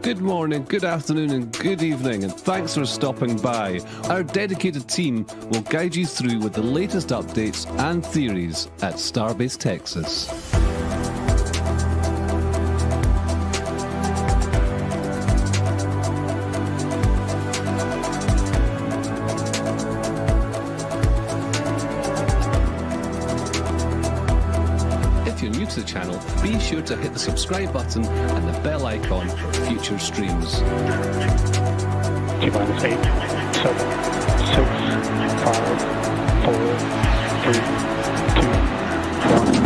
Good morning, good afternoon, and good evening, and thanks for stopping by. Our dedicated team will guide you through with the latest updates and theories at Starbase, Texas. If you're new to the channel, be sure to hit the subscribe button and the bell icon for future streams. T-minus 8, 7, 6, 5, 4, 3, 2, 1.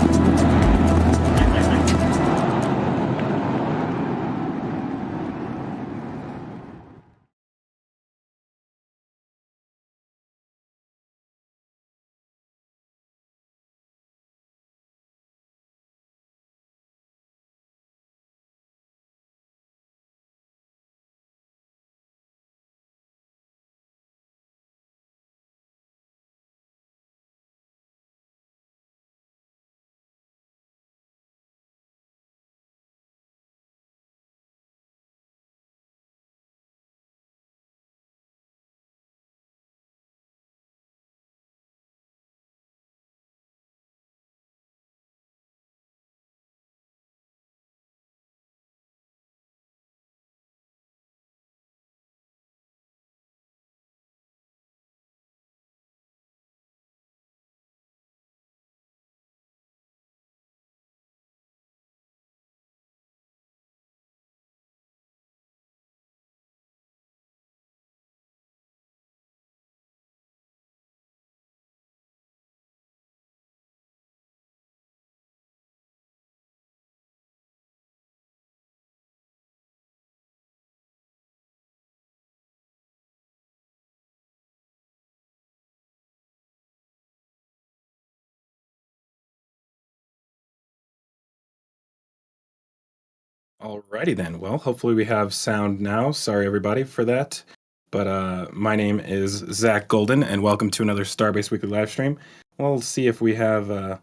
Alrighty then. Well, hopefully we have sound now. Sorry everybody for that. But my name is Zack Golden, and welcome to another Starbase Weekly live stream. We'll see if we have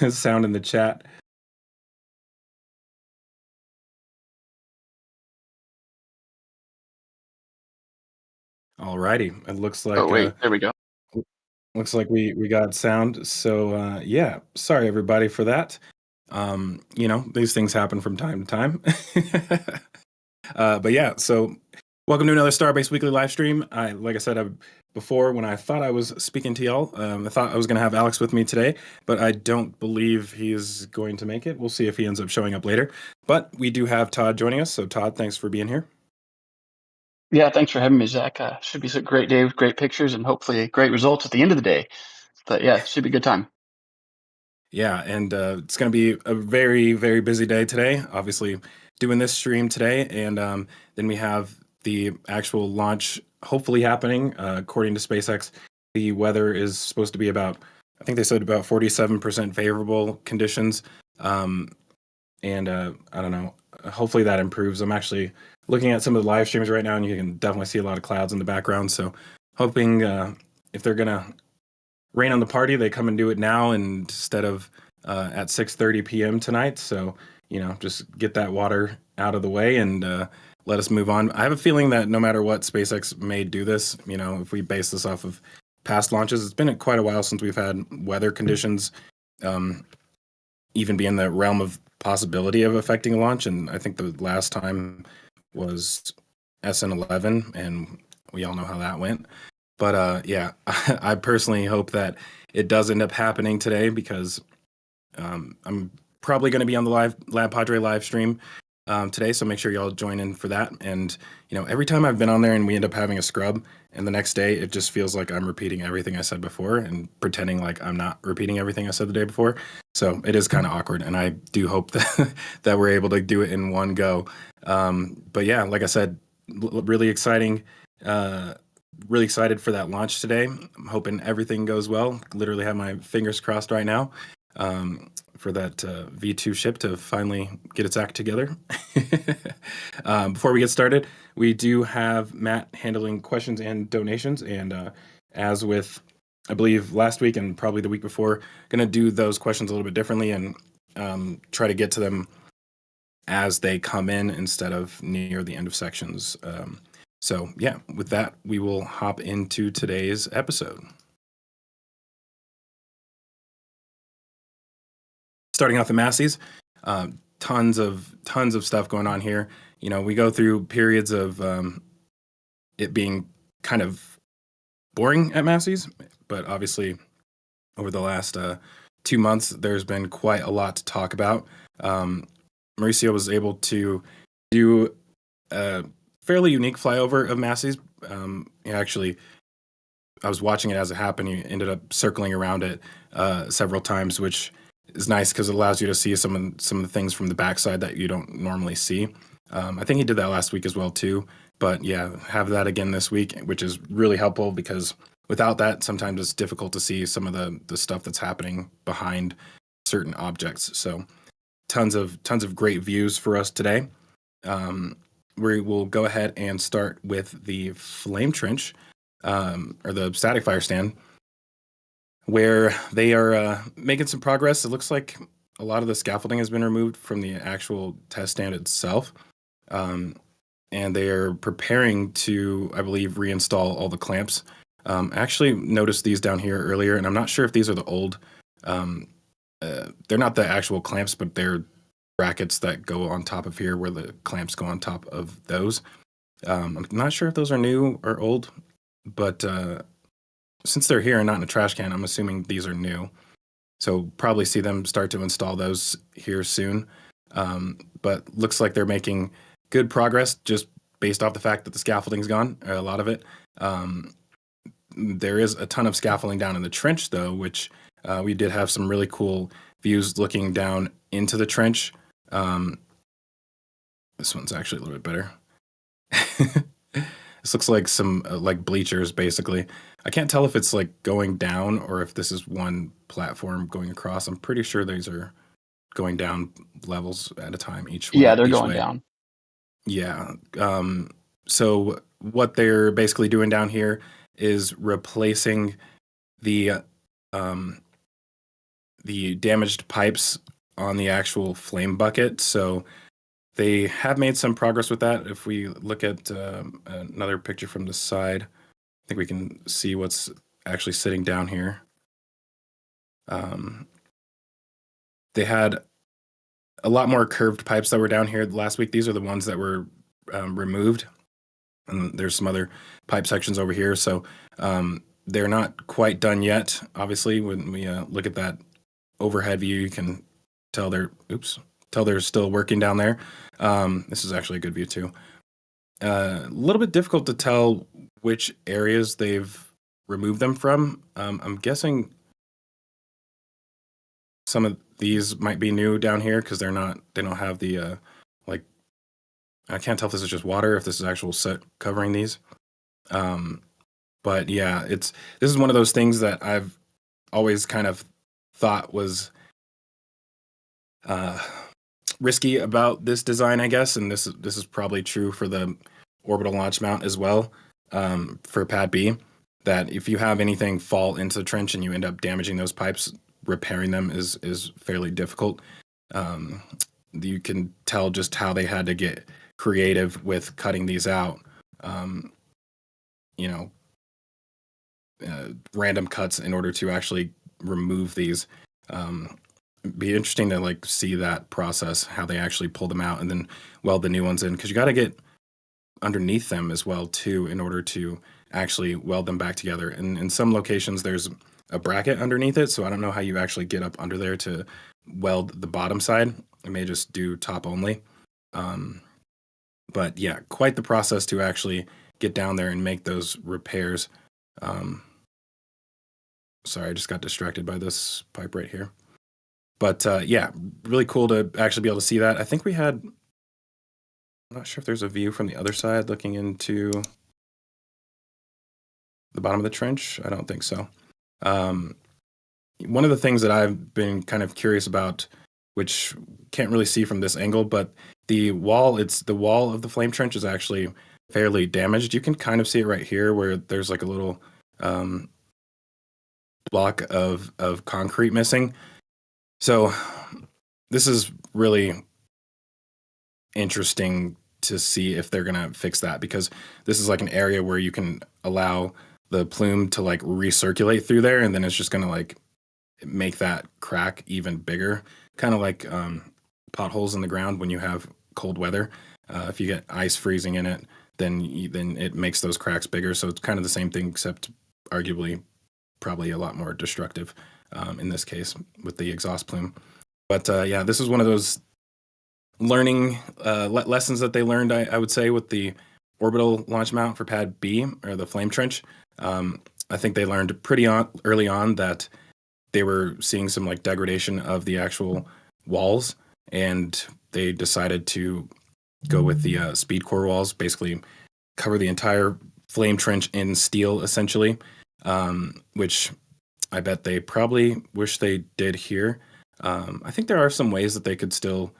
sound in the chat. Alrighty. It looks like there we go. Looks like we got sound. So yeah, sorry everybody for that. You know, these things happen from time to time. But yeah, so welcome to another Starbase Weekly live stream. Like I said before, when I thought I was speaking to y'all, I thought I was going to have Alex with me today, but I don't believe he's going to make it. We'll see if he ends up showing up later. But we do have Todd joining us. So Todd, thanks for being here. Yeah, thanks for having me, Zach. Should be a great day with great pictures and hopefully great results at the end of the day. But yeah, should be a good time. Yeah, and it's going to be a very, very busy day today. Obviously, doing this stream today, and then we have the actual launch hopefully happening. According to SpaceX, the weather is supposed to be about, I think they said about 47% favorable conditions. And I don't know, hopefully that improves. I'm actually looking at some of the live streams right now, and you can definitely see a lot of clouds in the background. So hoping if they're going to rain on the party, they come and do it now instead of at 6:30 p.m. tonight. So, just get that water out of the way and let us move on. I have a feeling that no matter what, SpaceX may do this. If we base this off of past launches, it's been quite a while since we've had weather conditions even be in the realm of possibility of affecting a launch. And I think the last time was SN11, and we all know how that went. But yeah, I personally hope that it does end up happening today, because I'm probably going to be on the Lab Padre live stream today, so make sure y'all join in for that. And every time I've been on there and we end up having a scrub, and the next day it just feels like I'm repeating everything I said before and pretending like I'm not repeating everything I said the day before. So it is kind of awkward, and I do hope that that we're able to do it in one go. But yeah, like I said, really exciting. Really excited for that launch today. I'm hoping everything goes well. Literally have my fingers crossed right now for that V2 ship to finally get its act together. Before we get started, we do have Matt handling questions and donations. And as with, I believe, last week and probably the week before, going to do those questions a little bit differently and try to get to them as they come in instead of near the end of sections. So yeah, with that, we will hop into today's episode. Starting off the Massies, tons of stuff going on here. We go through periods of it being kind of boring at Massies, but obviously over the last 2 months, there's been quite a lot to talk about. Mauricio was able to do a fairly unique flyover of Massies. Actually, I was watching it as it happened. He ended up circling around it several times, which is nice because it allows you to see some of the things from the backside that you don't normally see. I think he did that last week as well too. But yeah, have that again this week, which is really helpful because without that, sometimes it's difficult to see some of the stuff that's happening behind certain objects. So tons of great views for us today. We will go ahead and start with the flame trench, or the static fire stand, where they are making some progress. It looks like a lot of the scaffolding has been removed from the actual test stand itself. And they are preparing to, I believe, reinstall all the clamps. I actually noticed these down here earlier, and I'm not sure if these are the old, they're not the actual clamps, but they're brackets that go on top of here where the clamps go on top of those. I'm not sure if those are new or old, but since they're here and not in a trash can, I'm assuming these are new. So probably see them start to install those here soon. But looks like they're making good progress just based off the fact that the scaffolding's gone, a lot of it. There is a ton of scaffolding down in the trench, though, which we did have some really cool views looking down into the trench. This one's actually a little bit better. This looks like some like bleachers, basically. I can't tell if it's like going down or if this is one platform going across. I'm pretty sure these are going down levels at a time each way. Yeah, they're going down. Yeah. So what they're basically doing down here is replacing the damaged pipes on the actual flame bucket. So they have made some progress with that. If we look at another picture from the side, I think we can see what's actually sitting down here. They had a lot more curved pipes that were down here last week. These are the ones that were removed. And there's some other pipe sections over here. So they're not quite done yet. Obviously, when we look at that overhead view, you can tell they're still working down there. This is actually a good view too. A little bit difficult to tell which areas they've removed them from. I'm guessing some of these might be new down here because they don't have the like I can't tell if this is just water, if this is actual soot covering these. But yeah, this is one of those things that I've always kind of thought was risky about this design, I guess, and this is probably true for the orbital launch mount as well, for Pad B, that if you have anything fall into the trench and you end up damaging those pipes, repairing them is fairly difficult. You can tell just how they had to get creative with cutting these out. Random cuts in order to actually remove these. Be interesting to like see that process, how they actually pull them out and then weld the new ones in, because you got to get underneath them as well too in order to actually weld them back together. And in some locations there's a bracket underneath it, so I don't know how you actually get up under there to weld the bottom side. It may just do top only. But yeah, quite the process to actually get down there and make those repairs. Sorry, I just got distracted by this pipe right here. But yeah, really cool to actually be able to see that. I think we had, I'm not sure if there's a view from the other side looking into the bottom of the trench. I don't think so. One of the things that I've been kind of curious about, which can't really see from this angle, but the wall of the flame trench is actually fairly damaged. You can kind of see it right here where there's like a little block of concrete missing. So this is really interesting to see if they're going to fix that, because this is like an area where you can allow the plume to like recirculate through there, and then it's just going to like make that crack even bigger, kind of like potholes in the ground when you have cold weather. If you get ice freezing in it, then it makes those cracks bigger. So it's kind of the same thing, except arguably probably a lot more destructive in this case with the exhaust plume. But yeah, this is one of those learning lessons that they learned, I would say, with the orbital launch mount for Pad B, or the flame trench. I think they learned pretty early on that they were seeing some like degradation of the actual walls, and they decided to go with the speed core walls, basically cover the entire flame trench in steel essentially, which I bet they probably wish they did here. I think there are some ways that they could still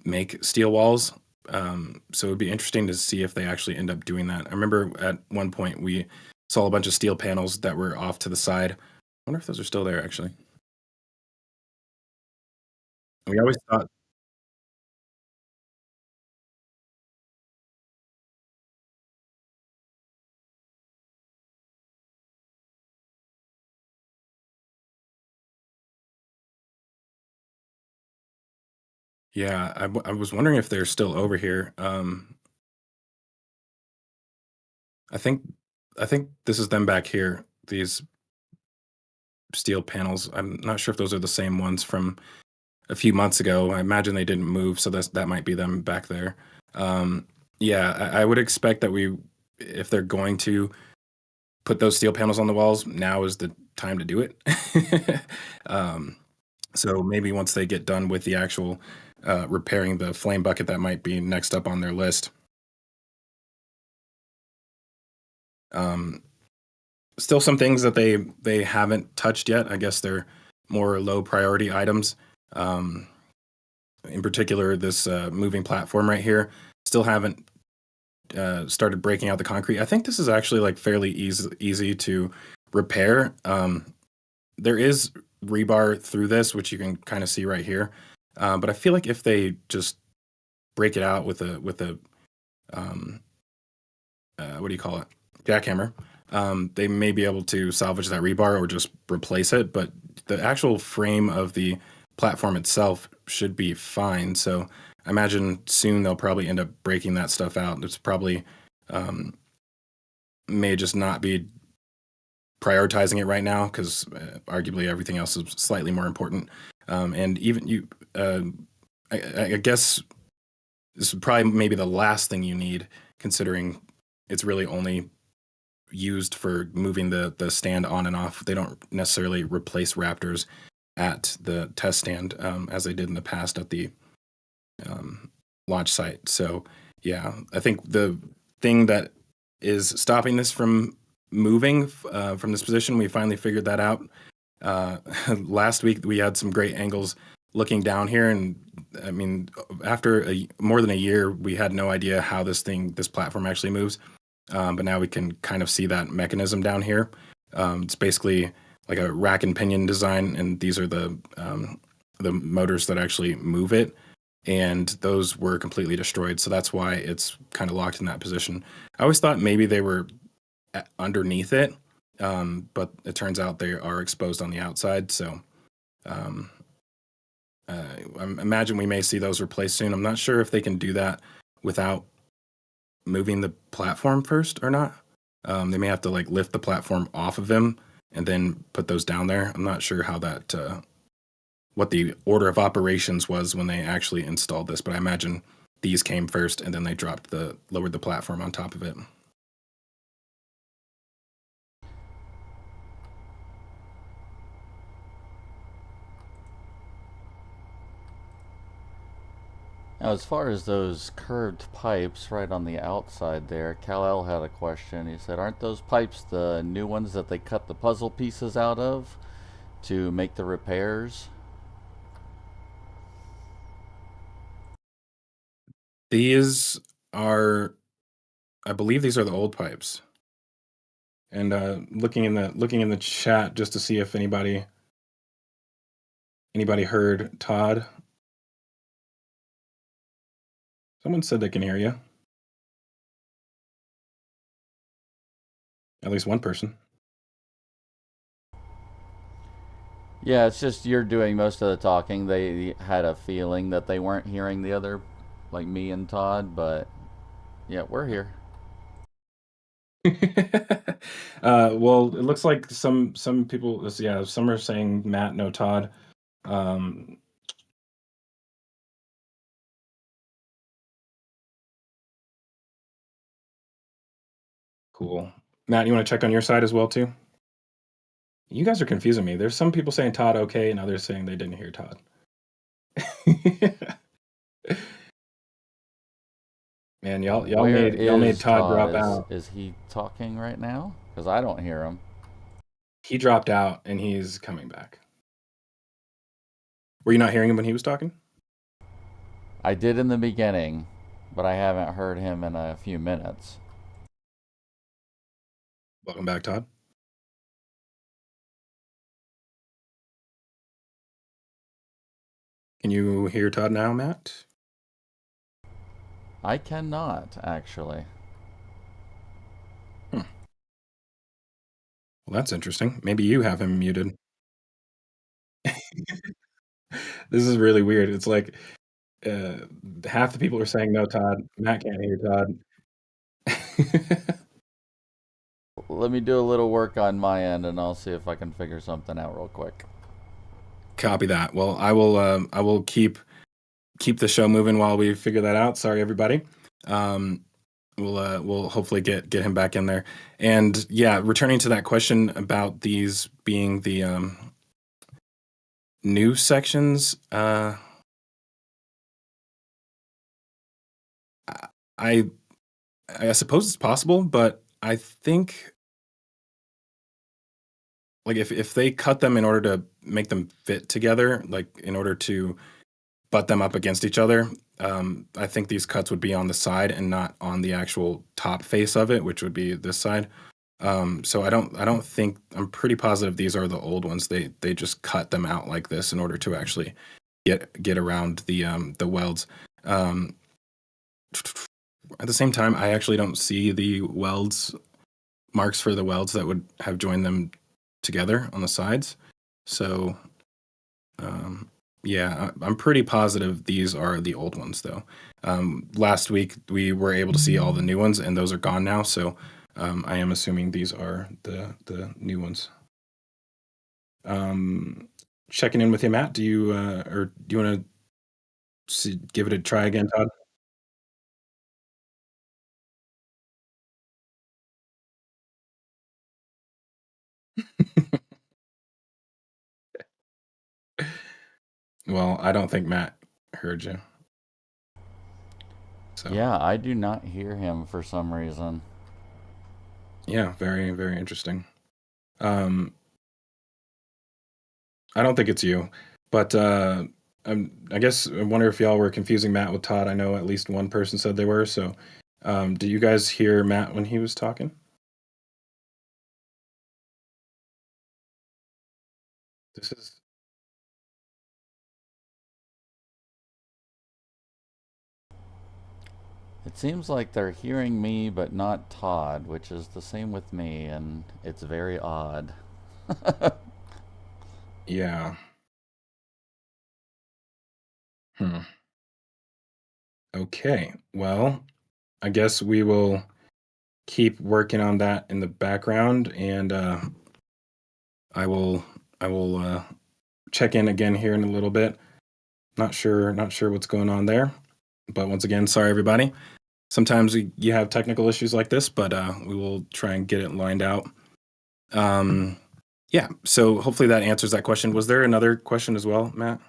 make steel walls. So it would be interesting to see if they actually end up doing that. I remember at one point we saw a bunch of steel panels that were off to the side. I wonder if those are still there actually. We always thought, yeah, I was wondering if they're still over here. I think this is them back here. These steel panels. I'm not sure if those are the same ones from a few months ago. I imagine they didn't move, so that might be them back there. Yeah, I would expect that if they're going to put those steel panels on the walls, now is the time to do it. So maybe once they get done with the actual repairing the flame bucket, that might be next up on their list. Still some things that they haven't touched yet. I guess they're more low priority items. In particular, this moving platform right here, still haven't started breaking out the concrete. I think this is actually like fairly easy to repair. There is rebar through this, which you can kind of see right here. But I feel like if they just break it out with a what do you call it, jackhammer, they may be able to salvage that rebar or just replace it. But the actual frame of the platform itself should be fine. So I imagine soon they'll probably end up breaking that stuff out. It's probably may just not be prioritizing it right now, because arguably everything else is slightly more important. And even I guess this is probably maybe the last thing you need, considering it's really only used for moving the stand on and off. They don't necessarily replace Raptors at the test stand as they did in the past at the launch site. So yeah, I think the thing that is stopping this from moving from this position, we finally figured that out. Last week we had some great angles looking down here, and I mean, after more than a year, we had no idea how this platform actually moves. But now we can kind of see that mechanism down here. It's basically like a rack and pinion design, and these are the motors that actually move it. And those were completely destroyed, so that's why it's kind of locked in that position. I always thought maybe they were underneath it, but it turns out they are exposed on the outside. So I imagine we may see those replaced soon. I'm not sure if they can do that without moving the platform first or not. They may have to like lift the platform off of them and then put those down there. I'm not sure how that what the order of operations was when they actually installed this, but I imagine these came first and then they lowered the platform on top of it. Now, as far as those curved pipes right on the outside there, Kal-El had a question. He said, aren't those pipes the new ones that they cut the puzzle pieces out of to make the repairs? These are, I believe these are the old pipes. And looking in the chat just to see if anybody heard Todd. Someone said they can hear you. At least one person. Yeah, it's just you're doing most of the talking. They had a feeling that they weren't hearing the other, like me and Todd, but yeah, we're here. Well, it looks like some people, yeah, some are saying Matt, no Todd. Cool. Matt, you want to check on your side as well too? You guys are confusing me. There's some people saying Todd okay, and others saying they didn't hear Todd. Man, y'all made Todd drop out. Is he talking right now? Because I don't hear him. He dropped out and he's coming back. Were you not hearing him when he was talking? I did in the beginning, but I haven't heard him in a few minutes. Welcome back, Todd. Can you hear Todd now, Matt? I cannot, actually. Well, that's interesting. Maybe you have him muted. This is really weird. It's like half the people are saying no, Todd. Matt can't hear Todd. Let me do a little work on my end, and I'll see if I can figure something out real quick. Copy that. Well, I will keep the show moving while we figure that out. Sorry, everybody. We'll hopefully get him back in there. And yeah, returning to that question about these being the new sections, I suppose it's possible, but I think like if they cut them in order to make them fit together, like in order to butt them up against each other, I think these cuts would be on the side and not on the actual top face of it, which would be this side. So I don't think, I'm pretty positive these are the old ones. They just cut them out like this in order to actually get around the welds. At the same time, I actually don't see the welds, marks for the welds that would have joined them together on the sides. So yeah, I'm pretty positive these are the old ones though. Last week we were able to see all the new ones and those are gone now. So I am assuming these are the new ones. Checking in with you, Matt. Do you want to give it a try again, Todd? Well, I don't think Matt heard you. So Yeah, I do not hear him for some reason. yeah, very, very interesting. I don't think it's you, but I guess I wonder if y'all were confusing Matt with Todd. I know at least one person said they were. So, did you guys hear Matt when he was talking? This is It seems like they're hearing me but not Todd, which is the same with me, and it's very odd. yeah. Hmm. Okay. Well, I guess we will keep working on that in the background, and I will I will check in again here in a little bit. Not sure what's going on there, but once again, sorry everybody. Sometimes you have technical issues like this, but we will try and get it lined out. Um, yeah. So hopefully that answers that question. Was there another question as well, Matt?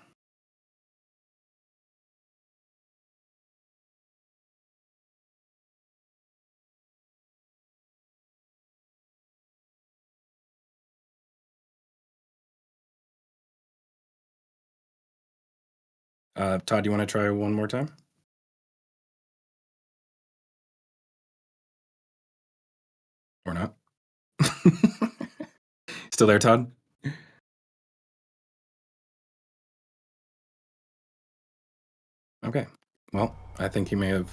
Todd, you want to try one more time? Or not? Still there, Todd? Okay. Well, I think he may have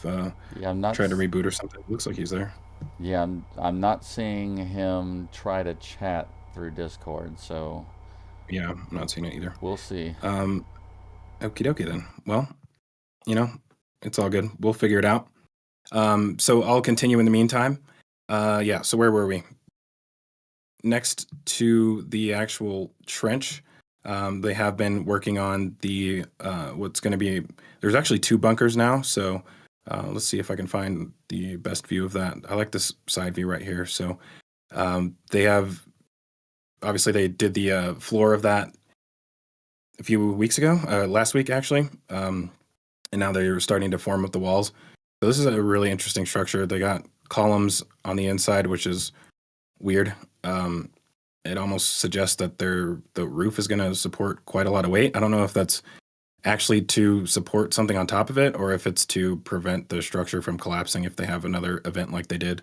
Yeah, I'm not. tried to reboot or something. Looks like he's there. Yeah, I'm not seeing him try to chat through Discord, so Yeah, I'm not seeing it either. we'll see. Okie dokie then. Well, it's all good. We'll figure it out. So I'll continue in the meantime. Yeah, so where were we? Next to the actual trench, they have been working on the what's going to be. There's actually 2 bunkers now, so let's see if I can find the best view of that. I like this side view right here. So they have obviously they did the floor of that a few weeks ago, last week actually, and now they're starting to form up the walls. So this is a really interesting structure. They got columns on the inside, which is weird. It almost suggests that the roof is going to support quite a lot of weight. I don't know if that's actually to support something on top of it or if it's to prevent the structure from collapsing if they have another event like they did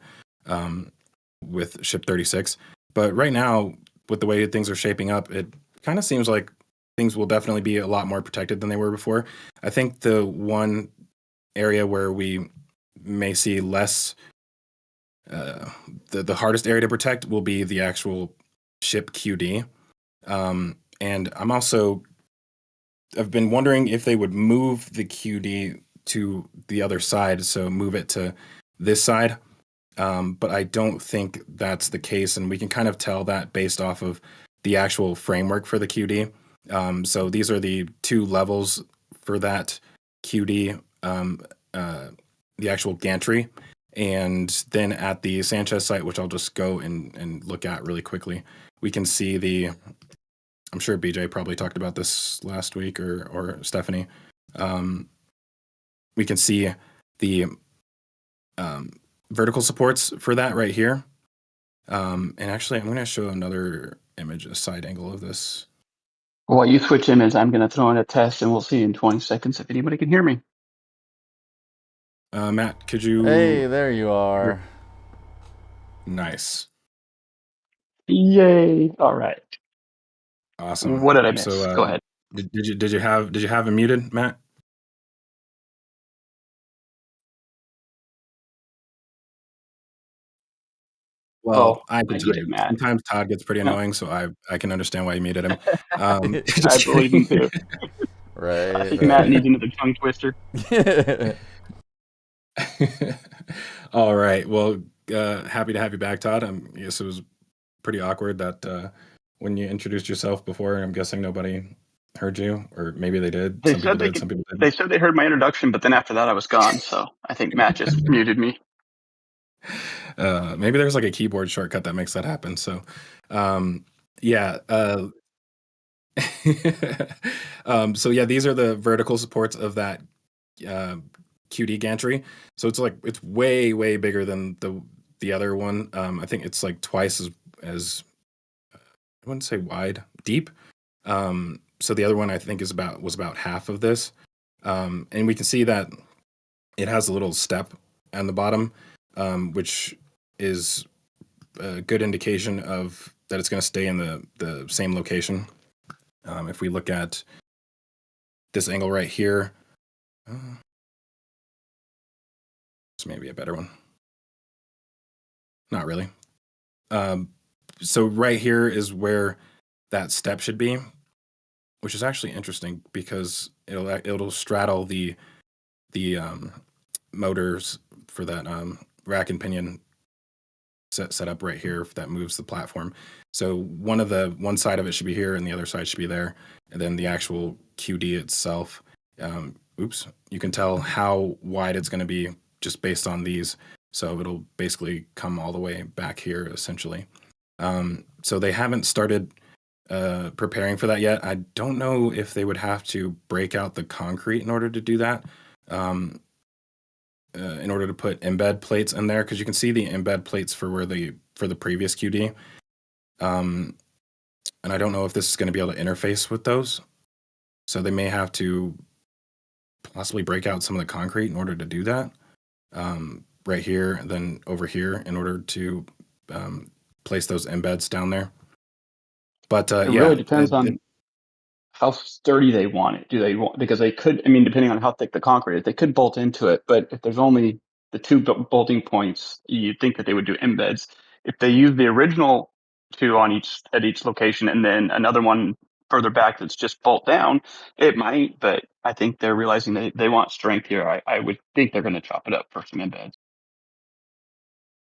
with Ship 36. But right now, with the way things are shaping up, it kind of seems like things will definitely be a lot more protected than they were before. I think the one area where we may see less the hardest area to protect will be the actual ship QD. And I've been wondering if they would move the QD to the other side, so move it to this side. But I don't think that's the case, and we can kind of tell that based off of the actual framework for the QD. So these are the 2 levels for that QD, the actual gantry. And then at the Sanchez site, which I'll just go and look at really quickly, we can see I'm sure BJ probably talked about this last week or Stephanie. We can see the vertical supports for that right here. And actually, I'm going to show another image, a side angle of this. While you switch image, I'm going to throw in a test, and we'll see in 20 seconds if anybody can hear me. Matt, could you? Hey, there you are. Nice. Yay! All right. Awesome. What did I miss? So, Go ahead. did you have him muted, Matt? Well, I can I tell get it, you. Matt. Sometimes Todd gets pretty No. annoying, so I can understand why you muted him. I believe him too. Right. I think Matt needs another tongue twister. All right. Well, happy to have you back, Todd. I guess it was pretty awkward that when you introduced yourself before, I'm guessing nobody heard you, or maybe they did. They Some people did, some people didn't. They said they heard my introduction, but then after that I was gone. So I think Matt just muted me. Maybe there's like a keyboard shortcut that makes that happen. So, yeah. So yeah, these are the vertical supports of that QD gantry. So it's way bigger than the other one. I think it's like twice as I wouldn't say wide, deep. So the other one I think was about half of this. And we can see that it has a little step on the bottom, which is a good indication of that it's going to stay in the same location. If we look at this angle right here, this may be a better one. Not really. So right here is where that step should be, which is actually interesting because it'll straddle the motors for that rack and pinion set up right here that moves the platform. So one side of it should be here and the other side should be there, and then the actual QD itself. You can tell how wide it's going to be just based on these. So it'll basically come all the way back here essentially. So they haven't started preparing for that yet. I don't know if they would have to break out the concrete in order to do that. In order to put embed plates in there, because you can see the embed plates for the previous QD. And I don't know if this is going to be able to interface with those. So they may have to possibly break out some of the concrete in order to do that. Right here, and then over here in order to place those embeds down there. But It really depends on how sturdy they want it. Do they want, because they could, I mean, depending on how thick the concrete is, they could bolt into it. But if there's only the two bolting points, you'd think that they would do embeds. If they use the original two at each location and then another one further back that's just bolt down, it might. But I think they're realizing they want strength here. I would think they're going to chop it up for some embeds.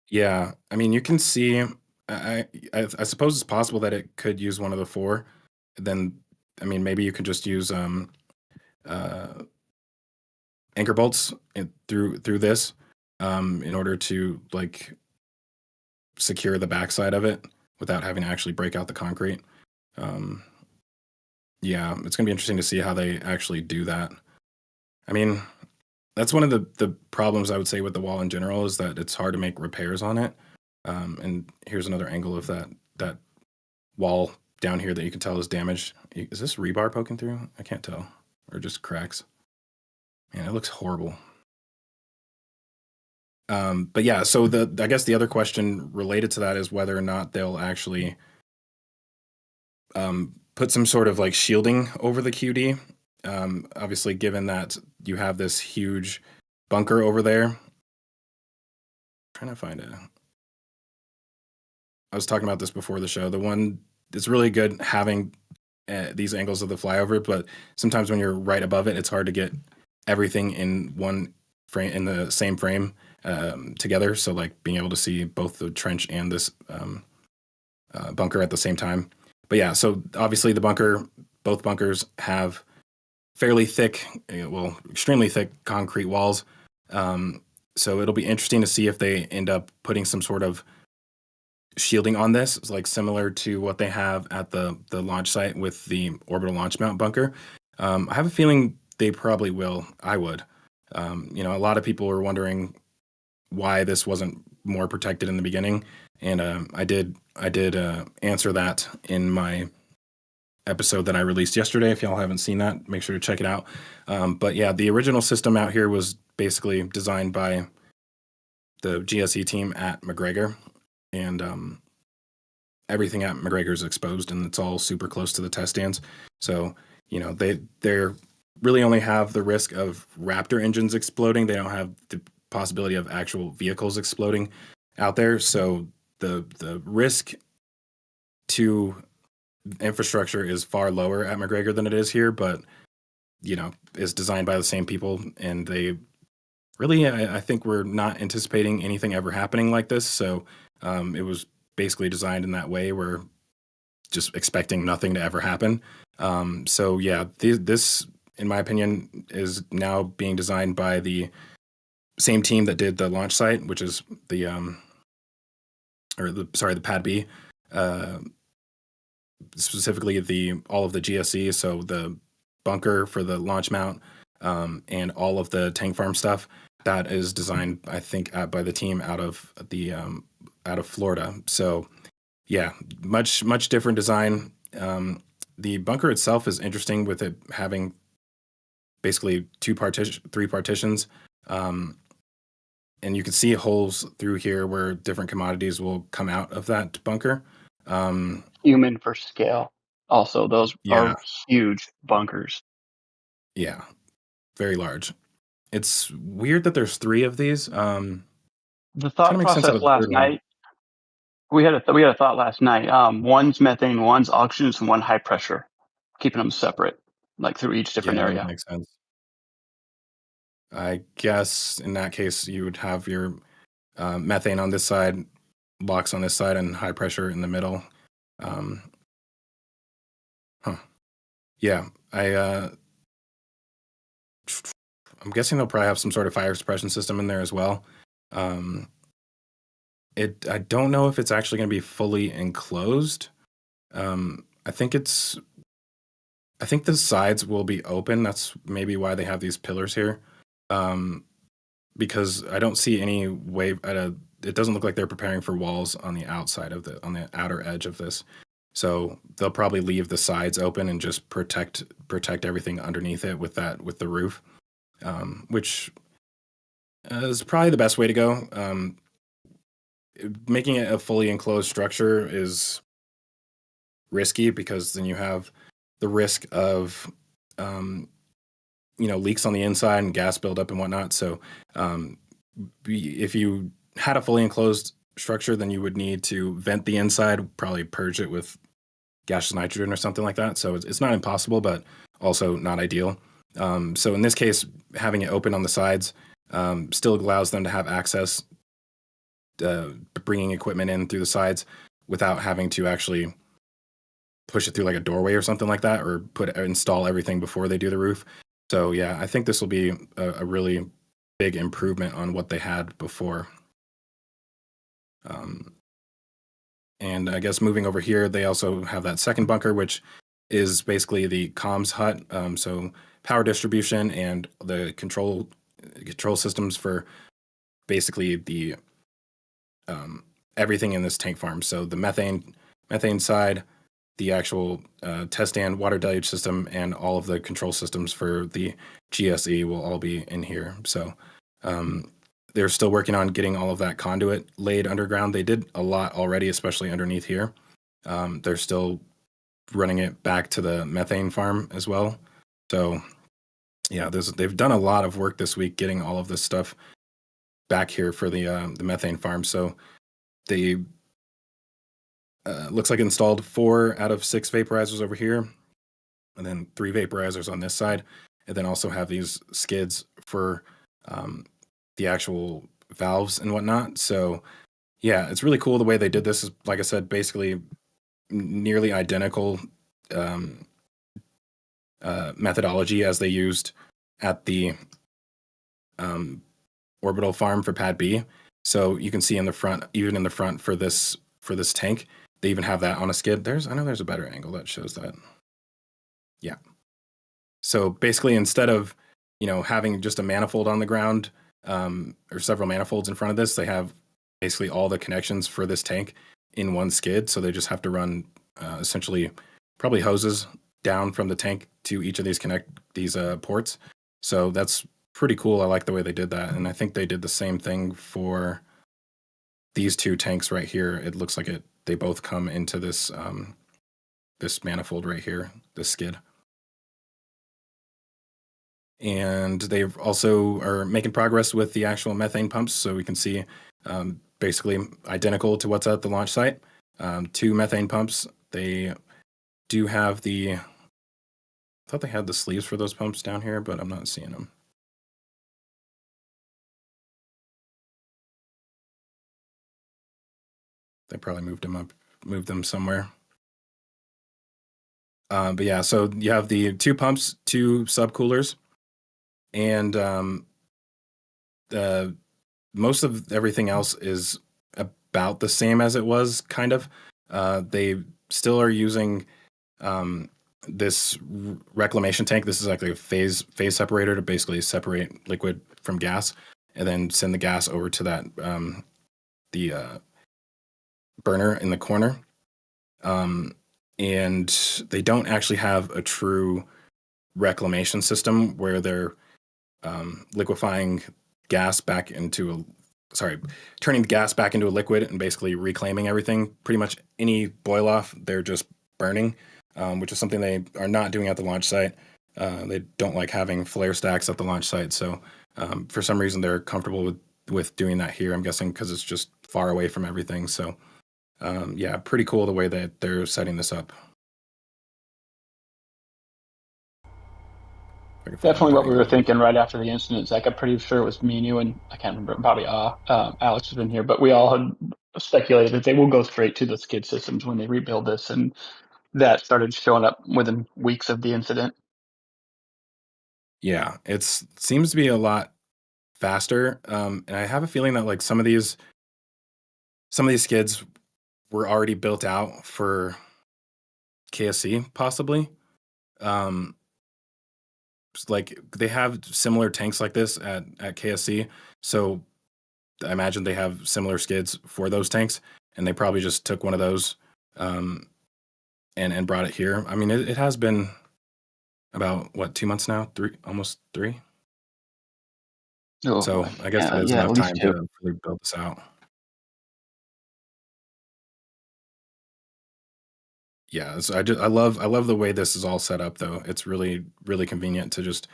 Yeah, I mean, you can see. I suppose it's possible that it could use one of the four. Then, I mean, maybe you could just use anchor bolts through this in order to like secure the backside of it without having to actually break out the concrete. Yeah, it's gonna be interesting to see how they actually do that. I mean, that's one of the problems I would say with the wall in general is that it's hard to make repairs on it. And here's another angle of that wall down here that you can tell is damaged. Is this rebar poking through? I can't tell. Or just cracks. Man, it looks horrible. But yeah, so I guess the other question related to that is whether or not they'll actually put some sort of like shielding over the QD. Obviously, given that you have this huge bunker over there. I'm trying to find it. I was talking about this before the show. The one, it's really good having these angles of the flyover, but sometimes when you're right above it, it's hard to get everything in one frame, in the same frame together. So like being able to see both the trench and this bunker at the same time. But yeah, so obviously both bunkers have fairly thick, well, extremely thick concrete walls. So it'll be interesting to see if they end up putting some sort of shielding on this. It's like similar to what they have at the launch site with the orbital launch mount bunker. I have a feeling they probably will. I would. A lot of people were wondering why this wasn't more protected in the beginning, and I did answer that in my episode that I released yesterday. If y'all haven't seen that, make sure to check it out. But yeah, the original system out here was basically designed by the GSE team at McGregor, and everything at McGregor is exposed, and it's all super close to the test stands. So they're really only have the risk of Raptor engines exploding. They don't have the possibility of actual vehicles exploding out there. So the risk to infrastructure is far lower at McGregor than it is here, but is designed by the same people, and they really, I think we're not anticipating anything ever happening like this. So it was basically designed in that way. We're just expecting nothing to ever happen. So yeah, this, in my opinion, is now being designed by the same team that did the launch site, which is the Pad B, specifically all of the GSE. So the bunker for the launch mount, and all of the tank farm stuff that is designed, I think, by the team out of Florida. So yeah, much different design. The bunker itself is interesting with it having basically three partitions. And you can see holes through here where different commodities will come out of that bunker. Human for scale. Also, those Yeah. are huge bunkers. Yeah, very large. It's weird that there's 3 of these. The Kind thought of makes sense out process of the last third one. night. We had a thought last night. One's methane, one's oxygen, and one high pressure, keeping them separate, like through each different Yeah, that would area. make sense. I guess in that case, you would have your methane on this side, LOX on this side, and high pressure in the middle. Um, Yeah, I'm guessing they'll probably have some sort of fire suppression system in there as well. I don't know if it's actually going to be fully enclosed. I think the sides will be open. That's maybe why they have these pillars here. Because I don't see any way it doesn't look like they're preparing for walls on the outside on the outer edge of this. So they'll probably leave the sides open and just protect everything underneath it with the roof, which is probably the best way to go. Making it a fully enclosed structure is risky because then you have the risk of leaks on the inside and gas buildup and whatnot. So if you had a fully enclosed structure, then you would need to vent the inside, probably purge it with gaseous nitrogen or something like that. So it's not impossible, but also not ideal. So in this case, having it open on the sides still allows them to have access, bringing equipment in through the sides without having to actually push it through like a doorway or something like that, or install everything before they do the roof. So yeah, I think this will be a really big improvement on what they had before. And I guess moving over here, they also have that second bunker, which is basically the comms hut. So power distribution and the control systems for basically the everything in this tank farm. So the methane side, the actual test stand, water deluge system, and all of the control systems for the GSE will all be in here. So they're still working on getting all of that conduit laid underground. They did a lot already, especially underneath here. They're still running it back to the methane farm as well. So yeah, they've done a lot of work this week getting all of this stuff back here for the methane farm. So they looks like installed 4 out of 6 vaporizers over here, and then 3 vaporizers on this side, and then also have these skids for the actual valves and whatnot. So yeah, it's really cool the way they did this. Is, like I said, basically nearly identical methodology as they used at the orbital farm for Pad B. So you can see in the front, even in the front for this tank, they even have that on a skid. I know there's a better angle that shows that. Yeah. So basically, instead of having just a manifold on the ground or several manifolds in front of this, they have basically all the connections for this tank in one skid. So they just have to run essentially probably hoses down from the tank to each of these ports. So that's pretty cool. I like the way they did that, and I think they did the same thing for these 2 tanks right here. It looks like they both come into this this manifold right here, this skid. And they also are making progress with the actual methane pumps. So we can see basically identical to what's at the launch site. 2 methane pumps. They do have I thought they had the sleeves for those pumps down here, but I'm not seeing them. They probably moved them somewhere. But yeah, so you have the 2 pumps, 2 subcoolers, and most of everything else is about the same as it was, kind of. They still are using this reclamation tank. This is like a phase separator to basically separate liquid from gas, and then send the gas over to that the burner in the corner. And they don't actually have a true reclamation system where they're liquefying gas back into turning the gas back into a liquid and basically reclaiming everything. Pretty much any boil off, they're just burning, which is something they are not doing at the launch site. They don't like having flare stacks at the launch site, so for some reason they're comfortable with doing that here. I'm guessing because it's just far away from everything. So yeah, pretty cool the way that they're setting this up. Definitely what we were thinking right after the incident, Zach. I'm pretty sure it was me and you, and I can't remember, probably Alex has been here, but we all had speculated that they will go straight to the skid systems when they rebuild this, and that started showing up within weeks of the incident. Yeah, it seems to be a lot faster, and I have a feeling that like some of these skids were already built out for KSC, possibly. Like they have similar tanks like this at KSC, so I imagine they have similar skids for those tanks, and they probably just took one of those and brought it here. I mean, it has been about what, 2 months now, almost 3. Oh, So I guess there's yeah, enough at least time 2. to really build this out. Yeah, so I love the way this is all set up though. It's really convenient to just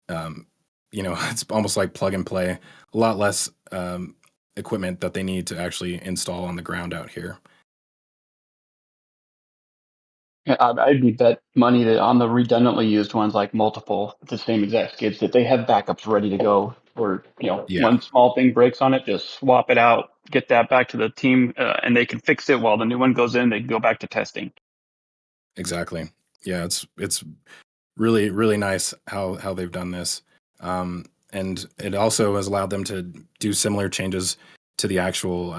it's almost like plug and play. A lot less equipment that they need to actually install on the ground out here. Yeah, I'd be bet money that on the redundantly used ones, like multiple the same exact skids, that they have backups ready to go. Or Yeah, one small thing breaks on it, just swap it out, get that back to the team, and they can fix it while the new one goes in. They can go back to testing. exactly. Yeah, it's really nice how they've done this, and it also has allowed them to do similar changes to the actual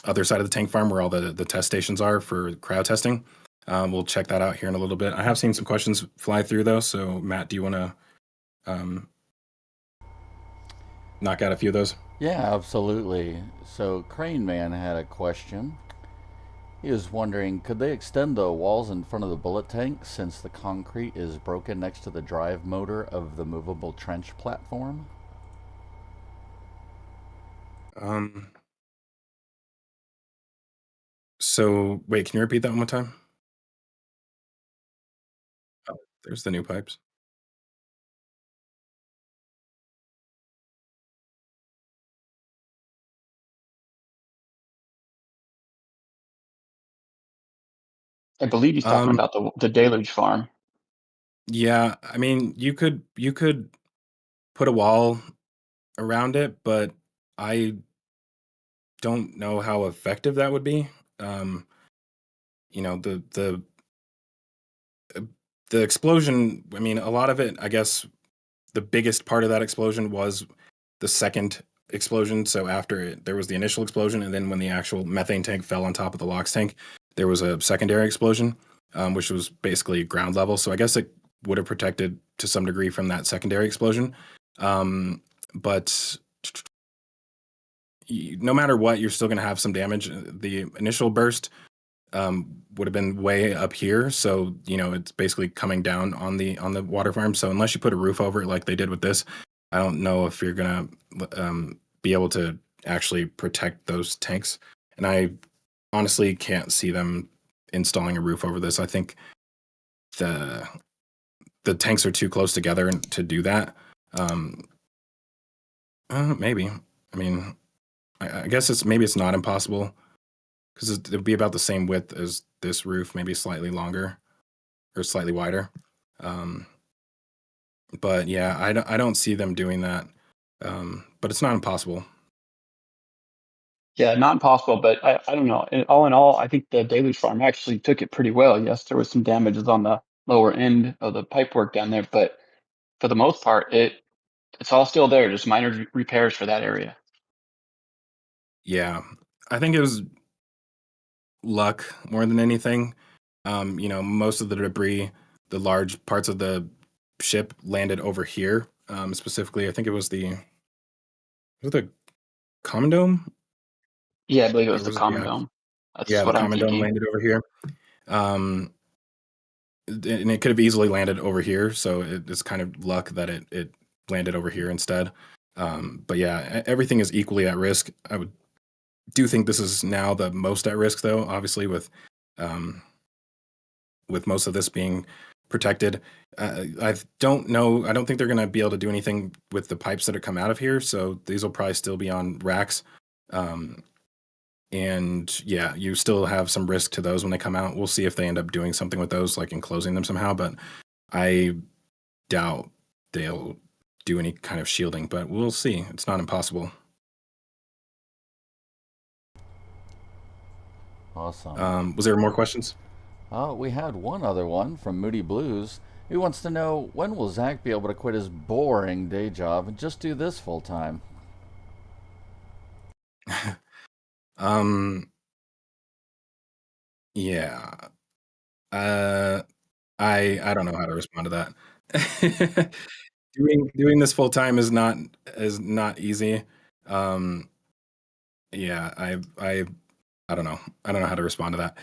other side of the tank farm where all the test stations are for cryo testing. We'll check that out here in a little bit. I have seen some questions fly through though, so Matt, do you want to knock out a few of those? Yeah, absolutely. So Crane Man had a question. He was wondering, could they extend the walls in front of the bullet tank since the concrete is broken next to the drive motor of the movable trench platform? So wait, can you repeat that one more time? Oh, there's the new pipes. I believe he's talking about the deluge farm. Yeah, I mean, you could put a wall around it, but I don't know how effective that would be. Um, you know, uh, the explosion, I mean, a lot of it, I guess the biggest part of that explosion was the second explosion. So after it, there was the initial explosion, and then when the actual methane tank fell on top of the LOX tank, there was a secondary explosion, which was basically ground level. So I guess it would have protected to some degree from that secondary explosion. But no matter what, you're still going to have some damage. The initial burst would have been way up here, so it's basically coming down on the water farm. So unless you put a roof over it like they did with this, I don't know if you're gonna be able to actually protect those tanks. And I honestly can't see them installing a roof over this. I think the tanks are too close together to do that. Maybe. I mean, I guess it's not impossible because it would be about the same width as this roof, maybe slightly longer or slightly wider. But yeah, I don't see them doing that. But it's not impossible. Yeah, not impossible, but I don't know. All in all, I think the deluge farm actually took it pretty well. Yes, there was some damages on the lower end of the pipe work down there, but for the most part, it's all still there. Just minor repairs for that area. Yeah, I think it was luck more than anything. Most of the debris large parts of the ship landed over here. Specifically, I think it was the common dome. Yeah, I believe it Or was the was it the Common Dome. That's yeah, the what I'm common dome thinking. landed over here. Um, and it could have easily landed over here, so it's kind of luck that it landed over here instead. But yeah, everything is equally at risk. I do think this is now the most at risk, though. Obviously, um, with most of this being protected, I don't know. I don't think they're going to be able to do anything with the pipes that have come out of here. So these will probably still be on racks. And yeah, you still have some risk to those when they come out. We'll see if they end up doing something with those, like enclosing them somehow. But I doubt they'll do any kind of shielding. But we'll see. It's not impossible. Awesome. Was there more questions? We had one other one from Moody Blues. He wants to know, when will Zack be able to quit his boring day job and just do this full time? Yeah. I don't know how to respond to that. Doing this full time is not easy. Um, yeah, I don't know. I don't know how to respond to that.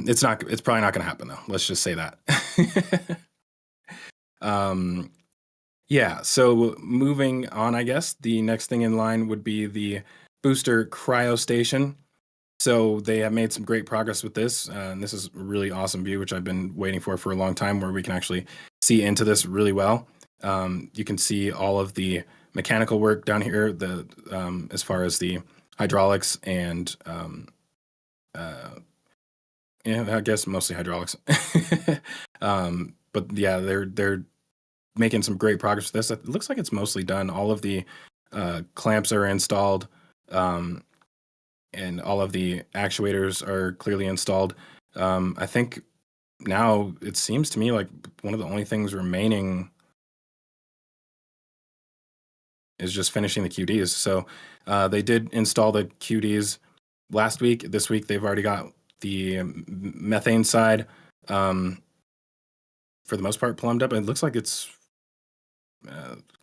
It's probably not going to happen though. Let's just say that. Yeah. So moving on, I guess the next thing in line would be the booster cryostation. So they have made some great progress with this, and this is a really awesome view, which I've been waiting for a long time, where we can actually see into this really well. You can see all of the mechanical work down here, as far as the hydraulics and yeah, I guess mostly hydraulics. But yeah, they're making some great progress with this. It looks like it's mostly done. All of the clamps are installed. And all of the actuators are clearly installed. I think now it seems to me like one of the only things remaining is just finishing the QDs. So they did install the QDs last week. This week they've already got the methane side for the most part plumbed up. It looks like it's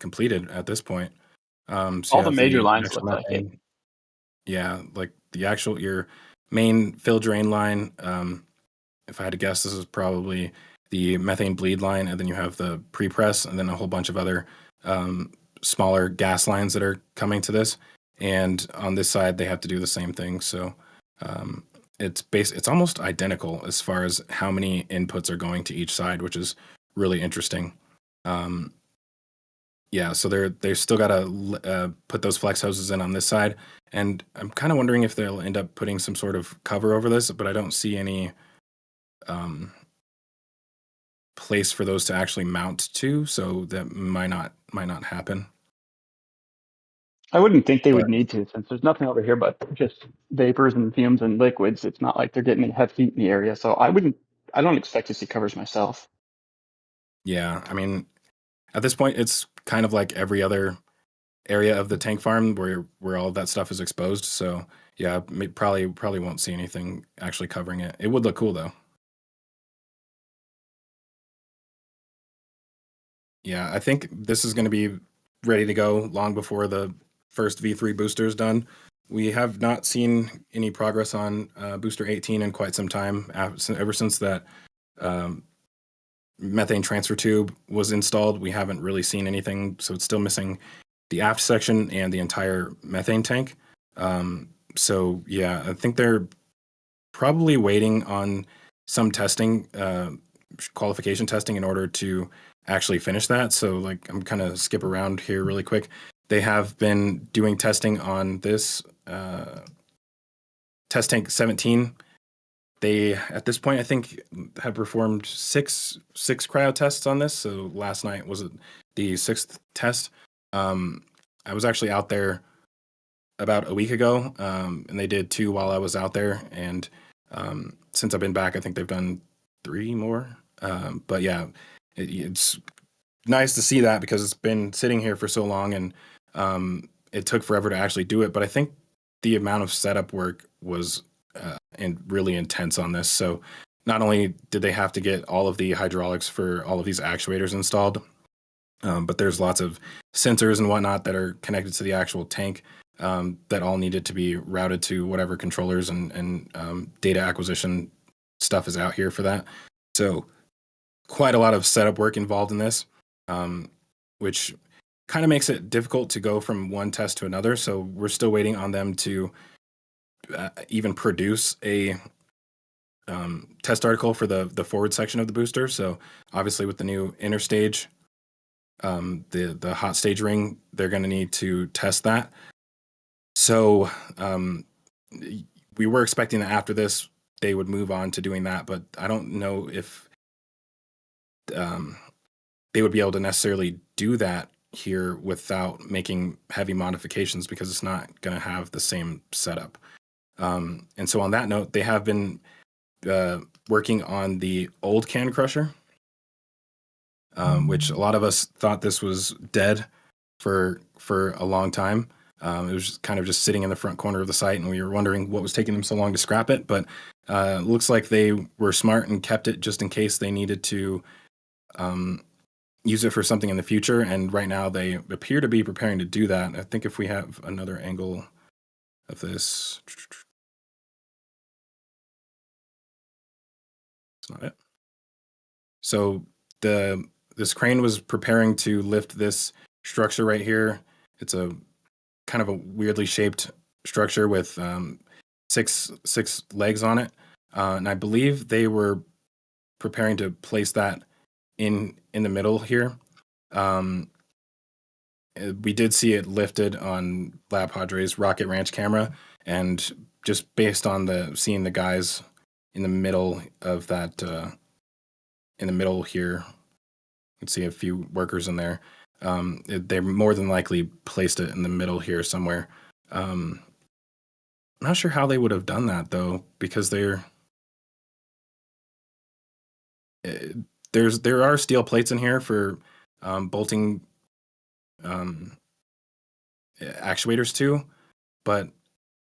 completed at this point. So All you the have major the lines actual look like it. methane. Yeah, like your main fill drain line. If I had to guess, this is probably the methane bleed line, and then you have the pre-press, and then a whole bunch of other smaller gas lines that are coming to this. And on this side, they have to do the same thing. So it's almost identical as far as how many inputs are going to each side, which is really interesting. Yeah, so they're still got to put those flex hoses in on this side, and I'm kind of wondering if they'll end up putting some sort of cover over this, but I don't see any place for those to actually mount to, so that might not happen. I wouldn't think they But would need to, since there's nothing over here but just vapors and fumes and liquids. It's not like they're getting heavy heat in the area, so I don't expect to see covers myself. yeah, I mean, at this point, it's kind of like every other area of the tank farm where all of that stuff is exposed. So yeah, probably won't see anything actually covering it. It would look cool though. Yeah, I think this is going to be ready to go long before the first V3 booster is done. We have not seen any progress on booster 18 in quite some time, ever since that methane transfer tube was installed. We haven't really seen anything, so it's still missing the aft section and the entire methane tank. So yeah, I think they're probably waiting on some testing, qualification testing, in order to actually finish that. So like, I'm kind of skip around here really quick. They have been doing testing on this test tank 17. They, at this point, I think, have performed six cryo tests on this. So last night was the sixth test. I was actually out there about a week ago, and they did 2 while I was out there. And since I've been back, I think they've done 3 more. But yeah, it's nice to see that, because it's been sitting here for so long, and it took forever to actually do it. But I think the amount of setup work was and really intense on this. So not only did they have to get all of the hydraulics for all of these actuators installed, but there's lots of sensors and whatnot that are connected to the actual tank that all needed to be routed to whatever controllers and data acquisition stuff is out here for that. So quite a lot of setup work involved in this, which kind of makes it difficult to go from one test to another. So we're still waiting on them to even produce a test article for the forward section of the booster. So obviously with the new interstage, the hot stage ring, they're going to need to test that. So we were expecting that after this, they would move on to doing that, but I don't know if they would be able to necessarily do that here without making heavy modifications, because it's not going to have the same setup. And so on that note, they have been working on the old can crusher, which a lot of us thought this was dead for a long time. It was just kind of just sitting in the front corner of the site, and we were wondering what was taking them so long to scrap it. But it looks like they were smart and kept it just in case they needed to use it for something in the future. And right now they appear to be preparing to do that. I think if we have another angle of this, it's not it. So this crane was preparing to lift this structure right here. It's a kind of a weirdly shaped structure with six legs on it, and I believe they were preparing to place that in the middle here. We did see it lifted on Lab Padre's Rocket Ranch camera, and just based on seeing the guys in the middle of that, in the middle here, you can see a few workers in there. They more than likely placed it in the middle here somewhere. I'm not sure how they would have done that though, because there are steel plates in here for bolting actuators too, but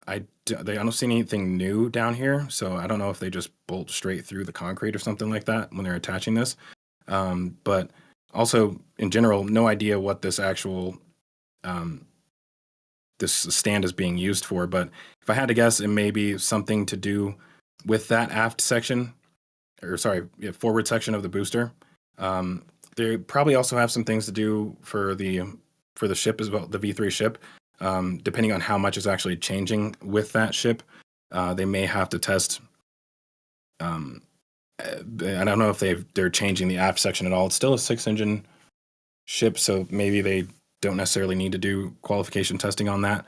I don't see anything new down here, so I don't know if they just bolt straight through the concrete or something like that when they're attaching this. But also, in general, no idea what this actual this stand is being used for. But if I had to guess, it may be something to do with that aft section, or sorry, forward section of the booster. They probably also have some things to do for the ship as well, the V3 ship. Depending on how much is actually changing with that ship, they may have to test. I don't know if they're changing the aft section at all. It's still a 6-engine ship, so maybe they don't necessarily need to do qualification testing on that.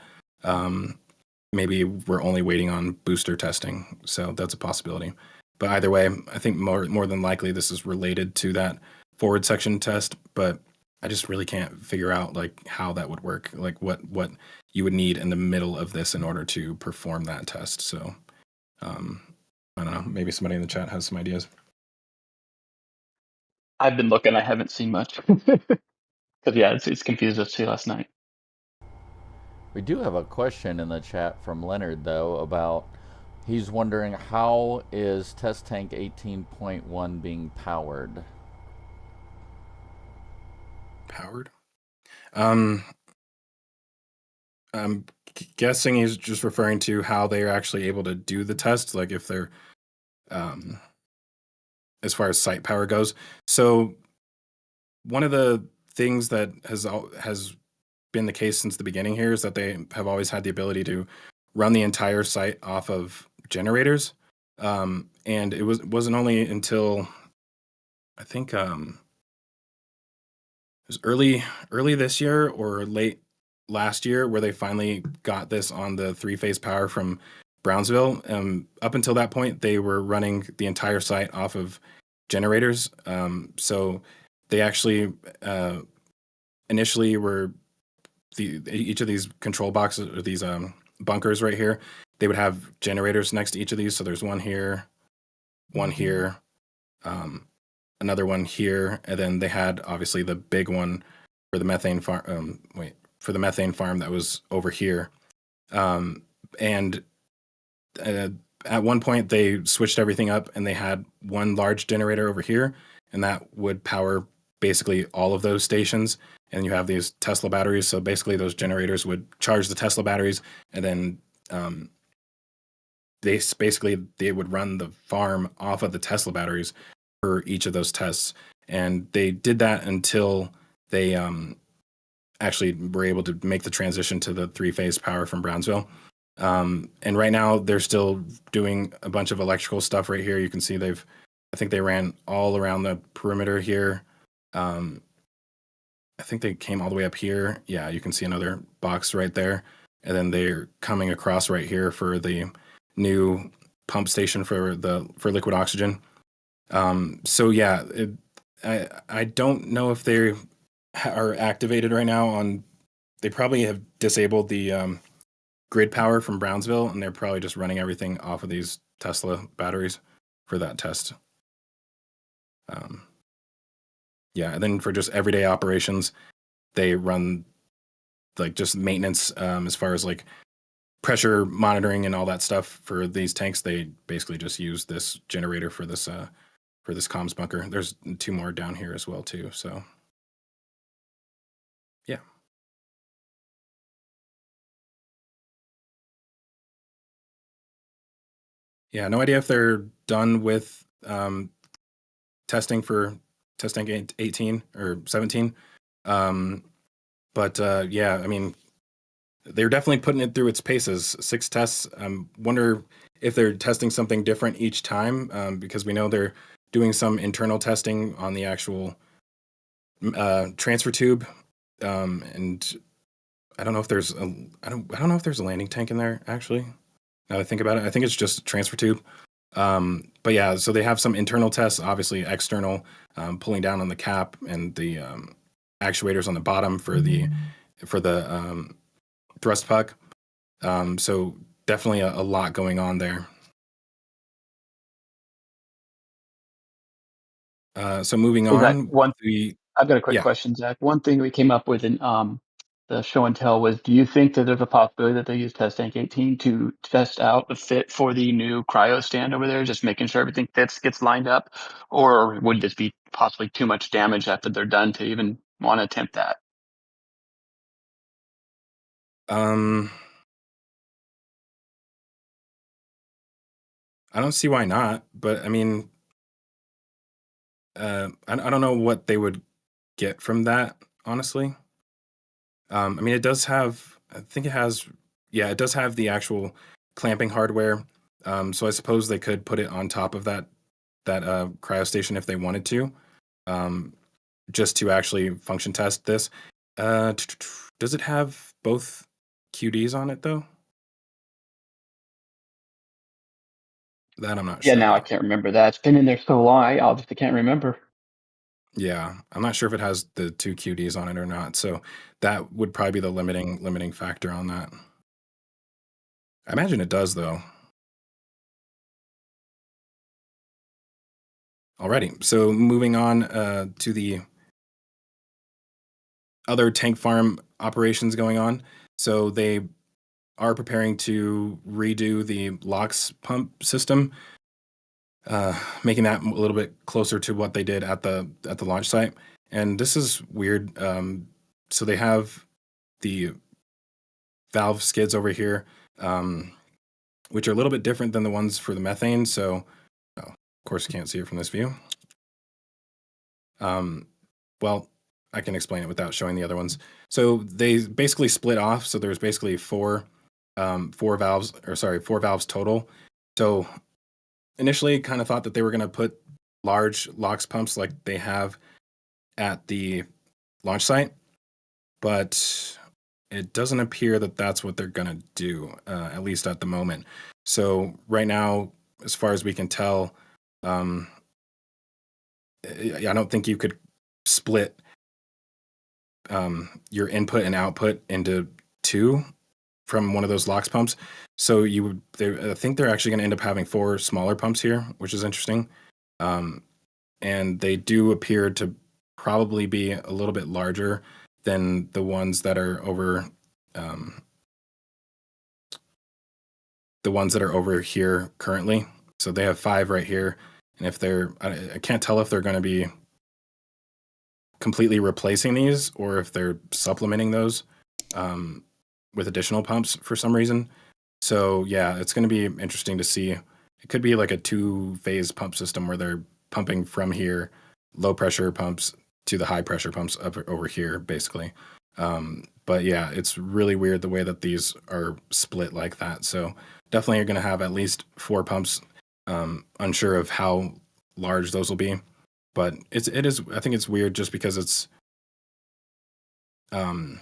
Maybe we're only waiting on booster testing, so that's a possibility. But either way, I think more than likely this is related to that forward section test, but I just really can't figure out like how that would work, like what you would need in the middle of this in order to perform that test. So I don't know, maybe somebody in the chat has some ideas. I've been looking, I haven't seen much. Because yeah, it's confused us too last night. We do have a question in the chat from Leonard though about, he's wondering how is test tank 18.1 being powered? Powered? I'm guessing he's just referring to how they're actually able to do the test, like if they're as far as site power goes. So one of the things that has been the case since the beginning here is that they have always had the ability to run the entire site off of generators, and it wasn't only until I think it was early this year or late last year where they finally got this on the 3-phase power from Brownsville. Up until that point, they were running the entire site off of generators. So they actually initially were each of these control boxes, or these bunkers right here, they would have generators next to each of these. So there's one here, another one here, and then they had obviously the big one for the methane farm. For the methane farm that was over here, and at one point they switched everything up and they had one large generator over here, and that would power basically all of those stations. And you have these Tesla batteries. So basically those generators would charge the Tesla batteries, and then they would run the farm off of the Tesla batteries for each of those tests. And they did that until they actually were able to make the transition to the 3-phase power from Brownsville. And right now they're still doing a bunch of electrical stuff right here. You can see I think they ran all around the perimeter here. I think they came all the way up here. Yeah, you can see another box right there. And then they're coming across right here for the new pump station for liquid oxygen. So yeah, I don't know if they are activated right now they probably have disabled the grid power from Brownsville, and they're probably just running everything off of these Tesla batteries for that test. Yeah, and then for just everyday operations, they run like just maintenance as far as like pressure monitoring and all that stuff for these tanks. They basically just use this generator for this comms bunker. There's 2 more down here as well too. So yeah. Yeah, no idea if they're done with testing for test tank 18 or 17. But yeah, I mean, they're definitely putting it through its paces. 6 tests. Wonder if they're testing something different each time, because we know they're doing some internal testing on the actual transfer tube, and I don't know if there's I don't know if there's a landing tank in there actually. Now that I think about it, I think it's just a transfer tube. But yeah, so they have some internal tests, obviously external, pulling down on the cap and the actuators on the bottom for the thrust puck. So definitely a lot going on there. So moving Hey, Zach, on, I've got a quick yeah. question, Zach. One thing we came up with in the show and tell was, do you think that there's a possibility that they use test tank 18 to test out the fit for the new cryo stand over there, just making sure everything gets lined up? Or would this be possibly too much damage after they're done to even want to attempt that? I don't see why not, but I mean, I don't know what they would get from that, honestly. I mean, it does have, I think it has, yeah, it does have the actual clamping hardware. So I suppose they could put it on top of that cryo station if they wanted to, just to actually function test this. Does it have both QDs on it though? That I'm not Yeah, sure now I about. can't remember that. It's been in there so long, I obviously can't remember. Yeah, I'm not sure if it has the 2 QDs on it or not. So that would probably be the limiting factor on that. I imagine it does though. Alrighty, so moving on to the other tank farm operations going on. So they are preparing to redo the LOX pump system, making that a little bit closer to what they did at the launch site. And this is weird. So they have the valve skids over here, which are a little bit different than the ones for the methane. So, of course, you can't see it from this view. Well, I can explain it without showing the other ones. So they basically split off. So there's basically four valves total. So initially kind of thought that they were going to put large LOX pumps like they have at the launch site, but it doesn't appear that that's what they're going to do, at least at the moment. So right now, as far as we can tell, I don't think you could split your input and output into 2 from one of those LOX pumps. So I think they're actually going to end up having 4 smaller pumps here, which is interesting. And they do appear to probably be a little bit larger than the ones that are over the ones that are over here currently. So they have 5 right here, and if I can't tell if they're going to be completely replacing these or if they're supplementing those with additional pumps for some reason. So yeah, it's going to be interesting to see. It could be like a 2-phase pump system where they're pumping from here, low pressure pumps to the high pressure pumps up over here, basically. But yeah, it's really weird the way that these are split like that. So definitely you're going to have at least 4 pumps. Unsure of how large those will be, but it is. I think it's weird just because it's like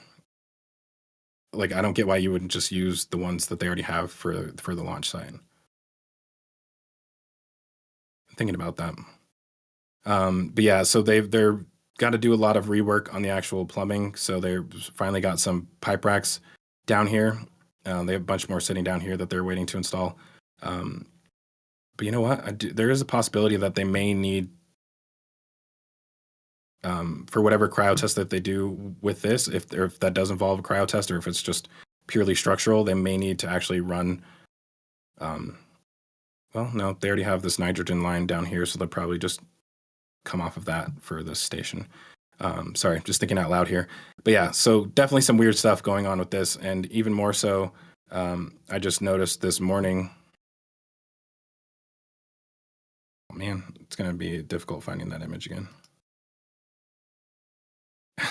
I don't get why you wouldn't just use the ones that they already have for the launch site. I'm thinking about that. But yeah, so they're got to do a lot of rework on the actual plumbing. So they finally got some pipe racks down here. They have a bunch more sitting down here that they're waiting to install. But you know what? There is a possibility that they may need, for whatever cryo test that they do with this, if that does involve a cryo test or if it's just purely structural, they may need to actually run. Well, no, they already have this nitrogen line down here, so they'll probably just come off of that for this station. Sorry, just thinking out loud here. But yeah, so definitely some weird stuff going on with this, and even more so, I just noticed this morning. Oh man, it's going to be difficult finding that image again.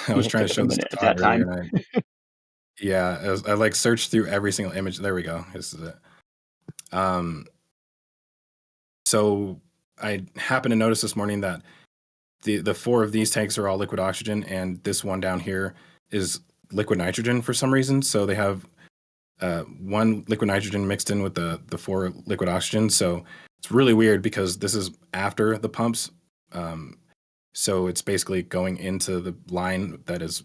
I was trying to show this to Todd earlier, and I like searched through every single image. There we go. This is it. So I happened to notice this morning that the 4 of these tanks are all liquid oxygen, and this one down here is liquid nitrogen for some reason. So they have 1 liquid nitrogen mixed in with the 4 liquid oxygen. So it's really weird because this is after the pumps. So it's basically going into the line that is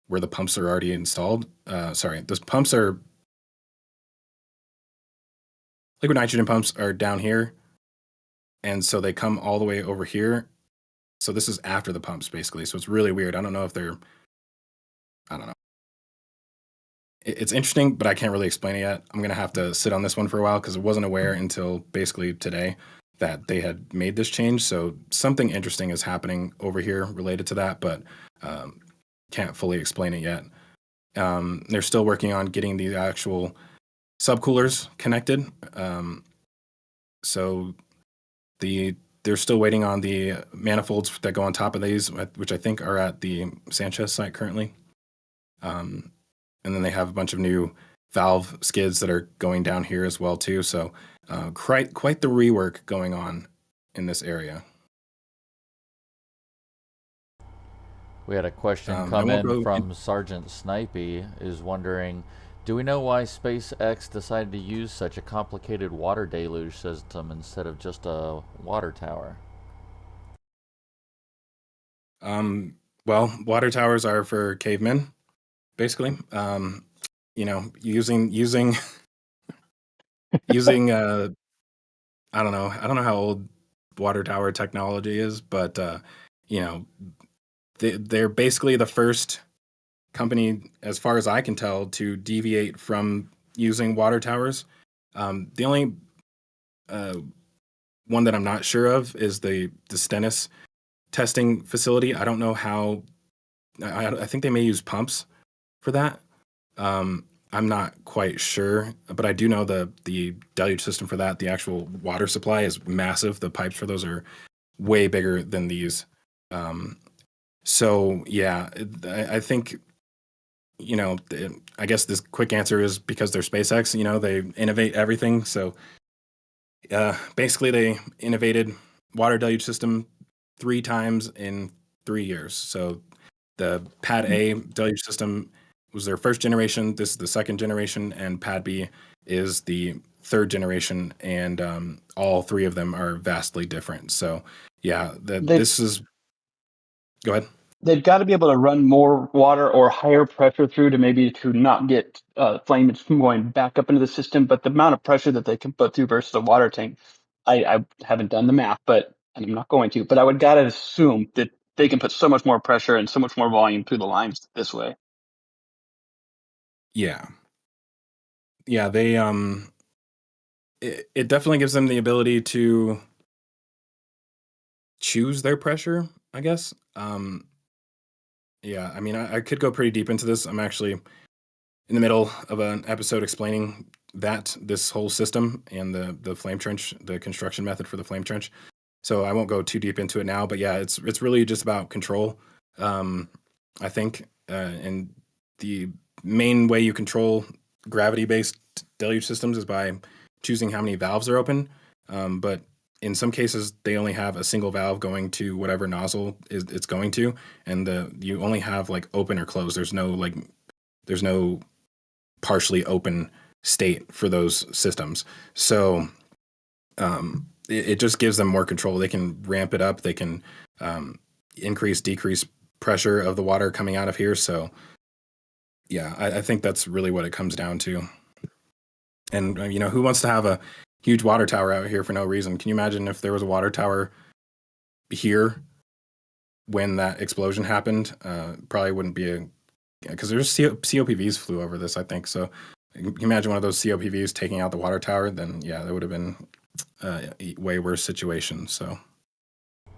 where the pumps are already installed. Those pumps are liquid nitrogen pumps are down here. And so they come all the way over here. So this is after the pumps, basically. So it's really weird. I don't know. It's interesting, but I can't really explain it yet. I'm going to have to sit on this one for a while because I wasn't aware until basically today that they had made this change. So something interesting is happening over here related to that, but can't fully explain it yet. They're still working on getting the actual subcoolers connected. So they're still waiting on the manifolds that go on top of these, which I think are at the Sanchez site currently. And then they have a bunch of new valve skids that are going down here as well too. So quite the rework going on in this area. We had a question come in from Sergeant Snipey, is wondering, do we know why SpaceX decided to use such a complicated water deluge system instead of just a water tower? Well, water towers are for cavemen, basically. Using I don't know how old water tower technology is, but they're basically the first company, as far as I can tell, to deviate from using water towers. The only one that I'm not sure of is the Stennis testing facility. I don't know how. I think they may use pumps for that. I'm not quite sure, but I do know the deluge system for that. The actual water supply is massive. The pipes for those are way bigger than these. So yeah, I think, I guess this quick answer is because they're SpaceX. They innovate everything. So basically, they innovated water deluge system 3 times in 3 years. So the Pad A deluge system was their first generation. This is the second generation, and Pad B is the third generation, and all 3 of them are vastly different. So yeah, this is. Go ahead. They've got to be able to run more water or higher pressure through to not get flames from going back up into the system. But the amount of pressure that they can put through versus a water tank, I haven't done the math, and I'm not going to. But I would gotta assume that they can put so much more pressure and so much more volume through the lines this way. Yeah. They it definitely gives them the ability to choose their pressure, I guess. Yeah, I mean, I could go pretty deep into this. I'm actually in the middle of an episode explaining this whole system and the flame trench, the construction method for the flame trench. So I won't go too deep into it now, but yeah, it's really just about control. I think, and the main way you control gravity-based deluge systems is by choosing how many valves are open. But in some cases, they only have a single valve going to whatever nozzle it's going to, and you only have like open or closed. There's no partially open state for those systems. So it just gives them more control. They can ramp it up. They can increase, decrease pressure of the water coming out of here. So yeah, I think that's really what it comes down to. And who wants to have a huge water tower out here for no reason? Can you imagine if there was a water tower here when that explosion happened? Probably wouldn't be because there's COPVs flew over this, I think. So you can imagine one of those COPVs taking out the water tower, then yeah, that would have been a way worse situation. So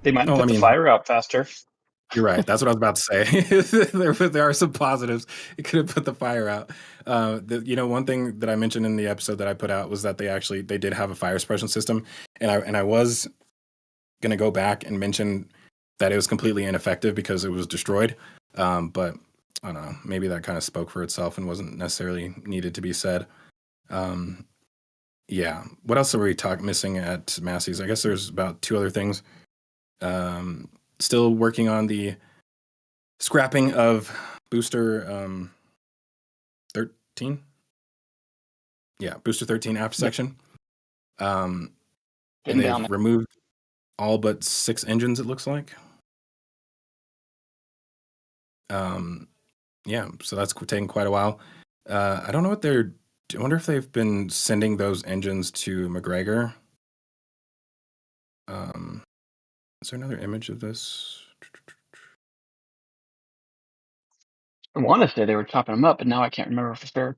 They might put the fire out faster. You're right. That's what I was about to say. There are some positives. It could have put the fire out. One thing that I mentioned in the episode that I put out was that they did have a fire suppression system, and I was gonna go back and mention that it was completely ineffective because it was destroyed. But I don't know. Maybe that kind of spoke for itself and wasn't necessarily needed to be said. Yeah. What else are we missing at Massies? I guess there's about 2 other things. Still working on the scrapping of booster 13. Yeah, booster 13 aft section. And they've removed all but 6 engines, it looks like. Yeah, so that's taking quite a while. I don't know what I wonder if they've been sending those engines to McGregor. Is there another image of this? I want to say they were chopping them up, but now I can't remember for sure.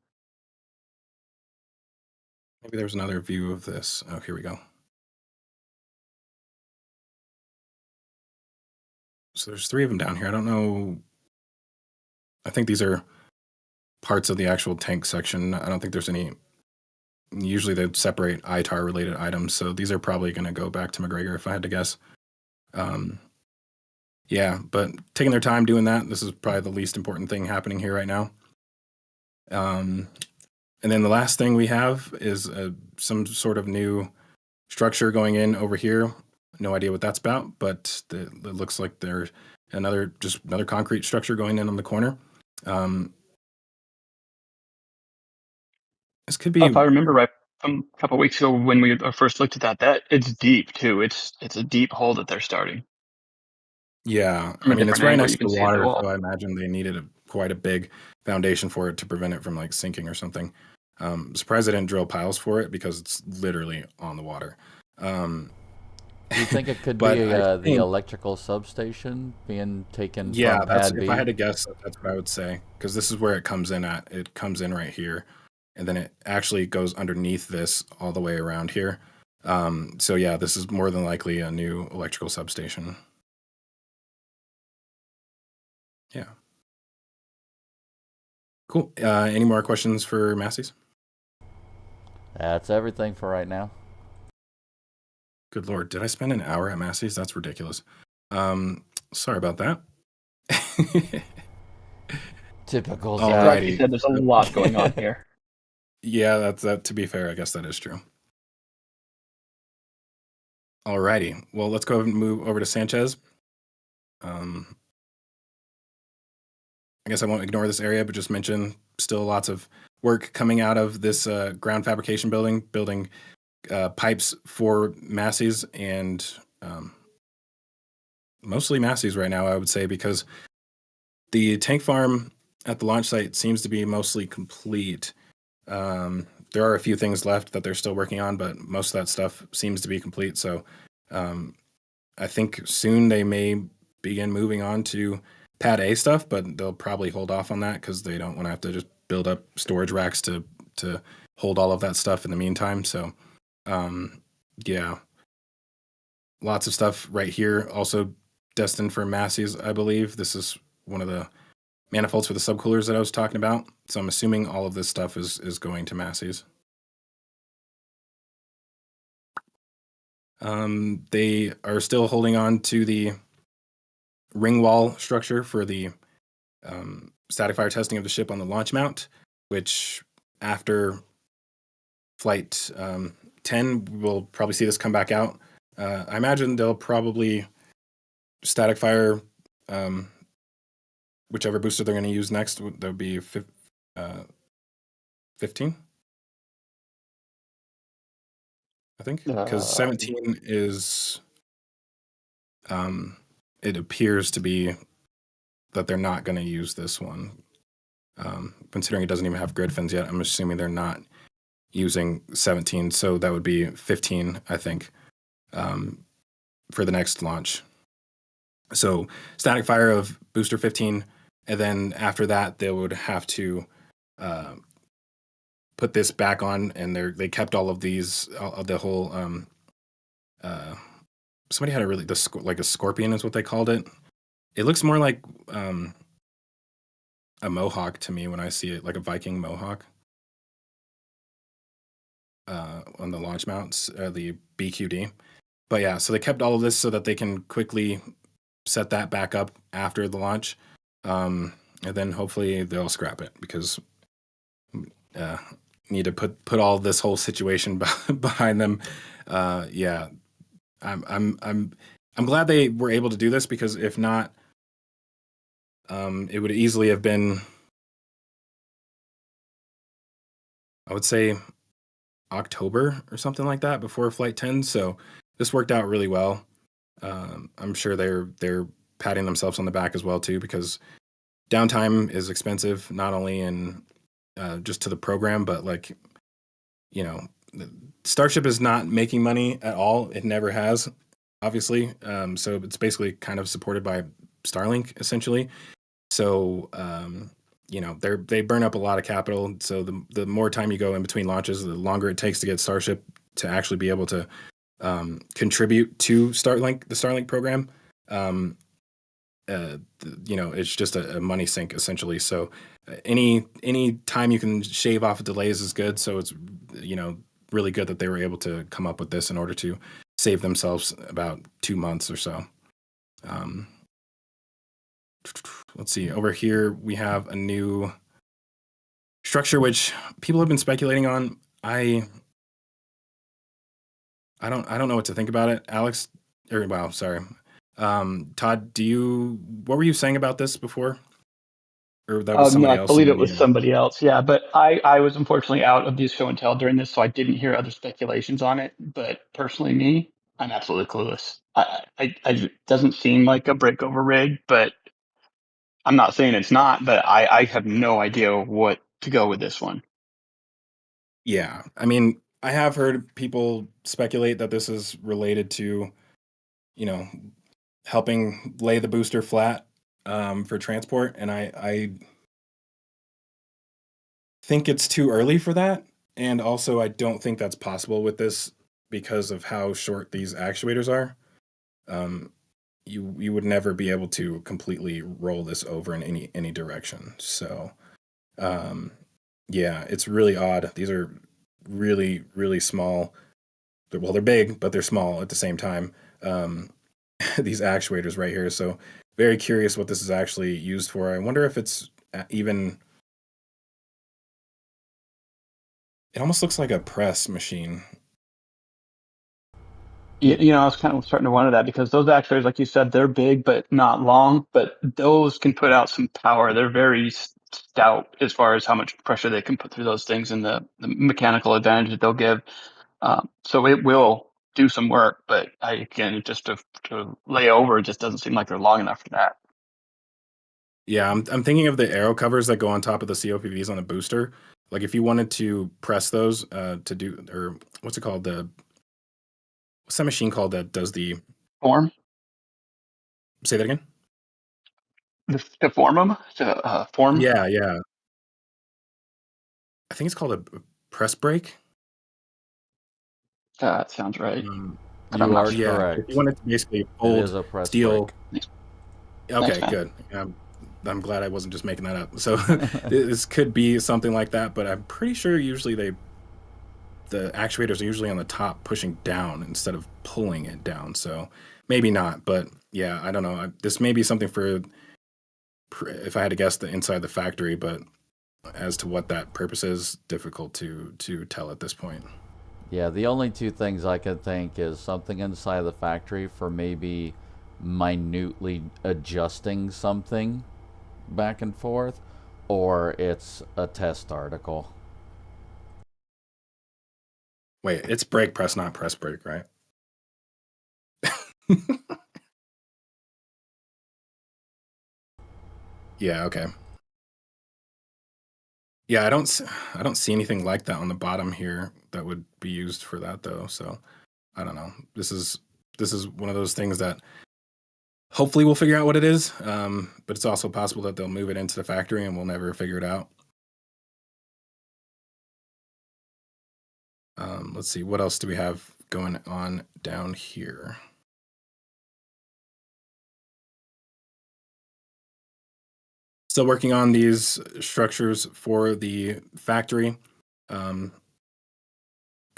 Maybe there's another view of this. Oh, here we go. So there's 3 of them down here. I don't know. I think these are parts of the actual tank section. I don't think there's any. Usually they separate ITAR related items, so these are probably going to go back to McGregor if I had to guess. Yeah, but taking their time doing that. This is probably the least important thing happening here right now. And then the last thing we have is some sort of new structure going in over here. No idea what that's about, but it looks like there's another concrete structure going in on the corner. This could be. If I remember right, from a couple of weeks ago when we first looked at that it's deep too. It's a deep hole that they're starting. Yeah, I mean it's right next to the water, so I imagine they needed quite a big foundation for it to prevent it from like sinking or something. Surprised they didn't drill piles for it because it's literally on the water. Do you think it could be the electrical substation being taken? Yeah, from Pad B? If I had to guess, that's what I would say, because this is where it comes in at. It comes in right here, and then it actually goes underneath this all the way around here. So yeah, this is more than likely a new electrical substation. Yeah. Cool. Any more questions for Massies? That's everything for right now. Good Lord. Did I spend an hour at Massies? That's ridiculous. Sorry about that. Typical Zack. Zack. Like you said, there's a lot going on here. Yeah, that's that. To be fair, I guess that is true. Alrighty. Well, let's go ahead and move over to Sanchez. I guess I won't ignore this area, but just mention still lots of work coming out of this ground fabrication building pipes for Massies and mostly Massies right now, I would say, because the tank farm at the launch site seems to be mostly complete. There are a few things left that they're still working on, but most of that stuff seems to be complete. So I think soon they may begin moving on to Pad A stuff, but they'll probably hold off on that because they don't want to have to just build up storage racks to hold all of that stuff in the meantime. So Yeah, lots of stuff right here. Also destined for Massies, I believe. This is one of the manifolds for the subcoolers that I was talking about. So I'm assuming all of this stuff is going to Massies. They are still holding on to the ring wall structure for the static fire testing of the ship on the launch mount, which after flight 10, we'll probably see this come back out. I imagine they'll probably static fire whichever booster they're going to use next. That would be 15, I think, because 17 is it appears to be that they're not going to use this one. Considering it doesn't even have grid fins yet, I'm assuming they're not using 17, so that would be 15, I think, for the next launch. So static fire of booster 15, and then after that they would have to put this back on, and they kept all of these, the whole. Somebody had like a scorpion is what they called it. It looks more like a mohawk to me when I see it, like a Viking mohawk. On the launch mounts, the BQD. But yeah, so they kept all of this so that they can quickly set that back up after the launch. And then hopefully they'll scrap it because need to put all this whole situation behind them. Yeah, I'm glad they were able to do this, because if not, it would easily have been, I would say, October or something like that before flight 10. So this worked out really well. I'm sure they're patting themselves on the back as well too, because downtime is expensive, not only in just to the program, but like, Starship is not making money at all. It never has, obviously. So it's basically kind of supported by Starlink essentially. So they burn up a lot of capital. So the more time you go in between launches, the longer it takes to get Starship to actually be able to contribute to the Starlink program. It's just a money sink essentially. So any time you can shave off delays is good. So it's really good that they were able to come up with this in order to save themselves about 2 months or so. Let's see, over here we have a new structure which people have been speculating on. I don't know what to think about it. Alex, sorry. Todd, what were you saying about this before? Or that was somebody No, I else? believe it was somebody else. Yeah, but I was unfortunately out of the show and tell during this, so I didn't hear other speculations on it. But personally, I'm absolutely clueless. It doesn't seem like a breakover rig, but I'm not saying it's not. But I have no idea what to go with this one. Yeah, I mean, I have heard people speculate that this is related to, helping lay the booster flat for transport, and I think it's too early for that, and also I don't think that's possible with this because of how short these actuators are. You would never be able to completely roll this over in any direction. So, yeah, it's really odd. These are really, really small. They're big, but they're small at the same time. These actuators right here. So very curious what this is actually used for. I wonder if it's even. It almost looks like a press machine. I was kind of starting to wonder that, because those actuators, like you said, they're big but not long, but those can put out some power. They're very stout as far as how much pressure they can put through those things and the mechanical advantage that they'll give. So it will do some work, but just to lay over, it just doesn't seem like they're long enough for that. Yeah, I'm thinking of the aero covers that go on top of the COPVs on a booster. Like if you wanted to press those to do, or what's it called? What's that machine called that does the Form? Say that again. To form them? To form? Yeah. I think it's called a press brake. That sounds right. But I'm You not are sure. Yeah, if correct. you wanted to basically It fold is a press steel. brake. Okay, man. good. I'm glad I wasn't just making that up. So this could be something like that, but I'm pretty sure usually the actuators are usually on the top pushing down instead of pulling it down. So maybe not, but yeah, I don't know. This may be something for if I had to guess the inside the factory, but as to what that purpose is, difficult to tell at this point. Yeah, the only two things I could think is something inside the factory for maybe minutely adjusting something back and forth, or it's a test article. Wait, it's brake press, not press brake, right? Yeah, okay. Yeah, I don't see anything like that on the bottom here that would be used for that though. So I don't know. This is one of those things that hopefully we'll figure out what it is. But it's also possible that they'll move it into the factory and we'll never figure it out. Let's see, what else do we have going on down here? Still working on these structures for the factory. Kind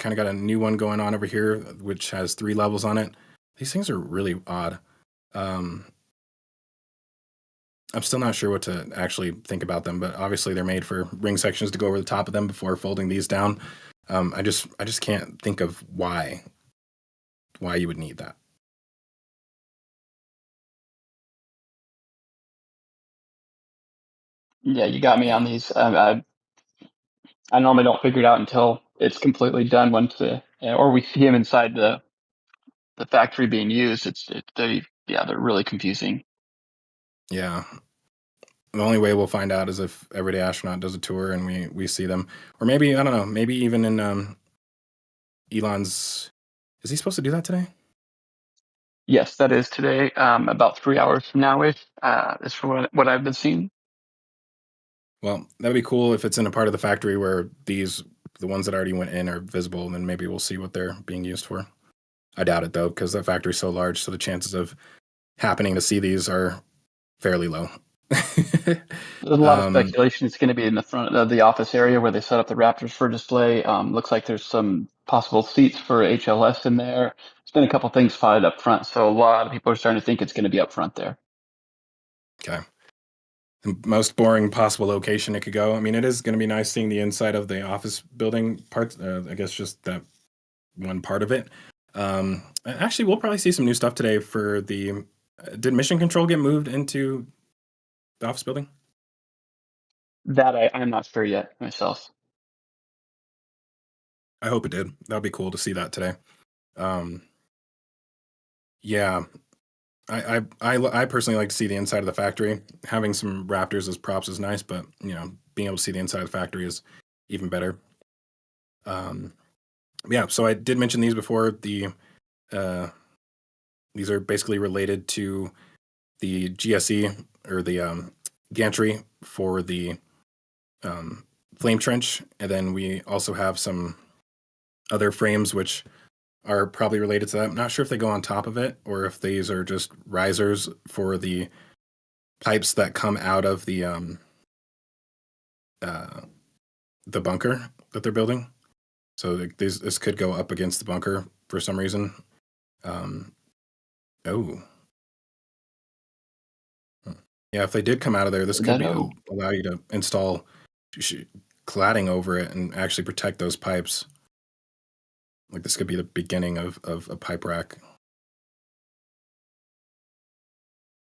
of got a new one going on over here, which has 3 levels on it. These things are really odd. I'm still not sure what to actually think about them, but obviously they're made for ring sections to go over the top of them before folding these down. I just can't think of why you would need that. Yeah, you got me on these. I normally don't figure it out until it's completely done. Or we see them inside the factory being used. They're really confusing. Yeah. The only way we'll find out is if Everyday Astronaut does a tour and we see them. Or maybe, I don't know, maybe even in Elon's... Is he supposed to do that today? Yes, that is today. About 3 hours from now, is from what I've been seeing. Well, that'd be cool if it's in a part of the factory where the ones that already went in are visible, and then maybe we'll see what they're being used for. I doubt it, though, because the factory's so large, so the chances of happening to see these are fairly low. There's a lot of speculation it's going to be in the front of the office area where they set up the Raptors for display. Looks like there's some possible seats for HLS in there. There's been a couple things spotted up front, so a lot of people are starting to think it's going to be up front there. Okay. The most boring possible location it could go. I mean, it is going to be nice seeing the inside of the office building parts. I guess just that one part of it. Actually, we'll probably see some new stuff today for the... did mission control get moved into the office building? That I'm not sure yet myself. I hope it did. That would be cool to see that today. Yeah, I personally like to see the inside of the factory. Having some Raptors as props is nice, but being able to see the inside of the factory is even better. Yeah, so I did mention these before. These are basically related to the GSE or the gantry for the flame trench, and then we also have some other frames which are probably related to that. I'm not sure if they go on top of it or if these are just risers for the pipes that come out of the bunker that they're building. So this could go up against the bunker for some reason. Yeah, if they did come out of there, this could allow you to install cladding over it and actually protect those pipes. Like this could be the beginning of a pipe rack.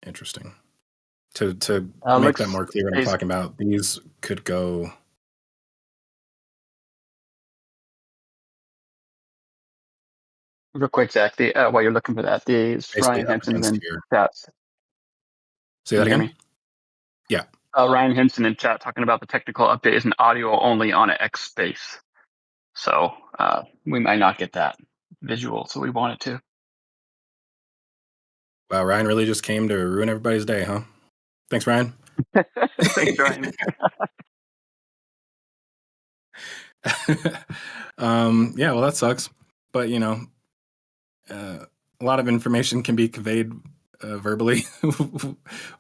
Interesting. To make that more clear what I'm talking about, these could go... Real quick, Zach, while you're looking for that, Ryan Henson and chat. Say that again? Yeah. Ryan Henson in chat talking about the technical update is an audio only on an X space. So we might not get that visual, so we wanted to. Wow, Ryan really just came to ruin everybody's day, huh? Thanks, Ryan. Thanks, Ryan. Yeah, well, that sucks. but a lot of information can be conveyed verbally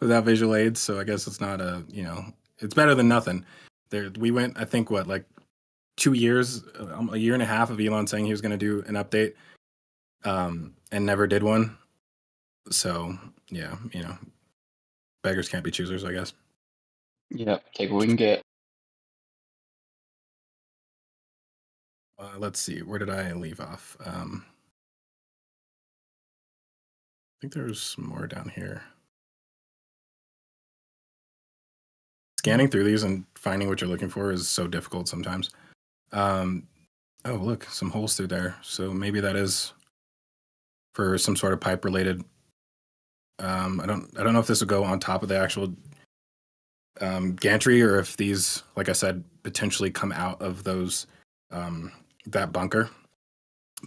without visual aids. So I guess it's not it's better than nothing. We went, I think, like 2 years, a year and a half of Elon saying he was going to do an update, and never did one. So yeah, beggars can't be choosers, I guess. Yep, take what we can get. Let's see, where did I leave off? I think there's some more down here. Scanning through these and finding what you're looking for is so difficult sometimes. Oh, look, some holes through there. So maybe that is for some sort of pipe related. I don't know if this will go on top of the actual gantry, or if these, like I said, potentially come out of those that bunker.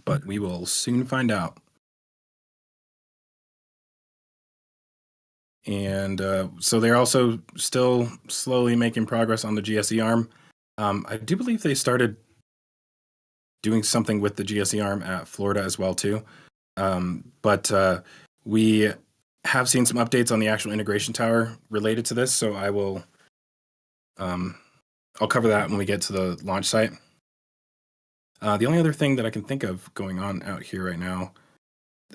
But we will soon find out. And so they're also still slowly making progress on the GSE arm. I do believe they started doing something with the GSE arm at Florida as well too. But we have seen some updates on the actual integration tower related to this. So I will, I'll cover that when we get to the launch site. The only other thing that I can think of going on out here right now,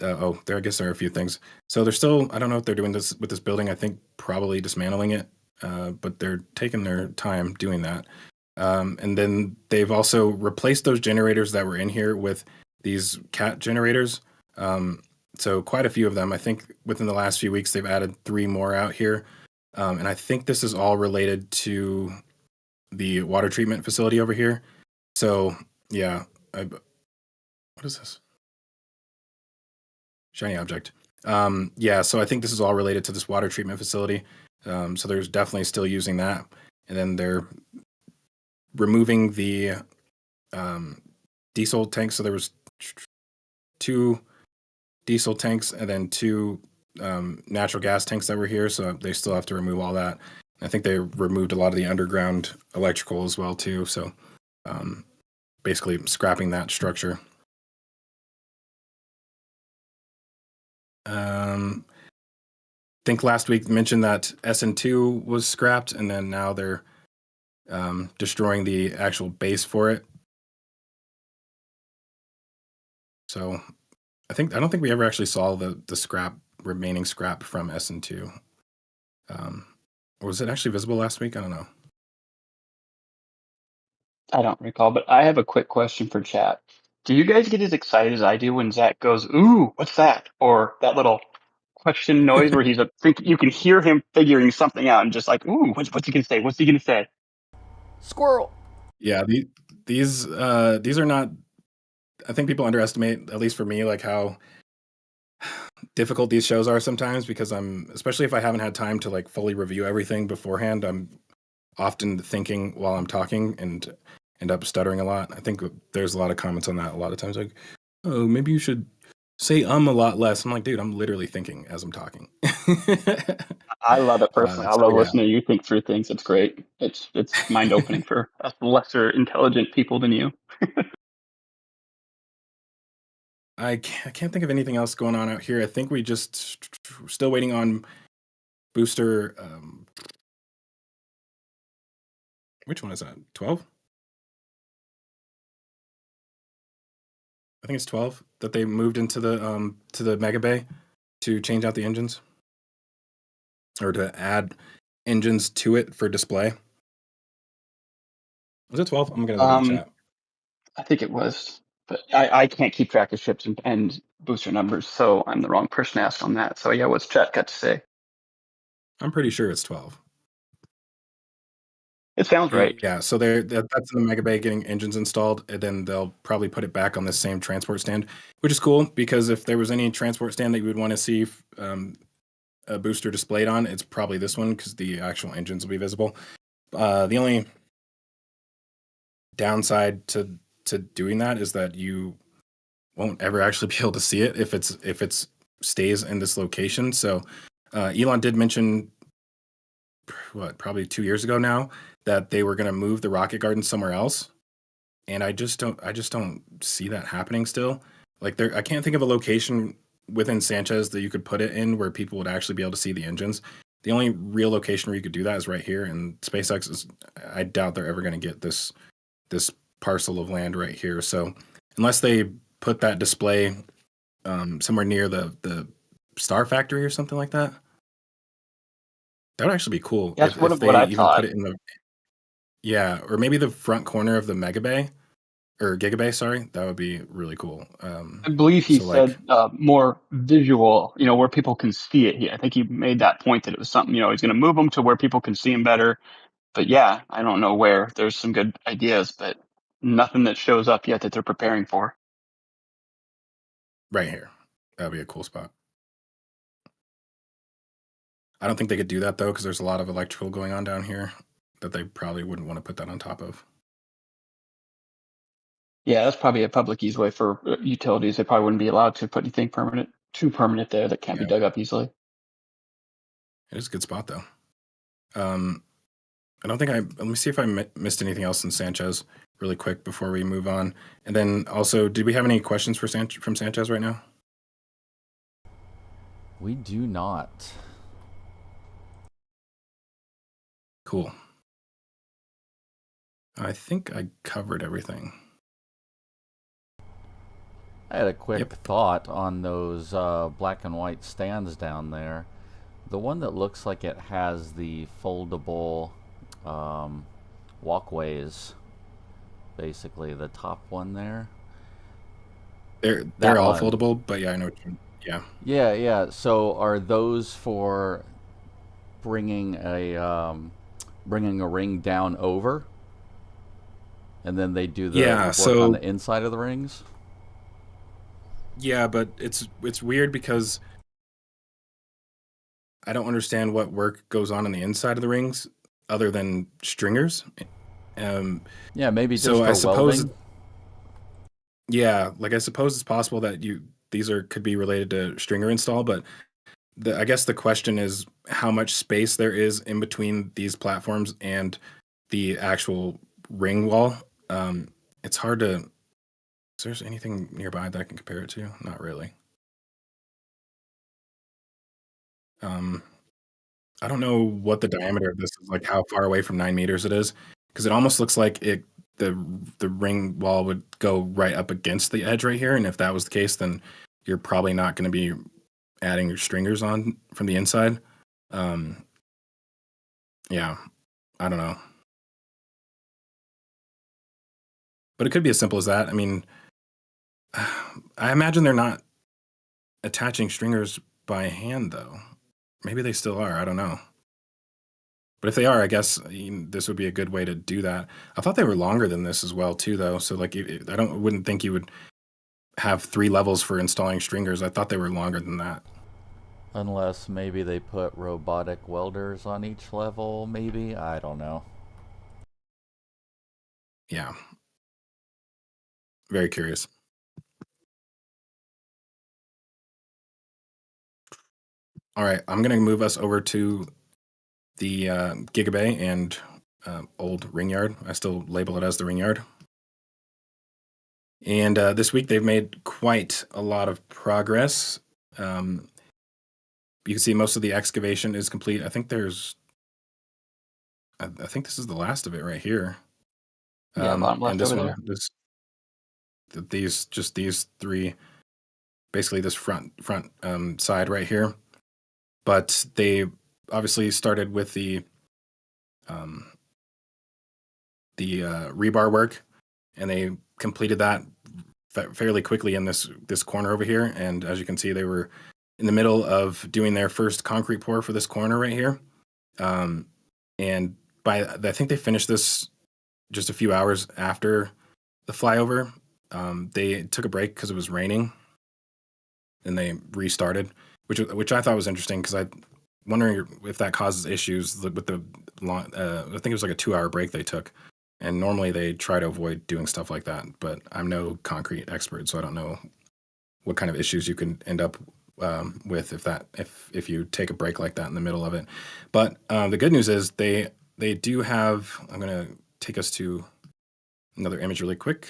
I guess there are a few things. So they're still, I don't know if they're doing this with this building. I think probably dismantling it, but they're taking their time doing that. And then they've also replaced those generators that were in here with these CAT generators. So quite a few of them. I think within the last few weeks, they've added 3 more out here. And I think this is all related to the water treatment facility over here. So yeah, what is this? Shiny object. Yeah, so I think this is all related to this water treatment facility. So there's definitely still using that. And then they're removing the diesel tanks. So there was 2 diesel tanks and then 2 natural gas tanks that were here. So they still have to remove all that. I think they removed a lot of the underground electrical as well too. So basically scrapping that structure. I think last week mentioned that SN2 was scrapped, and then now they're destroying the actual base for it. So I don't think we ever actually saw the remaining scrap from SN2. Or was it actually visible last week? I don't know. I don't recall, but I have a quick question for chat. Do you guys get as excited as I do when Zach goes, "Ooh, what's that?" Or that little question noise where he's you can hear him figuring something out and just like, "Ooh, what's he gonna say? What's he gonna say?" Squirrel. Yeah, these are not. I think people underestimate, at least for me, like how difficult these shows are sometimes, because especially if I haven't had time to like fully review everything beforehand, I'm often thinking while I'm talking and end up stuttering a lot. I think there's a lot of comments on that a lot of times, like, oh, maybe you should say a lot less. I'm like, dude, I'm literally thinking as I'm talking. I love it personally. I love yeah. listening to you think through things. It's great. It's mind opening for us lesser intelligent people than you. I can't think of anything else going on out here. I think we just still waiting on booster. Which one is that? 12? I think it's 12 that they moved into the Mega Bay to change out the engines, or to add engines to it for display. Was it 12? I'm gonna look in the chat. I think it was, but I can't keep track of ships and booster numbers, so I'm the wrong person to ask on that. So yeah, what's chat got to say? I'm pretty sure it's 12. It sounds right. Yeah, so that's in the Mega Bay getting engines installed, and then they'll probably put it back on the same transport stand, which is cool, because if there was any transport stand that you would want to see a booster displayed on, it's probably this one, because the actual engines will be visible. The only downside to doing that is that you won't ever actually be able to see it if it's stays in this location. So Elon did mention, probably 2 years ago now, that they were going to move the rocket garden somewhere else. and I just don't see that happening still. Like I can't think of a location within Sanchez that you could put it in where people would actually be able to see the engines. The only real location where you could do that is right here, and SpaceX is. I doubt they're ever going to get this parcel of land right here. So unless they put that display somewhere near the Star Factory or something like that, that would actually be cool. That's If what they I even thought. put it in or maybe the front corner of the Megabay or Gigabay. Sorry, that would be really cool. I believe he So like, said more visual, where people can see it. I think he made that point that it was something, he's going to move them to where people can see him better. But yeah, I don't know where. There's some good ideas, but nothing that shows up yet that they're preparing for. right here, that'd be a cool spot. I don't think they could do that though, because there's a lot of electrical going on down here that they probably wouldn't want to put that on top of. Yeah, that's probably a public easeway for utilities. They probably wouldn't be allowed to put anything too permanent there that can't be Yeah. dug up easily. It is a good spot though. I don't think let me see if I missed anything else in Sanchez really quick before we move on. And then also, did we have any questions from Sanchez right now? We do not. Cool. I think I covered everything. I had a quick thought on those black and white stands down there. The one that looks like it has the foldable walkways, basically the top one there. They're all foldable, but yeah, I know what you mean. Yeah. Yeah. So are those for bringing a ring down over, and then they do the work on the inside of the rings? Yeah, but it's weird because I don't understand what work goes on the inside of the rings other than stringers. Yeah, maybe just so for I suppose. welding. Yeah, like I suppose it's possible that these could be related to stringer install, but I guess the question is how much space there is in between these platforms and the actual ring wall. It's hard to. Is there anything nearby that I can compare it to? Not really. I don't know what the diameter of this is, like how far away from 9 meters it is, because it almost looks like the ring wall would go right up against the edge right here, and if that was the case, then you're probably not going to be adding your stringers on from the inside. Yeah, I don't know. But it could be as simple as that. I mean, I imagine they're not attaching stringers by hand, though. Maybe they still are. I don't know. But if they are, I guess this would be a good way to do that. I thought they were longer than this as well, too, though. So, like, wouldn't think you would have 3 levels for installing stringers. I thought they were longer than that. Unless maybe they put robotic welders on each level, maybe? I don't know. Yeah. Very curious. All right, I'm going to move us over to the Gigabay and old ring yard. I still label it as the ring yard. And this week they've made quite a lot of progress. You can see most of the excavation is complete. I think this is the last of it right here. Yeah, bottom left and this over one, these 3, basically this front side right here. But they obviously started with the rebar work, and they completed that fairly quickly in this corner over here. And as you can see, they were in the middle of doing their first concrete pour for this corner right here. And I think they finished this just a few hours after the flyover. They took a break because it was raining, and they restarted, which I thought was interesting because I'm wondering if that causes issues with the long. I think it was like a 2-hour break they took, and normally they try to avoid doing stuff like that. But I'm no concrete expert, so I don't know what kind of issues you can end up with if you take a break like that in the middle of it. But the good news is they do have. I'm going to take us to Another image really quick.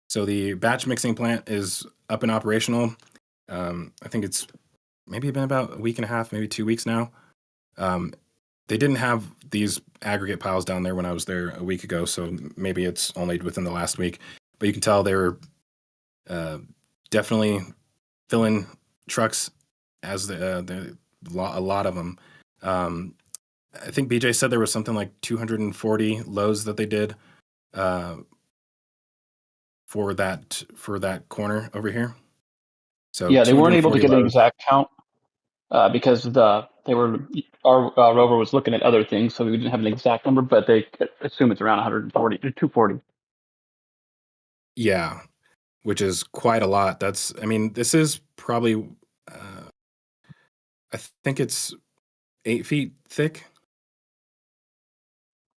So the batch mixing plant is up and operational. I think it's maybe been about a week and a half, maybe 2 weeks now. They didn't have these aggregate piles down there when I was there a week ago, so maybe it's only within the last week. But you can tell they were definitely filling trucks as a lot of them. I think BJ said there was something like 240 loads that they did for that corner over here. So yeah, they weren't able to 240 get an loads. exact count because our rover was looking at other things, so we didn't have an exact number, but they assume it's around 140 to 240. Yeah, which is quite a lot. This is probably, I think it's 8 feet thick.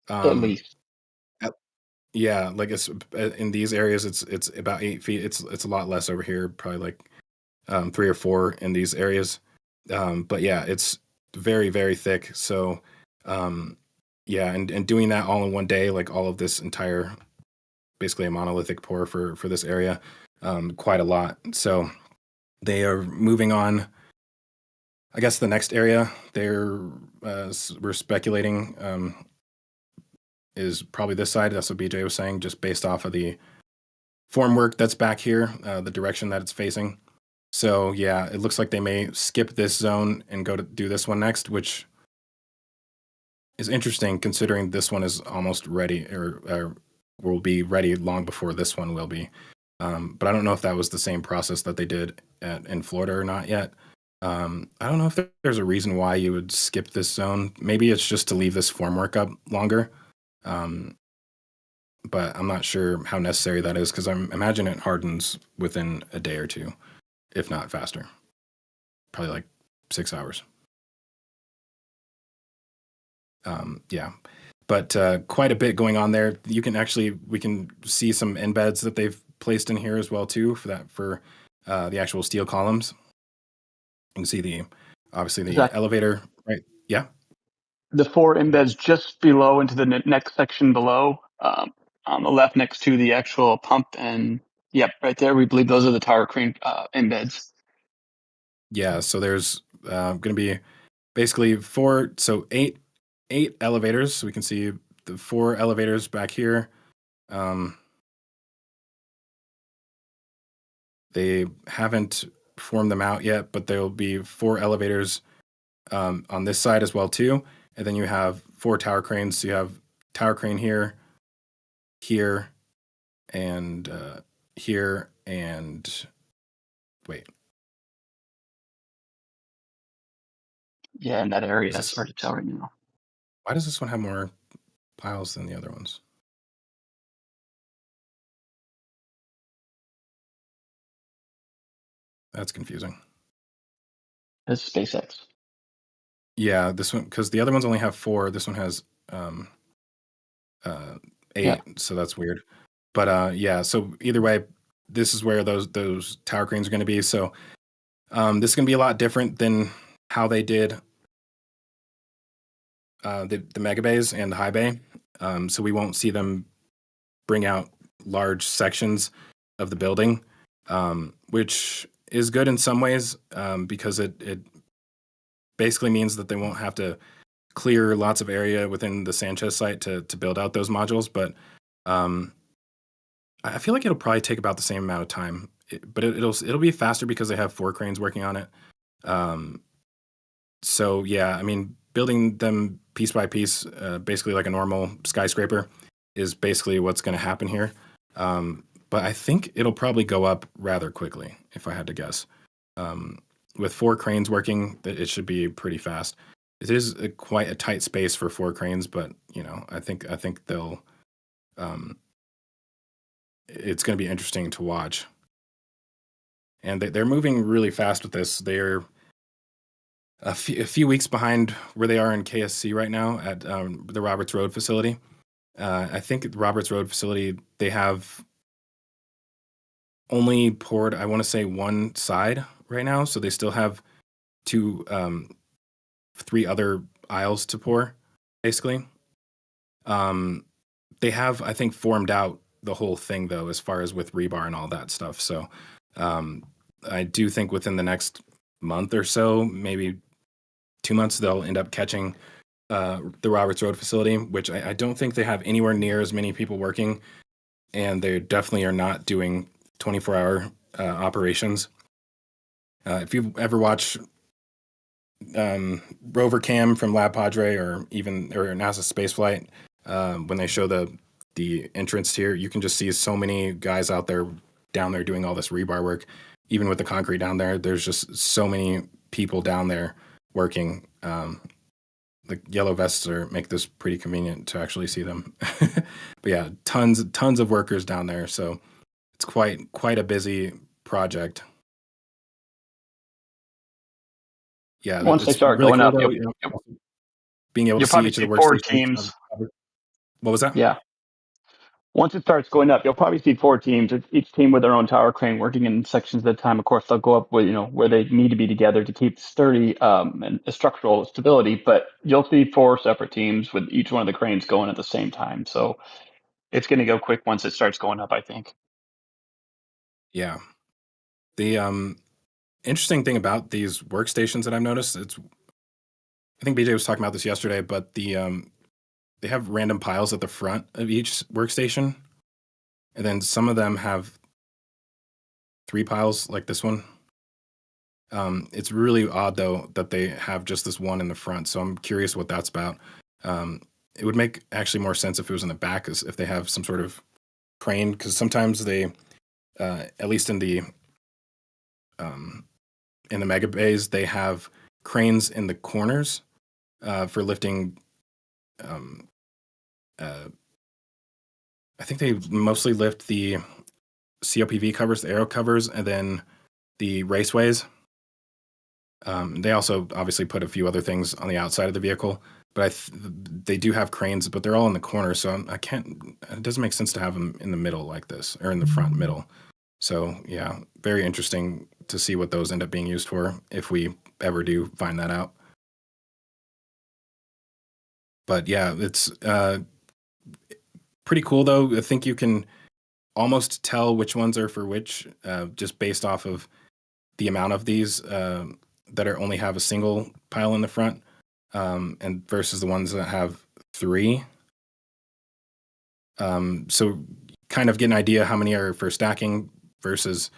At least. Yeah, like it's in these areas, it's about 8 feet. It's a lot less over here, probably like 3 or 4 in these areas. But yeah, it's very, very thick. So yeah, and doing that all in one day, like all of this entire, basically a monolithic pour for this area, quite a lot. So they are moving on. I guess the next area we're speculating is probably this side. That's what BJ was saying, just based off of the formwork that's back here, the direction that it's facing. So yeah, it looks like they may skip this zone and go to do this one next, which is interesting considering this one is almost ready or will be ready long before this one will be. But I don't know if that was the same process that they did in Florida or not yet. I don't know if there's a reason why you would skip this zone. Maybe it's just to leave this formwork up longer. But I'm not sure how necessary that is because I imagine it hardens within a day or two, if not faster. Probably like 6 hours. Yeah, but quite a bit going on there. We can see some embeds that they've placed in here as well too for the actual steel columns. You can see obviously the Zack, elevator, right? Yeah. the 4 embeds just below into the next section below, on the left next to the actual pump, and yep, right there, we believe those are the tower crane embeds. Yeah, so there's going to be basically 8 elevators. So we can see the 4 elevators back here. They haven't formed them out yet, but there will be 4 elevators on this side as well too. And then you have 4 tower cranes. So you have tower crane here, and here, and wait. Yeah, in that area, that's hard to tell right now. Why does this one have more piles than the other ones? That's confusing. It's SpaceX. Yeah, this one, because the other ones only have 4. This one has 8, Yeah. so that's weird. But yeah, so either way, this is where those tower cranes are going to be. So this is going to be a lot different than how they did the mega bays and the high bay. So we won't see them bring out large sections of the building, which is good in some ways because it basically means that they won't have to clear lots of area within the Sanchez site to build out those modules. But I feel like it'll probably take about the same amount of time. But it'll be faster because they have 4 cranes working on it. So yeah, I mean, building them piece by piece, basically like a normal skyscraper, is basically what's going to happen here. But I think it'll probably go up rather quickly, if I had to guess. With 4 cranes working, it should be pretty fast. It is quite a tight space for 4 cranes, but I think they'll. It's going to be interesting to watch, and they're moving really fast with this. They're a few weeks behind where they are in KSC right now at the Roberts Road facility. I think at the Roberts Road facility, they have only poured, I want to say, 1 side right now. So they still have 3 other aisles to pour, basically. They have, I think, formed out the whole thing though, as far as with rebar and all that stuff. So I do think within the next month or so, maybe 2 months, they'll end up catching the Roberts Road facility, which I don't think they have anywhere near as many people working, and they definitely are not doing 24-hour operations. If you ever watch Rover Cam from Lab Padre or NASA Spaceflight, when they show the entrance here, you can just see so many guys out there down there doing all this rebar work. Even with the concrete down there, there's just so many people down there working. The yellow vests make this pretty convenient to actually see them. But yeah, tons of workers down there. So it's quite a busy project. Yeah, Once they it's start really going cool, up, though, being able to you'll see probably each of see the four workstations. teams. What was that? Yeah. Once it starts going up, you'll probably see 4 teams, each team with their own tower crane working in sections at a time. Of course, they'll go up with, where they need to be together to keep sturdy and structural stability. But you'll see 4 separate teams with each one of the cranes going at the same time. So it's going to go quick once it starts going up, I think. Yeah. The interesting thing about these workstations that I've noticed, I think BJ was talking about this yesterday, but they have random piles at the front of each workstation, and then some of them have 3 piles like this one. It's really odd though that they have just this one in the front, so I'm curious what that's about. It would make actually more sense if it was in the back, if they have some sort of crane, because sometimes they, at least in the mega bays, they have cranes in the corners for lifting. I think they mostly lift the COPV covers, the aero covers, and then the raceways. They also obviously put a few other things on the outside of the vehicle, but they do have cranes, but they're all in the corner, so I can't. It doesn't make sense to have them in the middle like this, or in the front middle. So yeah, very interesting to see what those end up being used for, if we ever do find that out. But yeah, it's pretty cool though. I think you can almost tell which ones are for which, just based off of the amount of these that only have a single pile in the front, and versus the ones that have 3. So kind of get an idea how many are for stacking versus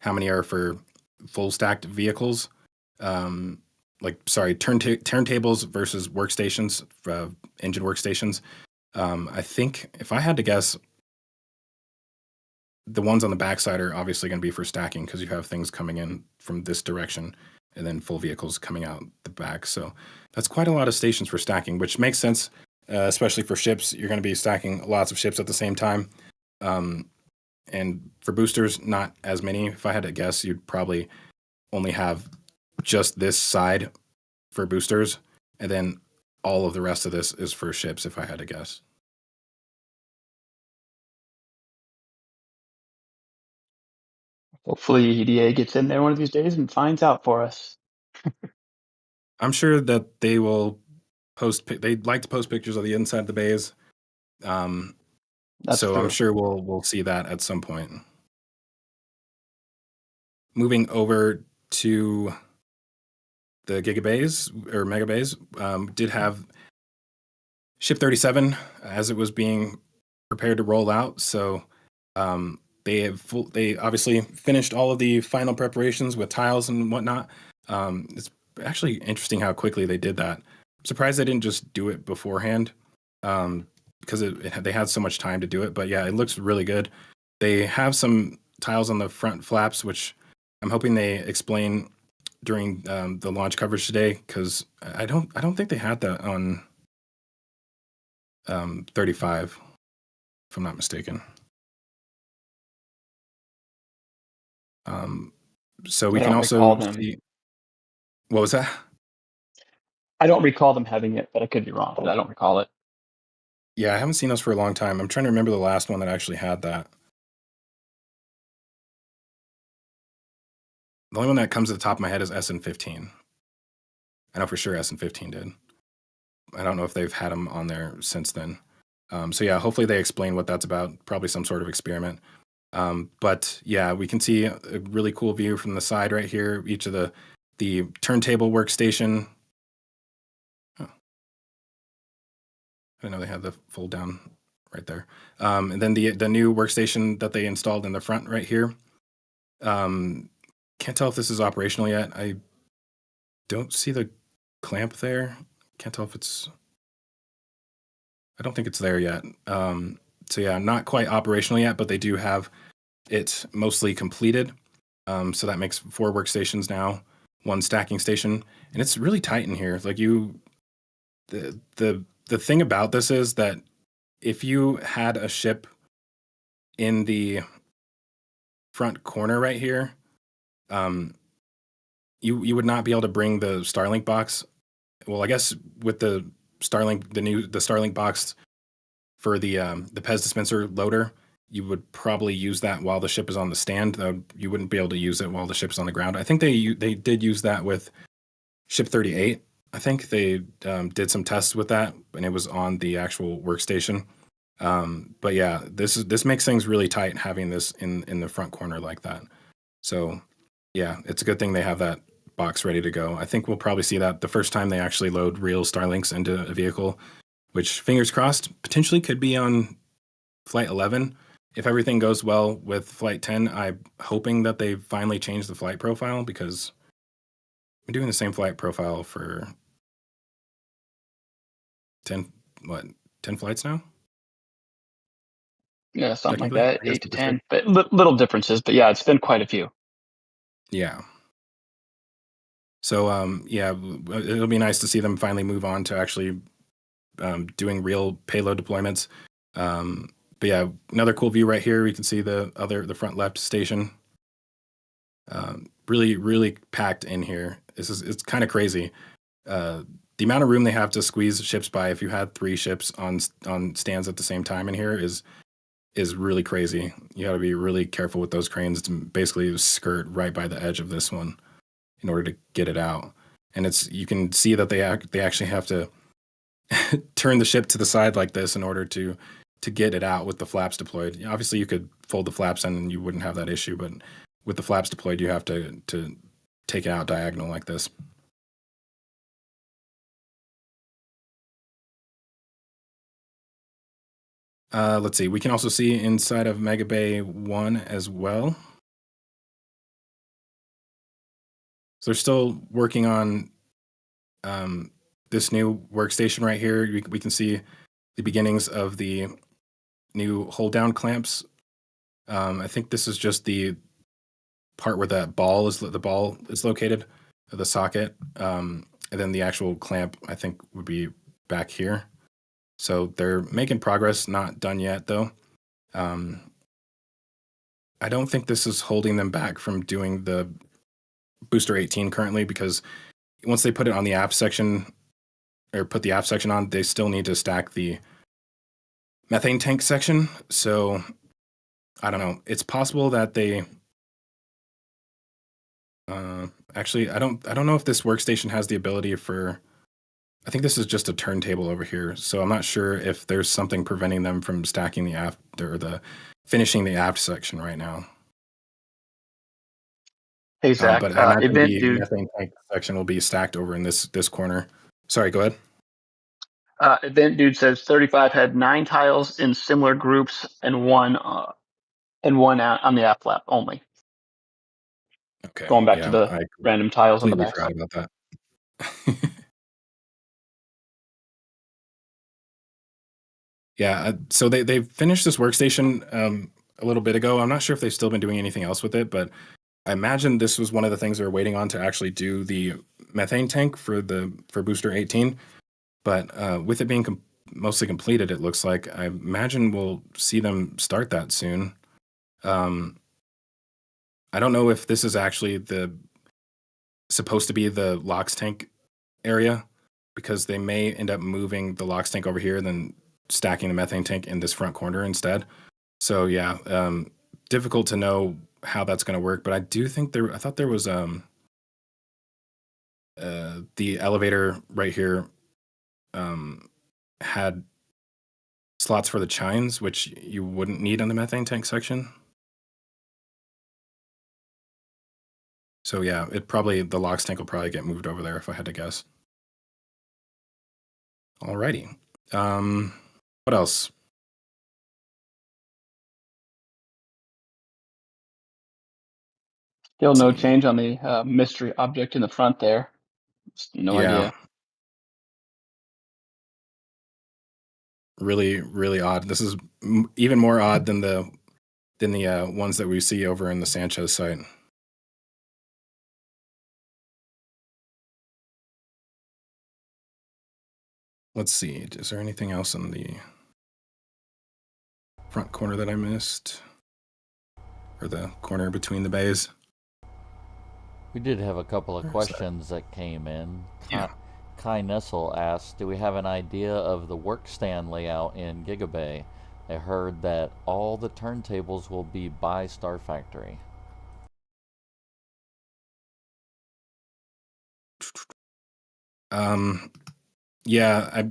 how many are for full stacked vehicles. Turntables versus workstations, engine workstations. I think if I had to guess, the ones on the backside are obviously going to be for stacking, because you have things coming in from this direction and then full vehicles coming out the back. So that's quite a lot of stations for stacking, which makes sense, especially for ships. You're going to be stacking lots of ships at the same time. And for boosters, not as many. If I had to guess, you'd probably only have just this side for boosters, and then all of the rest of this is for ships, if I had to guess. Hopefully EDA gets in there one of these days and finds out for us. I'm sure that they will they'd like to post pictures of the inside of the bays. That's so true. I'm sure we'll see that at some point. Moving over to the Gigabays or Megabays, did have Ship 37 as it was being prepared to roll out. So they obviously finished all of the final preparations with tiles and whatnot. It's actually interesting how quickly they did that. I'm surprised they didn't just do it beforehand, because they had so much time to do it. But yeah, it looks really good. They have some tiles on the front flaps, which I'm hoping they explain during the launch coverage today, because I don't think they had that on 35, if I'm not mistaken. So we can also see. What was that? I don't recall them having it, but I could be wrong. But I don't recall it. Yeah, I haven't seen those for a long time. I'm trying to remember the last one that actually had that. The only one that comes to the top of my head is SN15. I know for sure SN15 did. I don't know if they've had them on there since then. So yeah, hopefully they explain what that's about. Probably some sort of experiment. But yeah, we can see a really cool view from the side right here. Each of the turntable workstation. Oh, I didn't know they had the fold down right there. And then the new workstation that they installed in the front right here. Can't tell if this is operational yet. I don't see the clamp there. Can't tell if it's. I don't think it's there yet. So yeah, not quite operational yet, but they do have it mostly completed. So that makes 4 workstations now, 1 stacking station, and it's really tight in here. Like the thing about this is that if you had a ship in the front corner right here, you would not be able to bring the Starlink box. Well, I guess with the Starlink, the Starlink box for the Pez dispenser loader, you would probably use that while the ship is on the stand. You wouldn't be able to use it while the ship's on the ground. I think they did use that with Ship 38. I think they did some tests with that, and it was on the actual workstation. But yeah, this makes things really tight having this in the front corner like that. So yeah, it's a good thing they have that box ready to go. I think we'll probably see that the first time they actually load real Starlinks into a vehicle, which fingers crossed potentially could be on Flight 11. If everything goes well with Flight 10, I'm hoping that they finally change the flight profile, because we're doing the same flight profile for 10 flights now? Yeah, something like Technically, that, I guess 8 to with this year. 10, but little differences. But yeah, it's been quite a few. Yeah. So yeah, it'll be nice to see them finally move on to actually doing real payload deployments. But yeah, another cool view right here. We can see the front left station. Really, really packed in here. It's kind of crazy. The amount of room they have to squeeze ships by, if you had 3 ships on stands at the same time in here, is really crazy. You got to be really careful with those cranes to basically skirt right by the edge of this one in order to get it out. And you can see that they actually have to turn the ship to the side like this in order to get it out with the flaps deployed. Obviously, you could fold the flaps in and you wouldn't have that issue, but with the flaps deployed, you have to take it out diagonal like this. Let's see. We can also see inside of Megabay 1 as well. So they're still working on this new workstation right here. We can see the beginnings of the new hold down clamps. I think this is just the part where the ball is located, the socket, and then the actual clamp, I think, would be back here. So they're making progress, not done yet though. I don't think this is holding them back from doing the Booster 18 currently, because once they put it on the aft section, or put the aft section on, they still need to stack the methane tank section. So I don't know. It's possible that they actually, I don't know if this workstation has the ability for. I think this is just a turntable over here, so I'm not sure if there's something preventing them from stacking the aft or finishing the aft section right now. Hey Zach, But I imagine Event the Dude, methane tank section will be stacked over in this corner. Sorry, go ahead. Event Dude says 35 had 9 tiles in similar groups and one out on the aft flap only. Okay. Going back to Yeah, the I random tiles on the completely back forgot side. about that. Yeah, so they finished this workstation a little bit ago. I'm not sure if they've still been doing anything else with it, but I imagine this was one of the things they were waiting on to actually do the methane tank for Booster 18. But with it being mostly completed, it looks like, I imagine we'll see them start that soon. I don't know if this is actually supposed to be the LOX tank area, because they may end up moving the LOX tank over here and then stacking the methane tank in this front corner instead. So yeah, difficult to know how that's going to work. But I do think I thought there was the elevator right here had slots for the chines, which you wouldn't need on the methane tank section. So yeah, the LOX tank will probably get moved over there if I had to guess. Alrighty. What else? Still no change on the mystery object in the front there. Just no idea. Really, really odd. This is even more odd than the ones that we see over in the Sanchez site. Let's see. Is there anything else in the front corner that I missed? Or the corner between the bays? We did have a couple of questions that came in. Yeah. Kai Nessel asked, do we have an idea of the work stand layout in Gigabay? I heard that all the turntables will be by Star Factory. Yeah,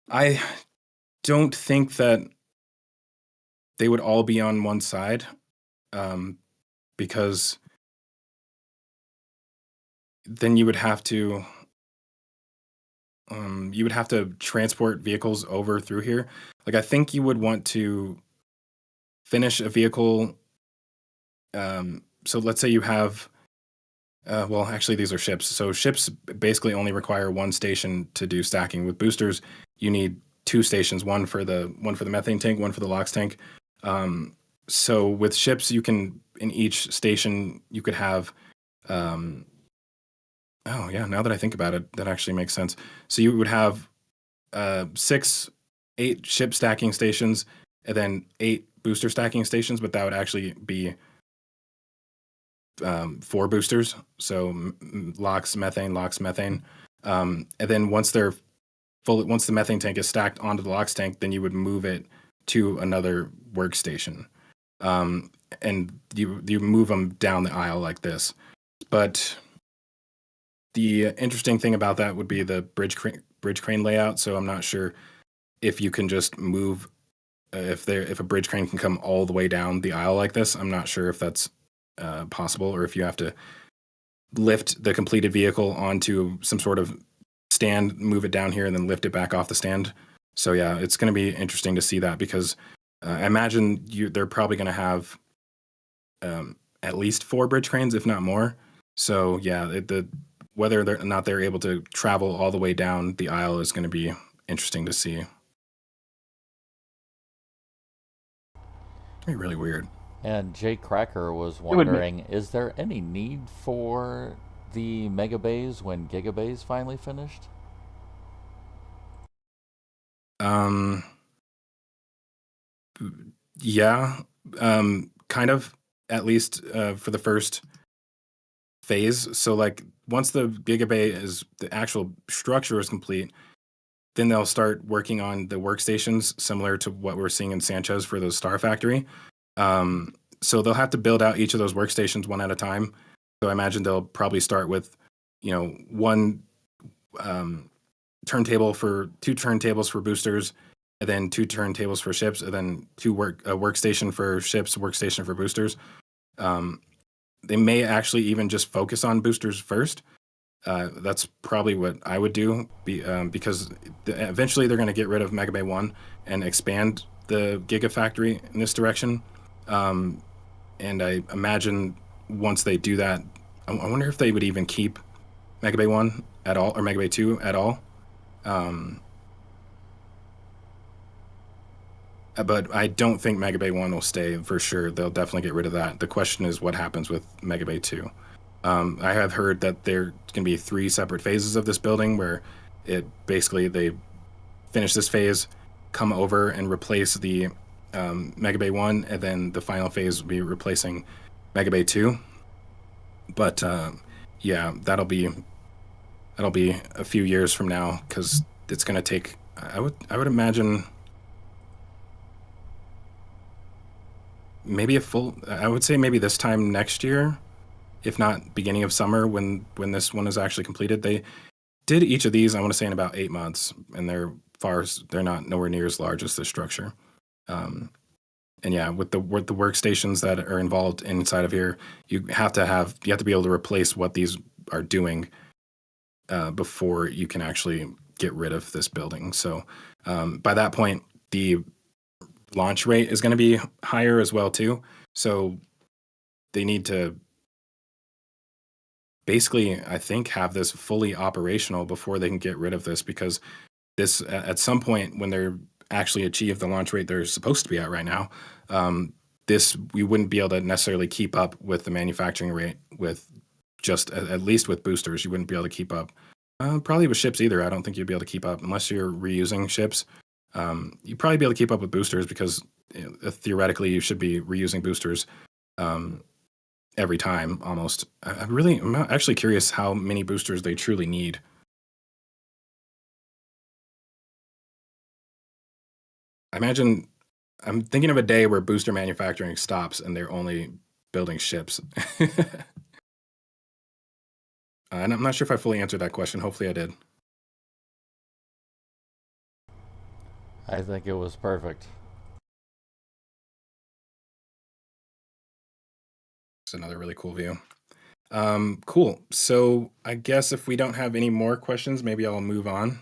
I don't think that they would all be on one side, because then you would have to transport vehicles over through here. Like, I think you would want to finish a vehicle. So let's say you have, well, actually these are ships. So ships basically only require one station to do stacking. With boosters, you need two stations, one for the methane tank, one for the LOX tank. So with ships, you can, in each station, you could have, oh yeah, now that I think about it, that actually makes sense. So you would have 8 ship stacking stations, and then 8 booster stacking stations, but that would actually be 4 boosters. So LOX, methane. And then once they're full, once the methane tank is stacked onto the LOX tank, then you would move it to another workstation. And you move them down the aisle like this. But the interesting thing about that would be the bridge crane layout. So I'm not sure if you can just move, if a bridge crane can come all the way down the aisle like this. I'm not sure if that's possible, or if you have to lift the completed vehicle onto some sort of stand, move it down here, and then lift it back off the stand. So yeah, it's going to be interesting to see that, because I imagine they're probably going to have at least 4 bridge cranes, if not more. So yeah, whether or not they're able to travel all the way down the aisle is going to be interesting to see. It'd be really weird. And Jay Cracker was wondering, is there any need for the Mega Bays when Gigabay's finally finished? Yeah, kind of, at least for the first phase. So like, once the Gigabay the actual structure is complete, then they'll start working on the workstations, similar to what we're seeing in Sanchez for the Star Factory. So they'll have to build out each of those workstations one at a time. So I imagine they'll probably start with, one turntable for 2 turntables for boosters, and then 2 turntables for ships, and then a workstation for ships, workstation for boosters. They may actually even just focus on boosters first. That's probably what I would do, because eventually they're going to get rid of Megabay 1 and expand the Gigafactory in this direction. And I imagine once they do that, I wonder if they would even keep Megabay 1 at all, or Megabay 2 at all. But I don't think Megabay 1 will stay for sure. They'll definitely get rid of that. The question is what happens with Megabay 2. I have heard that there can be 3 separate phases of this building, where they finish this phase, come over and replace the Megabay 1, and then the final phase will be replacing Megabay 2. But yeah, that'll be a few years from now, because it's going to take, I would imagine, maybe I would say maybe this time next year, if not beginning of summer, when this one is actually completed. They did each of these, I want to say, in about 8 months, and they're they're not nowhere near as large as this structure. And yeah, with the workstations that are involved inside of here, you have to be able to replace what these are doing before you can actually get rid of this building. So by that point, the launch rate is going to be higher as well too. So they need to basically, I think, have this fully operational before they can get rid of this, because this at some point when they're actually achieve the launch rate they're supposed to be at right now, this we wouldn't be able to necessarily keep up with the manufacturing rate with just at least with boosters. You wouldn't be able to keep up. Probably with ships either. I don't think you'd be able to keep up unless you're reusing ships. You'd probably be able to keep up with boosters because theoretically you should be reusing boosters every time almost. I'm actually curious how many boosters they truly need. I'm thinking of a day where booster manufacturing stops and they're only building ships. And I'm not sure if I fully answered that question. Hopefully I did. I think it was perfect. It's another really cool view. Cool. So I guess if we don't have any more questions, maybe I'll move on.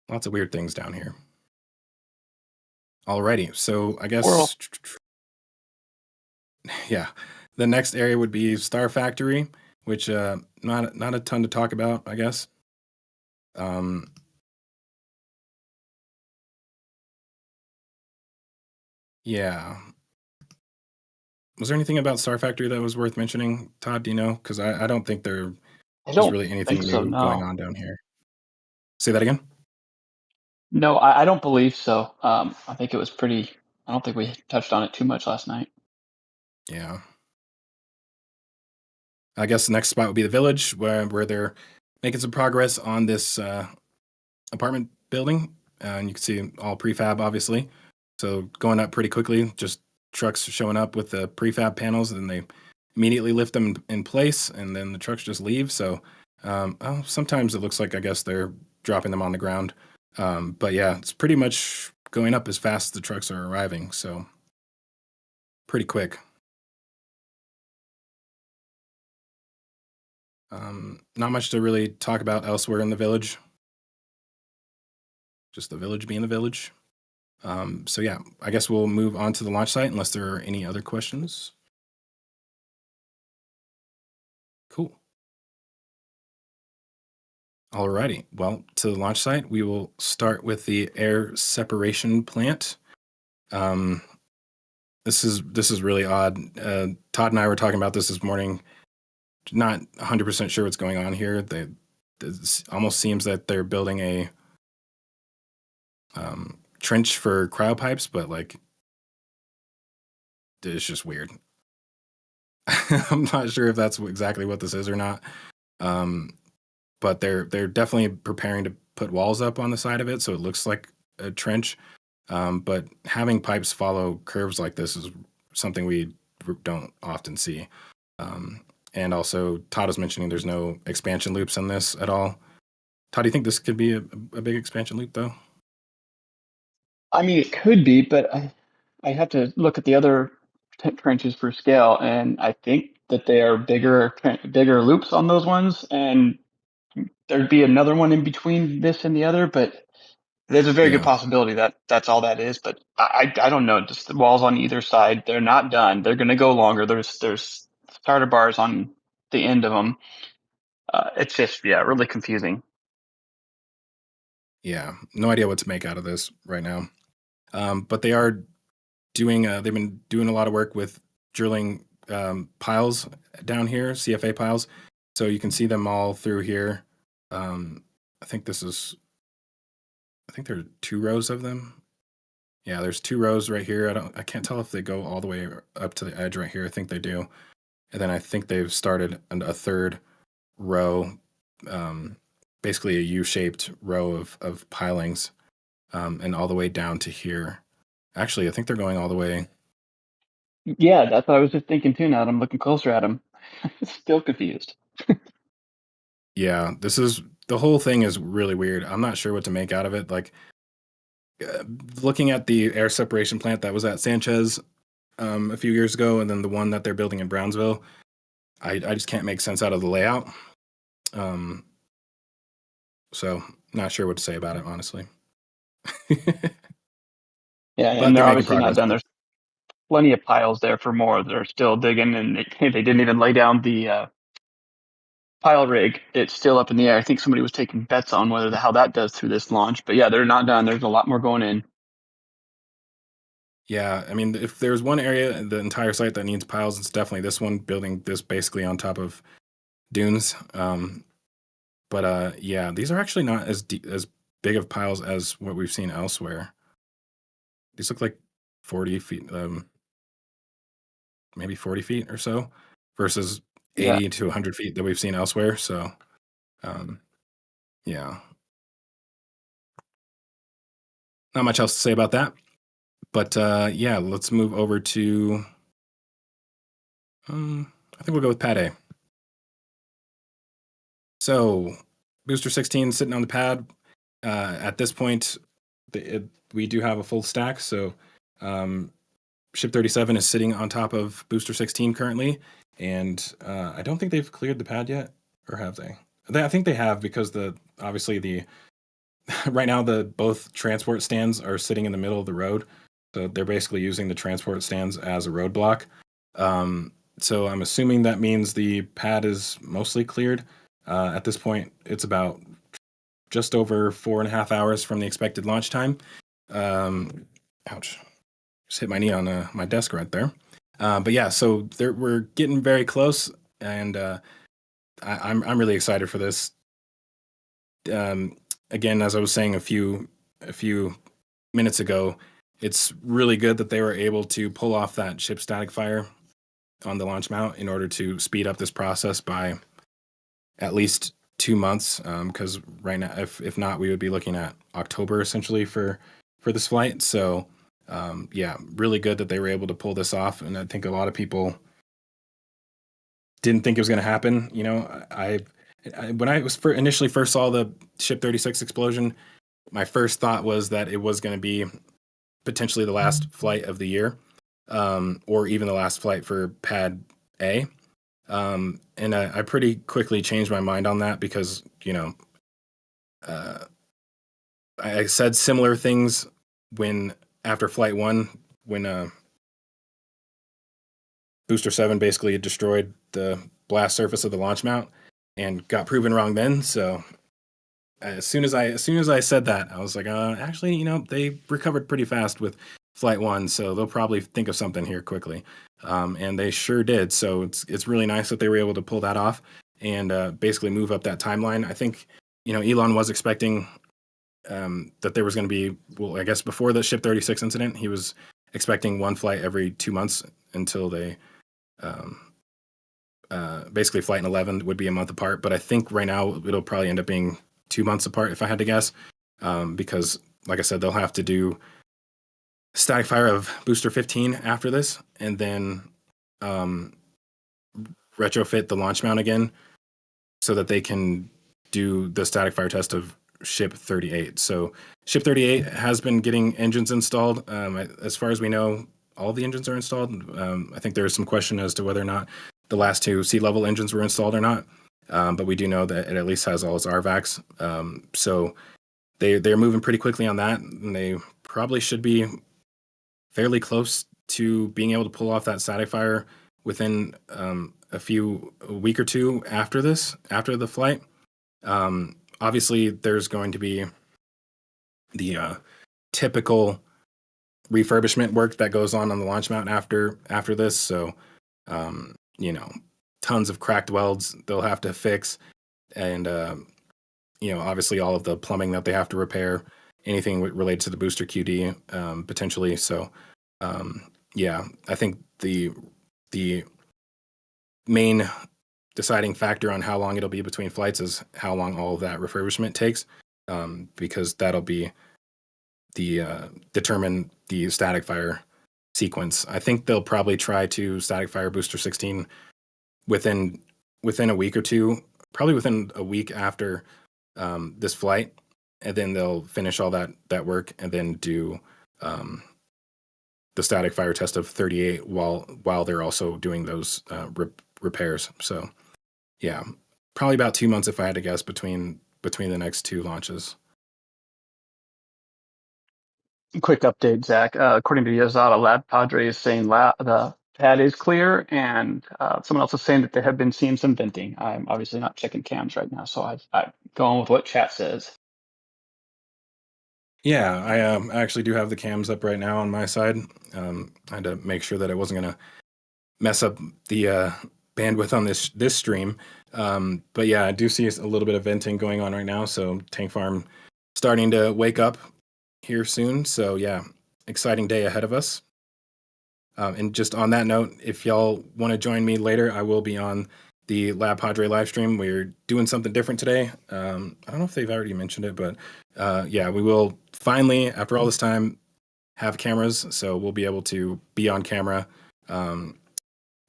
Lots of weird things down here. Alrighty, so I guess, yeah, the next area would be Star Factory, which not a ton to talk about, I guess. Yeah. Was there anything about Star Factory that was worth mentioning, Todd? Do you know? Because I don't think there's really anything new going on down here. Say that again? No, I don't believe so. I think it was pretty. I don't think we touched on it too much last night. Yeah. I guess the next spot would be the village, where they're making some progress on this apartment building, and you can see all prefab, obviously. So going up pretty quickly, just trucks showing up with the prefab panels, and they immediately lift them in place, and then the trucks just leave. So sometimes it looks like, I guess, they're dropping them on the ground. But yeah, it's pretty much going up as fast as the trucks are arriving. So pretty quick. Not much to really talk about elsewhere in the village. Just the village being the village. So yeah, I guess we'll move on to the launch site unless there are any other questions. Cool. Alrighty. Well, to the launch site, we will start with the air separation plant. This is really odd. Todd and I were talking about this morning. Not 100% sure what's going on here. It almost seems that they're building a trench for cryopipes, but like it's just weird. I'm not sure if that's exactly what this is or not. But they're definitely preparing to put walls up on the side of it, so it looks like a trench. But having pipes follow curves like this is something we don't often see. And also, Todd was mentioning there's no expansion loops on this at all. Todd, do you think this could be a big expansion loop, though? I mean, it could be, but I have to look at the other trenches for scale, and I think that they are bigger loops on those ones, and there'd be another one in between this and the other, but there's a very good possibility that that's all that is. But I don't know. Just the walls on either side, they're not done. They're going to go longer. There's starter bars on the end of them. It's just really confusing. Yeah, no idea what to make out of this right now. But they are doing. They've been doing a lot of work with drilling piles down here, CFA piles. So you can see them all through here. I think there are 2 rows of them. Yeah, there's 2 rows right here. I can't tell if they go all the way up to the edge right here. I think they do. And then I think they've started a third row, basically a U-shaped row of pilings, and all the way down to here. Actually, I think they're going all the way. Yeah, that's what I was just thinking too. Now that I'm looking closer at him, still confused. Yeah, the whole thing is really weird. I'm not sure what to make out of it. Like looking at the air separation plant that was at Sanchez a few years ago, and then the one that they're building in Brownsville, I just can't make sense out of the layout. So not sure what to say about it, honestly. Yeah, But and they're they're making obviously not progress. done. There's plenty of piles there for more. They're still digging, and they didn't even lay down the pile rig. It's still up in the air. I think somebody was taking bets on how that does through this launch. But yeah, they're not done. There's a lot more going in. Yeah, I mean, if there's one area, the entire site that needs piles, it's definitely this one, building this basically on top of dunes. But yeah, these are actually not as big of piles as what we've seen elsewhere. These look like 40 feet, maybe 40 feet or so, versus Yeah, 80 to 100 feet that we've seen elsewhere. So, um, yeah, not much else to say about that. But yeah, let's move over to. I think we'll go with Pad A. So, Booster 16 sitting on the pad. At this point, we do have a full stack. So, Ship 37 is sitting on top of Booster 16 currently. And I don't think they've cleared the pad yet, or have they? I think they have, because obviously the right now both transport stands are sitting in the middle of the road. So they're basically using the transport stands as a roadblock. So I'm assuming that means the pad is mostly cleared. At this point, it's about just over 4.5 hours from the expected launch time. Ouch. Just hit my knee on my desk right there. But yeah, so we're getting very close, and I'm really excited for this. Again, as I was saying a few minutes ago, it's really good that they were able to pull off that ship static fire on the launch mount in order to speed up this process by at least 2 months. Because right now, if not, we would be looking at October essentially for this flight. So yeah, really good that they were able to pull this off, and I think a lot of people didn't think it was going to happen. You know, when I was initially first saw the Ship 36 explosion, my first thought was that it was going to be potentially the last flight of the year, or even the last flight for Pad A. And I pretty quickly changed my mind on that, because, you know, I said similar things after Flight 1, when Booster 7 basically destroyed the blast surface of the launch mount, and got proven wrong then. So as soon as I said that, I was like, actually, you know, they recovered pretty fast with Flight 1, so they'll probably think of something here quickly. And they sure did. So it's really nice that they were able to pull that off and basically move up that timeline. I think, you know, Elon was expecting that there was going to be, well, I guess before the Ship 36 incident, he was expecting one flight every 2 months until they basically Flight 11 would be a month apart. But I think right now it'll probably end up being 2 months apart, if I had to guess, because, like I said, they'll have to do static fire of Booster 15 after this, and then retrofit the launch mount again so that they can do the static fire test of Ship 38. So Ship 38 has been getting engines installed. As far as we know, all the engines are installed. I think there is some question as to whether or not the last two sea level engines were installed or not. But we do know that it at least has all its RVACs. So they're moving pretty quickly on that, and they probably should be fairly close to being able to pull off that static fire within a week or two after the flight. Obviously, there's going to be the typical refurbishment work that goes on the launch mount after this. So, you know, tons of cracked welds they'll have to fix, and you know, obviously all of the plumbing that they have to repair, anything related to the booster QD, potentially. So, yeah, I think the main deciding factor on how long it'll be between flights is how long all of that refurbishment takes, because that'll be determine the static fire sequence. I think they'll probably try to static fire booster 16 within a week or two, probably within a week after this flight, and then they'll finish all that work and then do the static fire test of 38 while they're also doing those repairs. So yeah, probably about 2 months if I had to guess between the next two launches. Quick update, Zach. According to Yazada, Lab Padre is saying the pad is clear, and someone else is saying that they have been seeing some venting. I'm obviously not checking cams right now, so I'm going with what chat says. Yeah, I actually do have the cams up right now on my side. I had to make sure that it wasn't going to mess up the bandwidth on this stream. But yeah, I do see a little bit of venting going on right now. So tank farm starting to wake up here soon. So yeah, exciting day ahead of us. And just on that note, if y'all want to join me later, I will be on the Lab Padre live stream. We're doing something different today. I don't know if they've already mentioned it, but yeah, we will finally, after all this time, have cameras. So we'll be able to be on camera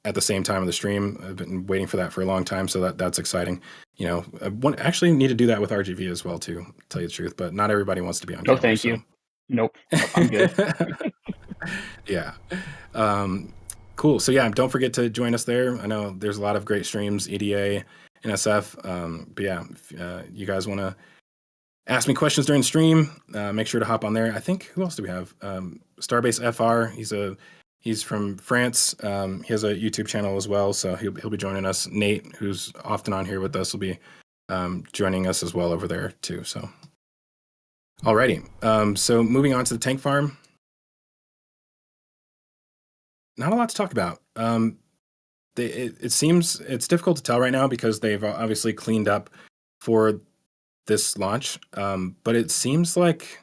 at the same time of the stream. I've been waiting for that for a long time, so that's exciting. You know, I actually need to do that with RGV as well, too, to tell you the truth. But not everybody wants to be on camera. No, thank you. Nope, I'm good. Yeah. Cool. So yeah, don't forget to join us there. I know there's a lot of great streams, EDA, NSF. But yeah, if you guys want to ask me questions during the stream, make sure to hop on there. I think, who else do we have? Starbase FR. He's from France. He has a YouTube channel as well, so he'll be joining us. Nate, who's often on here with us, will be joining us as well over there too. So, alrighty. So moving on to the tank farm. Not a lot to talk about. It seems it's difficult to tell right now because they've obviously cleaned up for this launch, but it seems like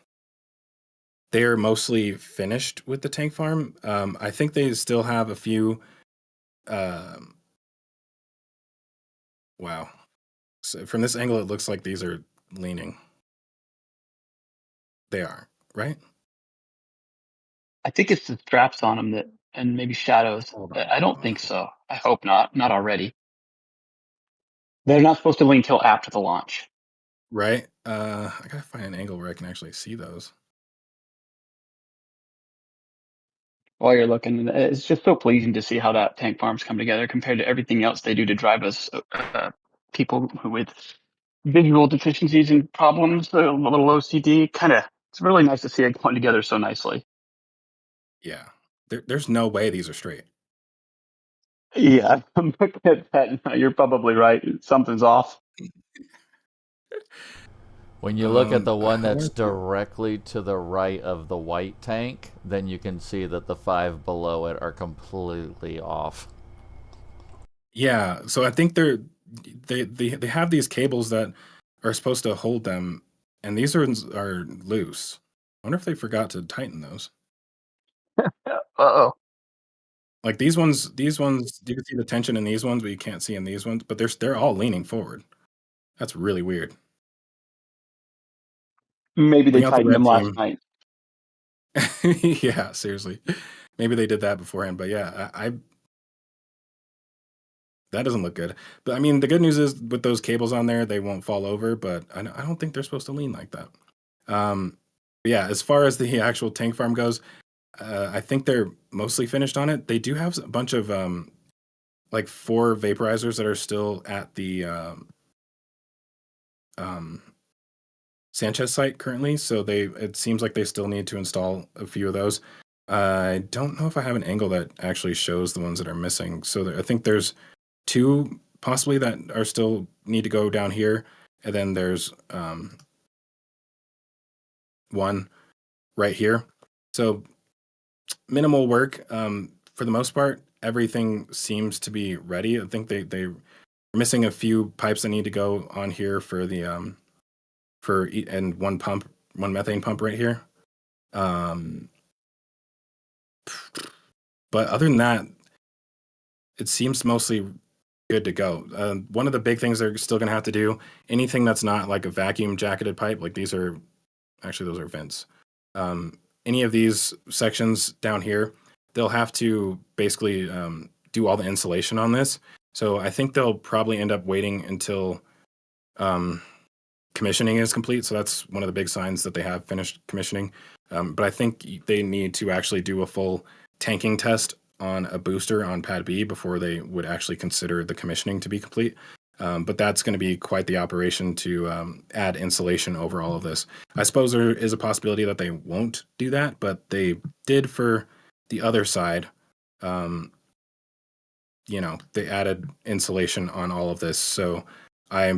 they're mostly finished with the tank farm. I think they still have a few. Wow. So from this angle, it looks like these are leaning. They are, right? I think it's the straps on them and maybe shadows. I don't think so. I hope not. Not already. They're not supposed to lean till after the launch. Right. I gotta find an angle where I can actually see those. While you're looking, it's just so pleasing to see how that tank farms come together compared to everything else they do to drive us people with visual deficiencies and problems, a little OCD. It's really nice to see it going together so nicely. Yeah. There's no way these are straight. Yeah, look at that. You're probably right. Something's off. When you look at the one that's directly to the right of the white tank, then you can see that the 5 below it are completely off. Yeah, so I think they have these cables that are supposed to hold them, and these ones are loose. I wonder if they forgot to tighten those. Uh-oh. Like these ones, you can see the tension in these ones, but you can't see in these ones. But they're all leaning forward. That's really weird. Maybe they tightened them last night. Yeah, seriously. Maybe they did that beforehand, but yeah, I that doesn't look good. But I mean, the good news is with those cables on there, they won't fall over. But I don't think they're supposed to lean like that. But yeah, as far as the actual tank farm goes, I think they're mostly finished on it. They do have a bunch of like 4 vaporizers that are still at the Sanchez site currently. So it seems like they still need to install a few of those. I don't know if I have an angle that actually shows the ones that are missing. So I think there's 2 possibly that are still need to go down here, and then there's 1 right here. So minimal work for the most part. Everything seems to be ready. I think they're missing a few pipes that need to go on here for the and 1 methane pump right here. But other than that, it seems mostly good to go. One of the big things they're still going to have to do, anything that's not like a vacuum jacketed pipe, like those are vents. Any of these sections down here, they'll have to basically do all the insulation on this. So I think they'll probably end up waiting until commissioning is complete. So that's one of the big signs that they have finished commissioning. But I think they need to actually do a full tanking test on a booster on pad B before they would actually consider the commissioning to be complete. But that's going to be quite the operation to add insulation over all of this. I suppose there is a possibility that they won't do that, but they did for the other side. They added insulation on all of this. So I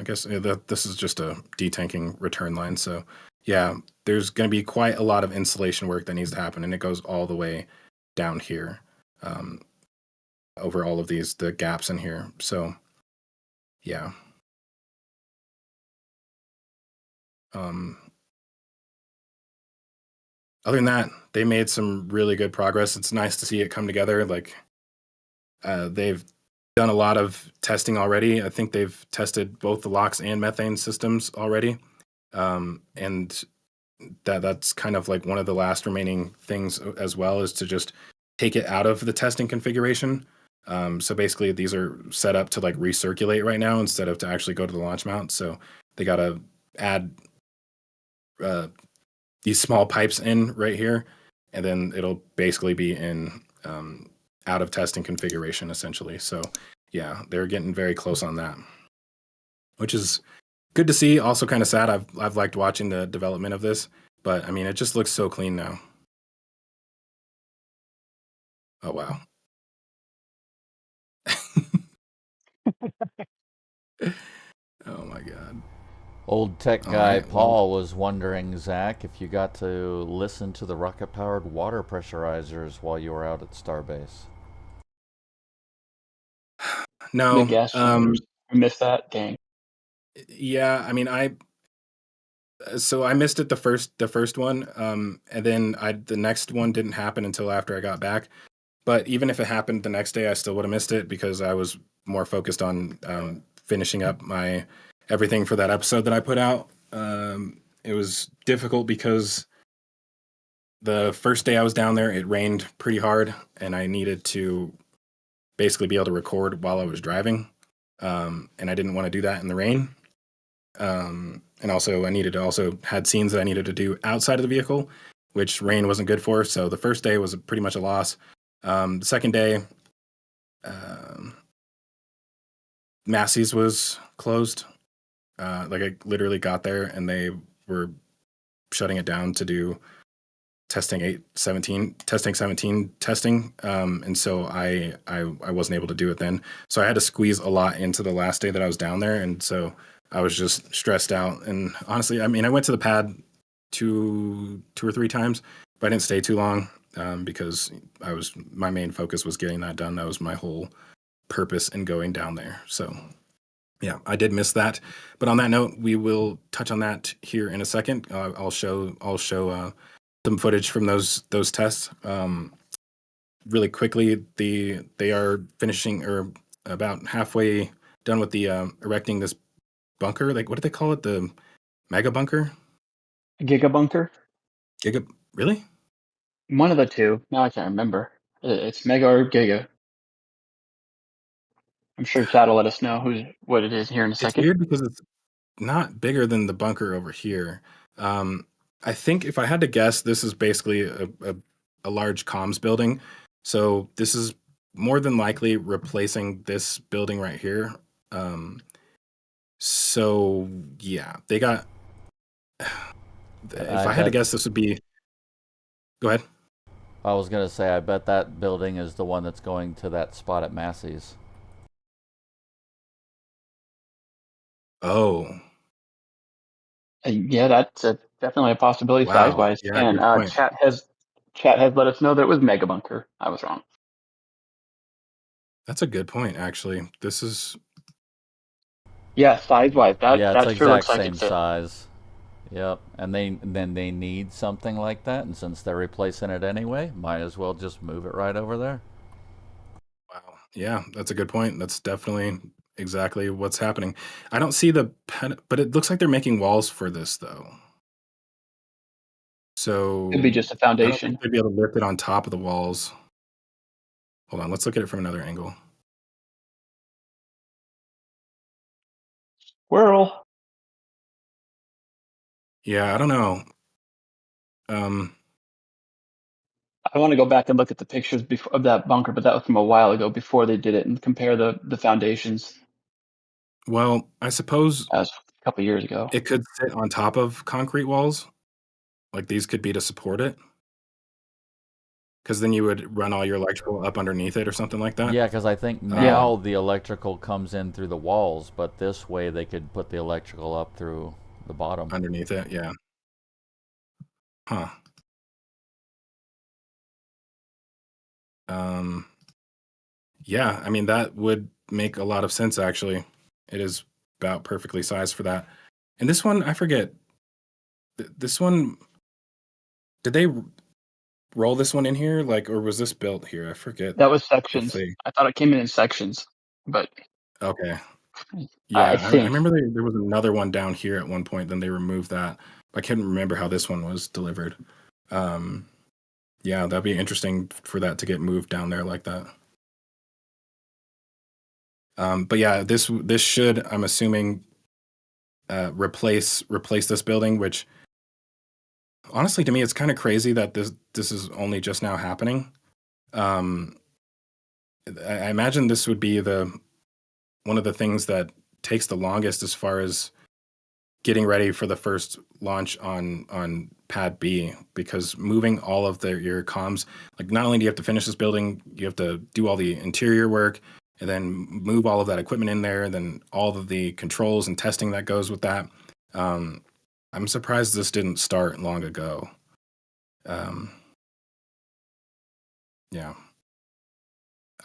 guess this is just a detanking return line. So yeah, there's going to be quite a lot of insulation work that needs to happen, and it goes all the way down here over all of the gaps in here. So yeah. Other than that, they made some really good progress. It's nice to see it come together. Like they've done a lot of testing already. I think they've tested both the LOX and methane systems already. And that's kind of like one of the last remaining things as well, is to just take it out of the testing configuration. So basically these are set up to like recirculate right now instead of to actually go to the launch mount. So they got to add these small pipes in right here, and then it'll basically be in out of testing configuration essentially. So yeah, they're getting very close on that, which is good to see. Also kind of sad. I've liked watching the development of this, but I mean, it just looks so clean now. Oh wow. Oh my god. Old tech guy right, Paul was wondering, Zach, if you got to listen to the rocket-powered water pressurizers while you were out at Starbase. No. The gas chambers. I missed that. Dang. Yeah, I mean, I missed it the first one, and then the next one didn't happen until after I got back. But even if it happened the next day, I still would have missed it because I was more focused on finishing up my everything for that episode that I put out. It was difficult because the first day I was down there, it rained pretty hard, and I needed to basically be able to record while I was driving, and I didn't want to do that in the rain. And also I needed to also had scenes that I needed to do outside of the vehicle, which rain wasn't good for. So the first day was pretty much a loss. The second day, Massies was closed. Like I literally got there and they were shutting it down to do testing 17 testing. And so I wasn't able to do it then. So I had to squeeze a lot into the last day that I was down there. And so I was just stressed out. And honestly, I mean, I went to the pad two or three times, but I didn't stay too long because my main focus was getting that done. That was my whole purpose in going down there. So yeah, I did miss that. But on that note, we will touch on that here in a second. I'll show some footage from those tests. Really quickly, they are finishing or about halfway done with the erecting this bunker. Like, what do they call it? The mega bunker? Gigabunker? Really? One of the two. Now I can't remember. It's Mega or Giga. I'm sure Chad will let us know what it is here in a second. It's weird because it's not bigger than the bunker over here. I think if I had to guess, this is basically a large comms building. So this is more than likely replacing this building right here. So yeah, they got. If I had to guess, this would be. Go ahead. I was going to say, I bet that building is the one that's going to that spot at Massies. Oh. Yeah, that's definitely a possibility Wow. size-wise. Yeah, and good point. chat has let us know that it was Mega Bunker. I was wrong. That's a good point, actually. This is. Yeah, size-wise, yeah, it's that sure looks exact like same it's it. size. Yep, and then they need something like that, and since they're replacing it anyway, might as well just move it right over there. Wow. Yeah, that's a good point. That's definitely exactly what's happening. I don't see but it looks like they're making walls for this though. So Could be just a I don't foundation. think they'd be able to lift it on top of the walls. Hold on, let's look at it from another angle. Squirrel. Yeah, I don't know. Um, I want to go back and look at the pictures before, of that bunker, but that was from a while ago before they did it, and compare the foundations. well, I suppose That was a couple years ago. it could sit on top of concrete walls. Like these could be to support it. Because then you would run all your electrical up underneath it or something like that. Yeah, because I think now the electrical comes in through the walls, but this way they could put the electrical up through the bottom. Underneath it, yeah. Huh. Yeah, I mean, that would make a lot of sense, actually. It is about perfectly sized for that. And this one, I forget. This one, did they roll this one in here? Like, or was this built here? I forget. That was If sections. they, I thought it came in sections, but okay. I Yeah, I think remember there was another one down here at one point, then they removed that. I couldn't remember how this one was delivered. Yeah, that'd be interesting for that to get moved down there like that. But yeah, this should, I'm assuming, replace this building, which honestly to me it's kind of crazy that this is only just now happening. I imagine this would be one of the things that takes the longest as far as getting ready for the first launch on pad B, because moving all of your comms, like not only do you have to finish this building, you have to do all the interior work and then move all of that equipment in there, and then all of the controls and testing that goes with that. I'm surprised this didn't start long ago. Yeah.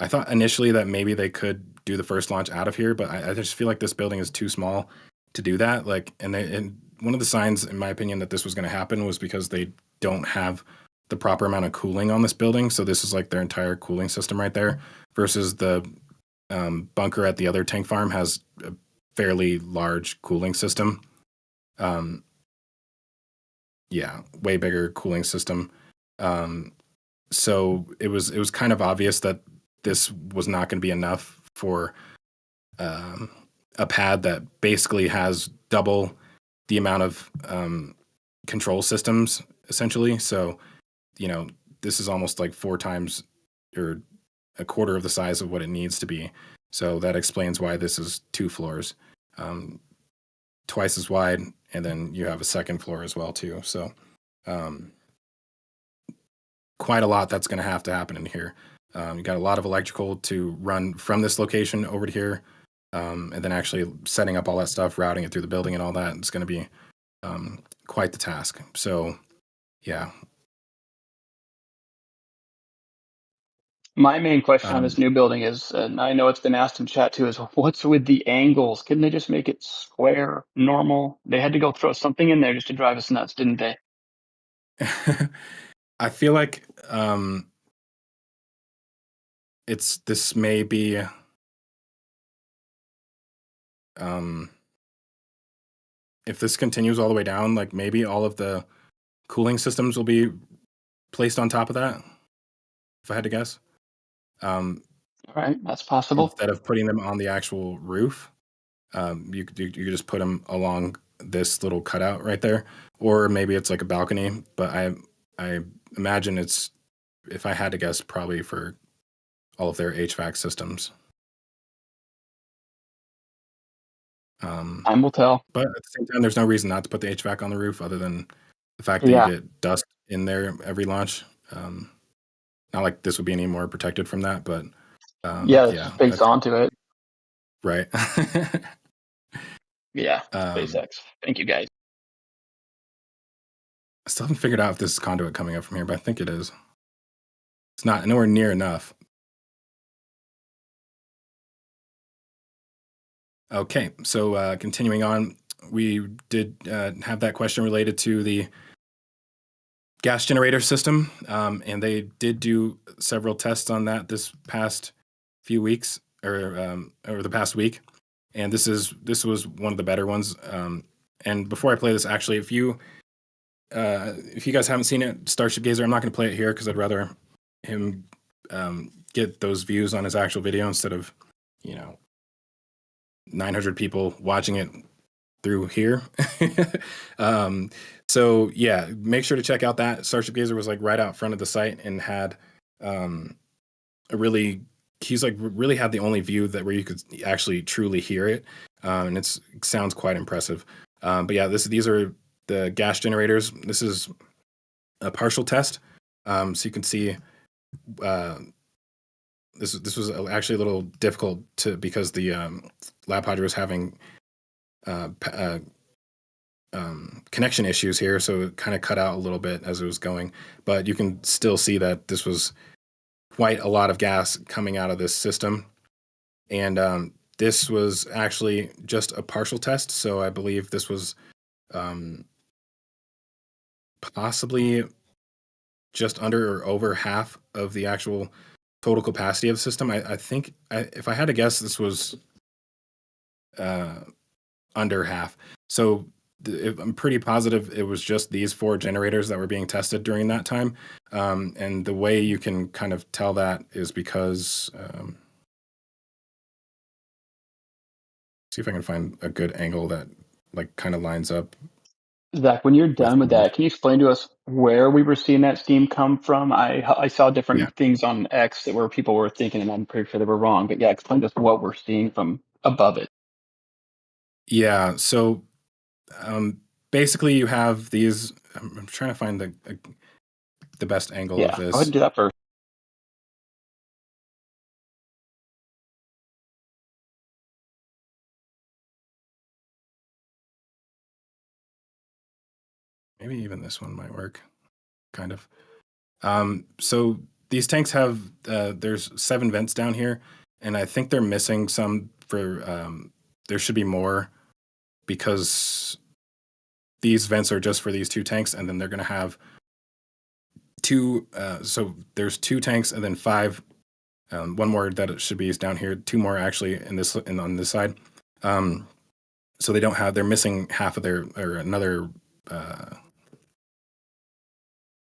I thought initially that maybe they could do the first launch out of here, but I just feel like this building is too small to do that. Like, and one of the signs, in my opinion, that this was going to happen was because they don't have the proper amount of cooling on this building. So this is like their entire cooling system right there, versus the bunker at the other tank farm has a fairly large cooling system. Yeah, way bigger cooling system. So it was kind of obvious that this was not going to be enough for a pad that basically has double the amount of control systems, essentially. So, this is almost like 4 times or a quarter of the size of what it needs to be. So that explains why this is 2 floors, twice as wide, and then you have a second floor as well too. So quite a lot that's going to happen in here. You got a lot of electrical to run from this location over to here, and then actually setting up all that stuff, routing it through the building and all that. It's going to be quite the task. So, yeah. my main question on this new building is, and I know it's been asked in chat too, is what's with the angles? Couldn't they just make it square, normal? They had to go throw something in there just to drive us nuts, didn't they? I feel like this may be if this continues all the way down, like maybe all of the cooling systems will be placed on top of that, if I had to guess. All right, that's possible. Instead of putting them on the actual roof, you could just put them along this little cutout right there, or maybe it's like a balcony. But I imagine it's, if I had to guess, probably for all of their HVAC systems. Time will tell. But at the same time, there's no reason not to put the HVAC on the roof, other than the fact that you get dust in there every launch. Not like this would be any more protected from that, but it's based onto it. Right. Yeah, SpaceX. Thank you, guys. I still haven't figured out if this is conduit coming up from here, but I think it is. It's not nowhere near enough. Okay, so continuing on, we did have that question related to the gas generator system, and they did do several tests on that this past few weeks, or the past week, and this was one of the better ones. And before I play this, actually, if you if you guys haven't seen it, Starship Gazer, I'm not going to play it here because I'd rather him get those views on his actual video instead of, 900 people watching it through here. So yeah, make sure to check out that. Starship Gazer was like right out front of the site and had really had the only view that where you could actually truly hear it. And it sounds quite impressive. But yeah, these are the gas generators. This is a partial test. So you can see this was actually a little difficult because the lab hydro was having connection issues here, so it kind of cut out a little bit as it was going. But you can still see that this was quite a lot of gas coming out of this system, and this was actually just a partial test. So I believe this was possibly just under or over half of the actual total capacity of the system. I think if I had to guess, this was under half. So I'm pretty positive it was just these 4 generators that were being tested during that time. And the way you can kind of tell that is because, see if I can find a good angle that like kind of lines up. Zach, when you're done with that, can you explain to us where we were seeing that steam come from? I saw different things on X that where people were thinking, and I'm pretty sure they were wrong. But yeah, explain to us what we're seeing from above it. Yeah. So basically, you have these. I'm trying to find the best angle of this. Go ahead and do that first. Maybe even this one might work, kind of. So these tanks have, there's 7 vents down here, and I think they're missing some for, there should be more because these vents are just for these 2 tanks, and then they're going to have 2, so there's 2 tanks and then 5, one more that it should be is down here, 2 more actually on this side. So they're missing half of their, or another,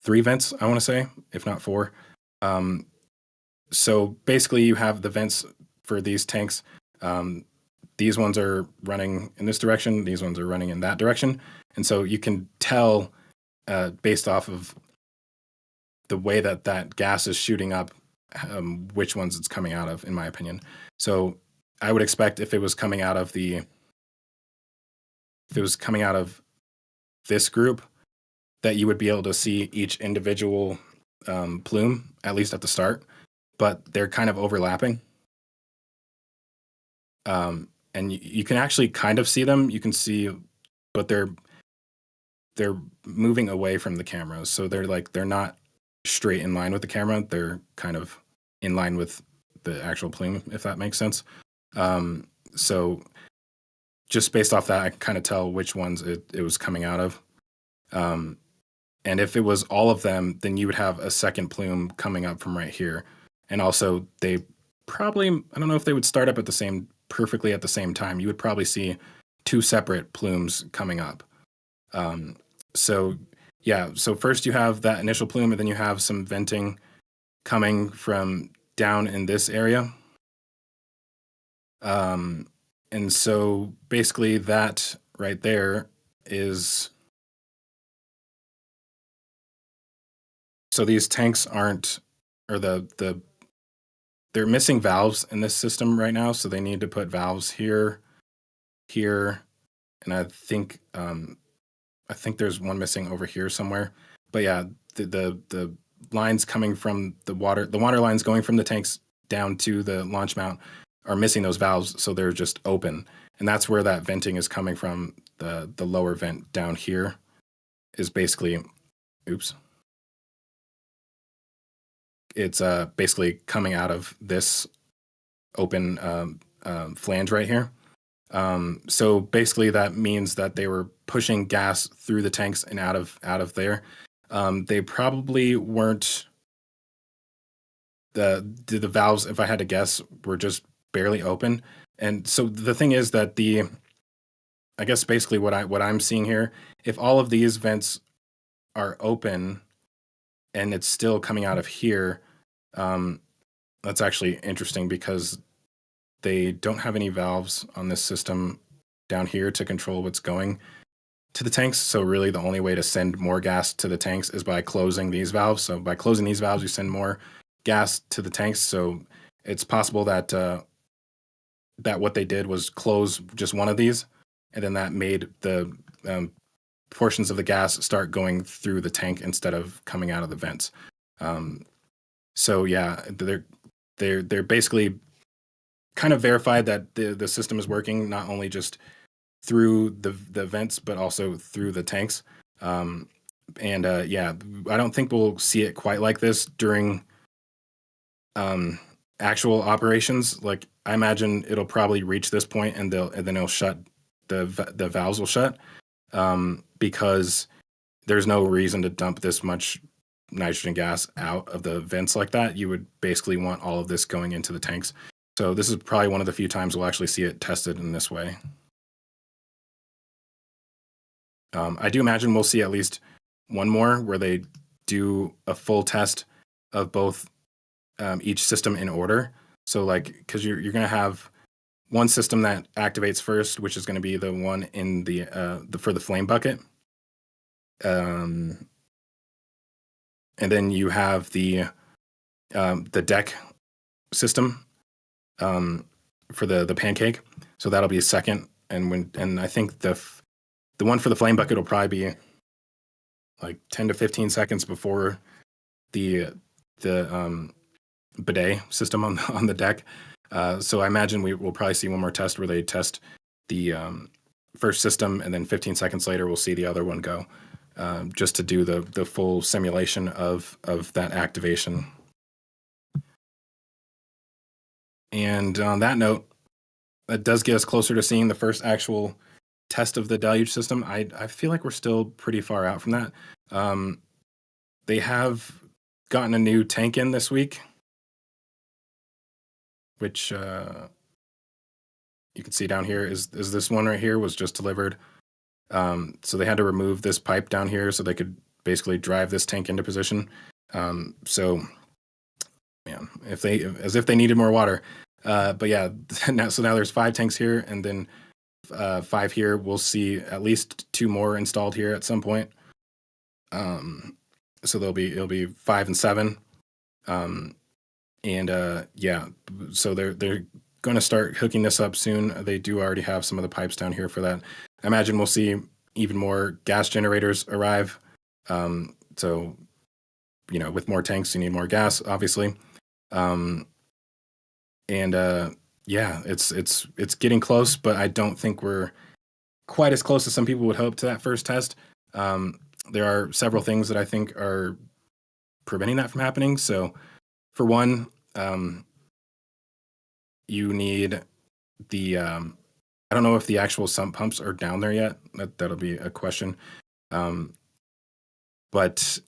3 vents, I want to say, if not 4. So basically, you have the vents for these tanks. These ones are running in this direction. These ones are running in that direction. And so you can tell based off of the way that gas is shooting up, which ones it's coming out of, in my opinion. So I would expect if it was coming out of this group, that you would be able to see each individual plume, at least at the start, but they're kind of overlapping. And you can actually kind of see them. You can see, but they're moving away from the camera. So they're not straight in line with the camera. They're kind of in line with the actual plume, if that makes sense. So just based off that, I can kind of tell which ones it was coming out of. And if it was all of them, then you would have a second plume coming up from right here. And also, they probably, I don't know if they would start up perfectly at the same time. You would probably see 2 separate plumes coming up. So first you have that initial plume, and then you have some venting coming from down in this area. And so basically that right there is... So these tanks they're missing valves in this system right now. So they need to put valves here, and I think there's one missing over here somewhere. But yeah, the lines coming from the water lines going from the tanks down to the launch mount are missing those valves, so they're just open, and that's where that venting is coming from. The lower vent down here is basically, it's basically coming out of this open flange right here. So basically that means that they were pushing gas through the tanks and out of there. They probably weren't, the valves, if I had to guess, were just barely open. And so the thing is that I guess basically what I'm seeing here, if all of these vents are open and it's still coming out of here, that's actually interesting because they don't have any valves on this system down here to control what's going to the tanks. So really the only way to send more gas to the tanks is by closing these valves. So by closing these valves, you send more gas to the tanks. So it's possible that that what they did was close just one of these, and then that made the portions of the gas start going through the tank instead of coming out of the vents. So yeah, they're basically kind of verified that the system is working, not only just through the vents, but also through the tanks. Yeah, I don't think we'll see it quite like this during actual operations. Like I imagine it'll probably reach this point and then it'll shut, the valves will shut, because there's no reason to dump this much nitrogen gas out of the vents like that. You would basically want all of this going into the tanks. So this is probably one of the few times we'll actually see it tested in this way. I do imagine we'll see at least one more where they do a full test of both each system in order. So like, because you're going to have one system that activates first, which is going to be the one in the for the flame bucket. And then you have the deck system for the pancake. So that'll be a second. And I think the one for the flame bucket will probably be like 10 to 15 seconds before the bidet system on the deck. So I imagine we'll probably see one more test where they test the first system, and then 15 seconds later we'll see the other one go, just to do the full simulation of that activation. And on that note, that does get us closer to seeing the first actual test of the deluge system. I feel like we're still pretty far out from that. They have gotten a new tank in this week, which you can see down here is this one right here was just delivered. So they had to remove this pipe down here so they could basically drive this tank into position. So yeah, as if they needed more water. But yeah, now there's 5 tanks here, and then 5 here. We'll see at least 2 more installed here at some point. So it'll be 5 and 7. Yeah, so they're going to start hooking this up soon. They do already have some of the pipes down here for that. I imagine we'll see even more gas generators arrive. So, with more tanks, you need more gas, obviously. Yeah, it's getting close, but I don't think we're quite as close as some people would hope to that first test. There are several things that I think are preventing that from happening. So, for one, you need the I don't know if the actual sump pumps are down there yet. That'll be a question. But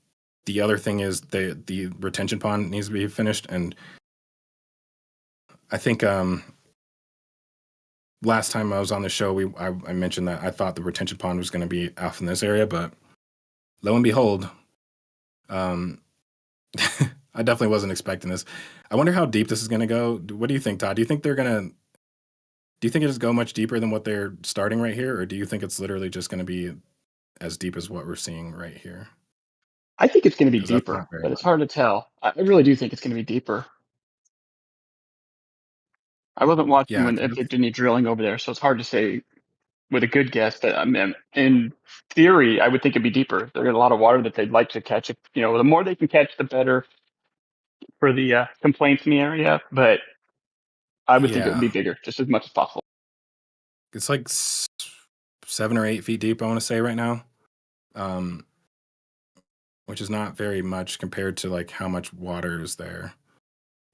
the other thing is the retention pond needs to be finished, and I think last time I was on the show, I mentioned that I thought the retention pond was going to be off in this area, but lo and behold, I definitely wasn't expecting this. I wonder how deep this is going to go. What do you think, Todd? Do you think it just go much deeper than what they're starting right here, or do you think it's literally just going to be as deep as what we're seeing right here? I think it's going to be 'Cause that's deeper, not very but it's much. hard to tell. I really do think it's going to be deeper. I wasn't watching Yeah, if they did any drilling over there, so it's hard to say with a good guess. But I mean, in theory, I would think it'd be deeper. There's a lot of water that they'd like to catch. The more they can catch, the better for the complaints in the area. But I would think it would yeah, be bigger, just as much as possible. it's like 7 or 8 feet deep, I want to say right now, which is not very much compared to like how much water is there.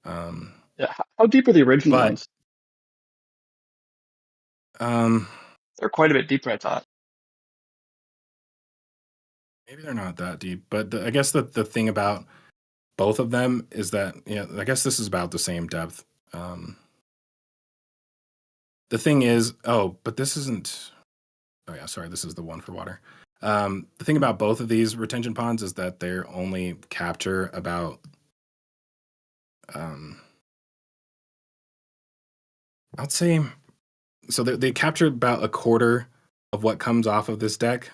Yeah, how deep are the original But ones? They're quite a bit deeper, I thought. maybe they're not that deep. But I guess the thing about both of them is that, I guess this is about the same depth. The thing is, but this isn't. Oh yeah, sorry, this is the one for water. The thing about both of these retention ponds is that they only capture about I'd say so they capture about a quarter of what comes off of this deck.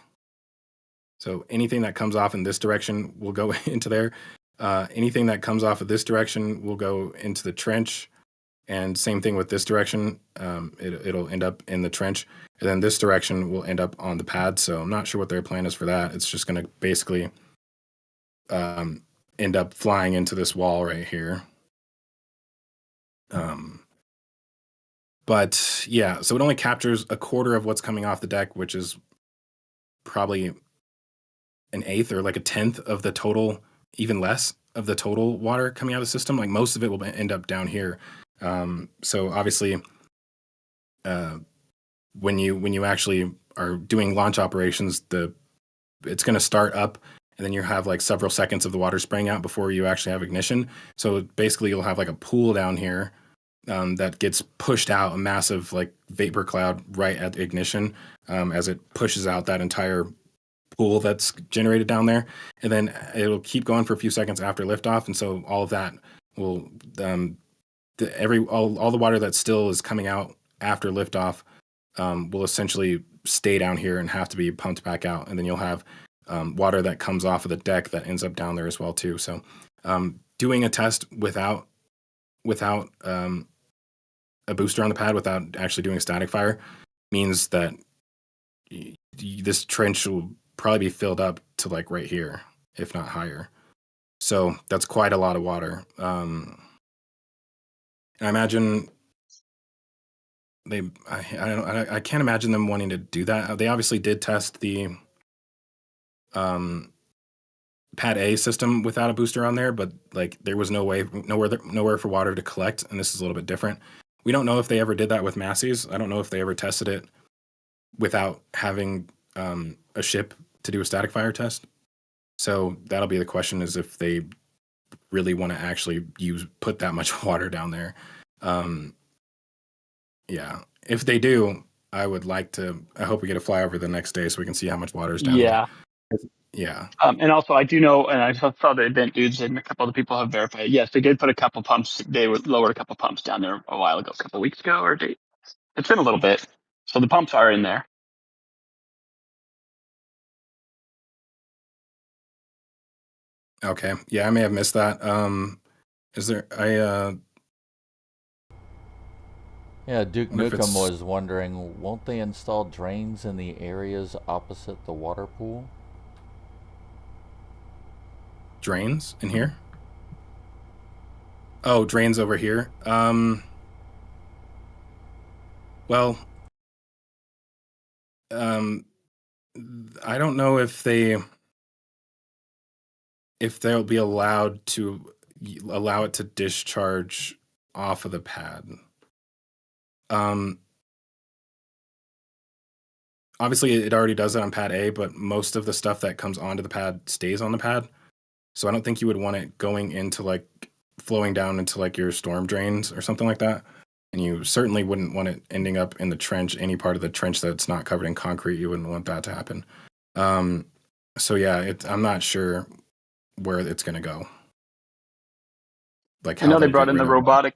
So anything that comes off in this direction will go into there. Anything that comes off of this direction will go into the trench. And same thing with this direction. It'll end up in the trench. And then this direction will end up on the pad. So I'm not sure what their plan is for that. It's just going to basically end up flying into this wall right here. But yeah, so it only captures a quarter of what's coming off the deck, which is probably an eighth or like a tenth of the total, even less of the total water coming out of the system. Like most of it will end up down here. So obviously, when you actually are doing launch operations, it's going to start up, and then you have like several seconds of the water spraying out before you actually have ignition. So basically, you'll have like a pool down here that gets pushed out, a massive like vapor cloud right at ignition as it pushes out that entire pool that's generated down there, and then it'll keep going for a few seconds after liftoff, and so all of that will all the water that still is coming out after liftoff will essentially stay down here and have to be pumped back out, and then you'll have water that comes off of the deck that ends up down there as well too. So doing a test without a booster on the pad, without actually doing a static fire, means that this trench will probably be filled up to like right here, if not higher. So that's quite a lot of water. And I imagine I can't imagine them wanting to do that. They obviously did test the Pad A system without a booster on there, but like there was nowhere for water to collect, and this is a little bit different. We don't know if they ever did that with Massies. I don't know if they ever tested it without having a ship to do a static fire test. So that'll be the question, is if they really want to actually put that much water down there. Yeah, if they do, I hope we get a flyover the next day so we can see how much water is down there. Yeah. And also, I do know, and I saw the event dudes and a couple other people have verified. Yes, they did put a couple pumps. They lowered a couple pumps down there a while ago, a couple weeks ago, or it's been a little bit. So the pumps are in there. Okay. Yeah, I may have missed that. Yeah, Duke Nukem was wondering, won't they install drains in the areas opposite the water pool? Drains in here? Oh, drains over here. Well, I don't know if they'll be allowed to allow it to discharge off of the pad. Obviously it already does it on pad A, but most of the stuff that comes onto the pad stays on the pad. So I don't think you would want it going into like flowing down into like your storm drains or something like that. And you certainly wouldn't want it ending up in the trench, any part of the trench that's not covered in concrete. You wouldn't want that to happen. So yeah, I'm not sure where it's going to go. Like, I know they brought in the robotic.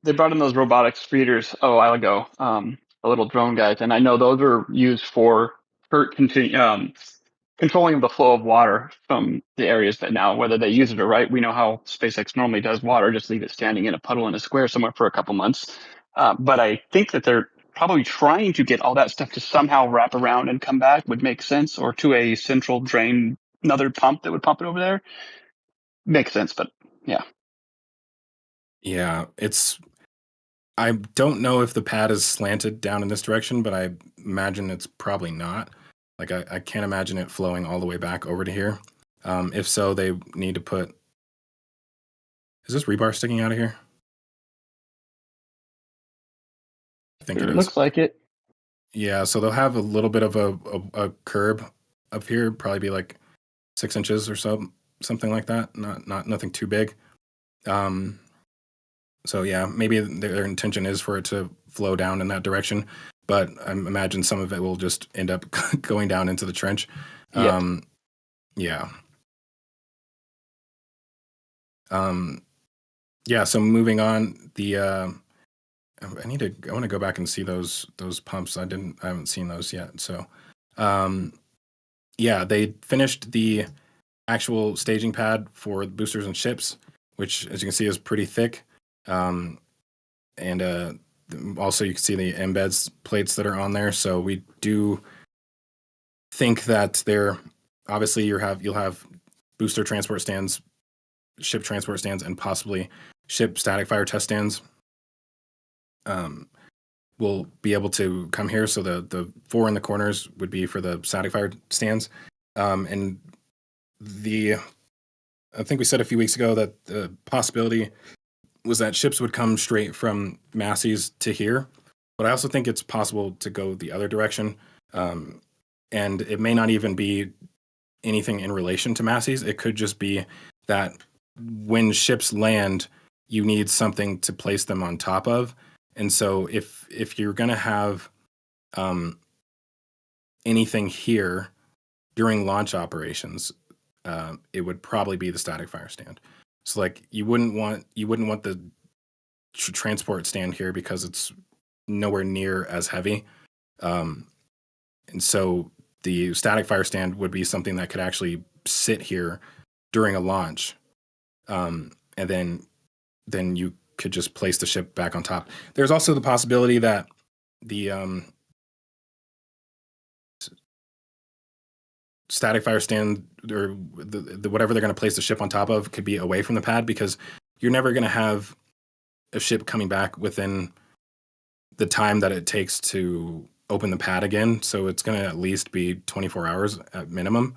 They brought in those robotics feeders a while ago, the little drone guys, and I know those are used for controlling the flow of water from the areas that now, whether they use it or right, we know how SpaceX normally does water, just leave it standing in a puddle in a square somewhere for a couple months. But I think that they're probably trying to get all that stuff to somehow wrap around and come back would make sense, or to a central drain, another pump that would pump it over there. Makes sense, but yeah. Yeah, I don't know if the pad is slanted down in this direction, but I imagine it's probably not. Like, I can't imagine it flowing all the way back over to here. If so, they need to put... Is this rebar sticking out of here? I think it is. Looks like it. Yeah, so they'll have a little bit of a curb up here, probably be like 6 inches or so, something like that. Nothing too big. So yeah, maybe their intention is for it to flow down in that direction. but I imagine some of it will just end up going down into the trench. Yeah. Yeah. Yeah. So moving on, I want to go back and see those pumps. I haven't seen those yet. So, yeah, they finished the actual staging pad for the boosters and ships, which, as you can see, is pretty thick. And also you can see the embeds plates that are on there. So we do think that obviously you'll have booster transport stands, ship transport stands, and possibly ship static fire test stands. Will be able to come here. So the 4 in the corners would be for the static fire stands. And I think we said a few weeks ago that the possibility was that ships would come straight from Massies to here. But I also think it's possible to go the other direction. And it may not even be anything in relation to Massies. It could just be that when ships land, you need something to place them on top of. And so if you're going to have anything here during launch operations, it would probably be the static fire stand. So like you wouldn't want the transport stand here because it's nowhere near as heavy. And so the static fire stand would be something that could actually sit here during a launch. And then you could just place the ship back on top. There's also the possibility that the static fire stand or the whatever they're going to place the ship on top of could be away from the pad, because you're never going to have a ship coming back within the time that it takes to open the pad again. So it's going to at least be 24 hours at minimum.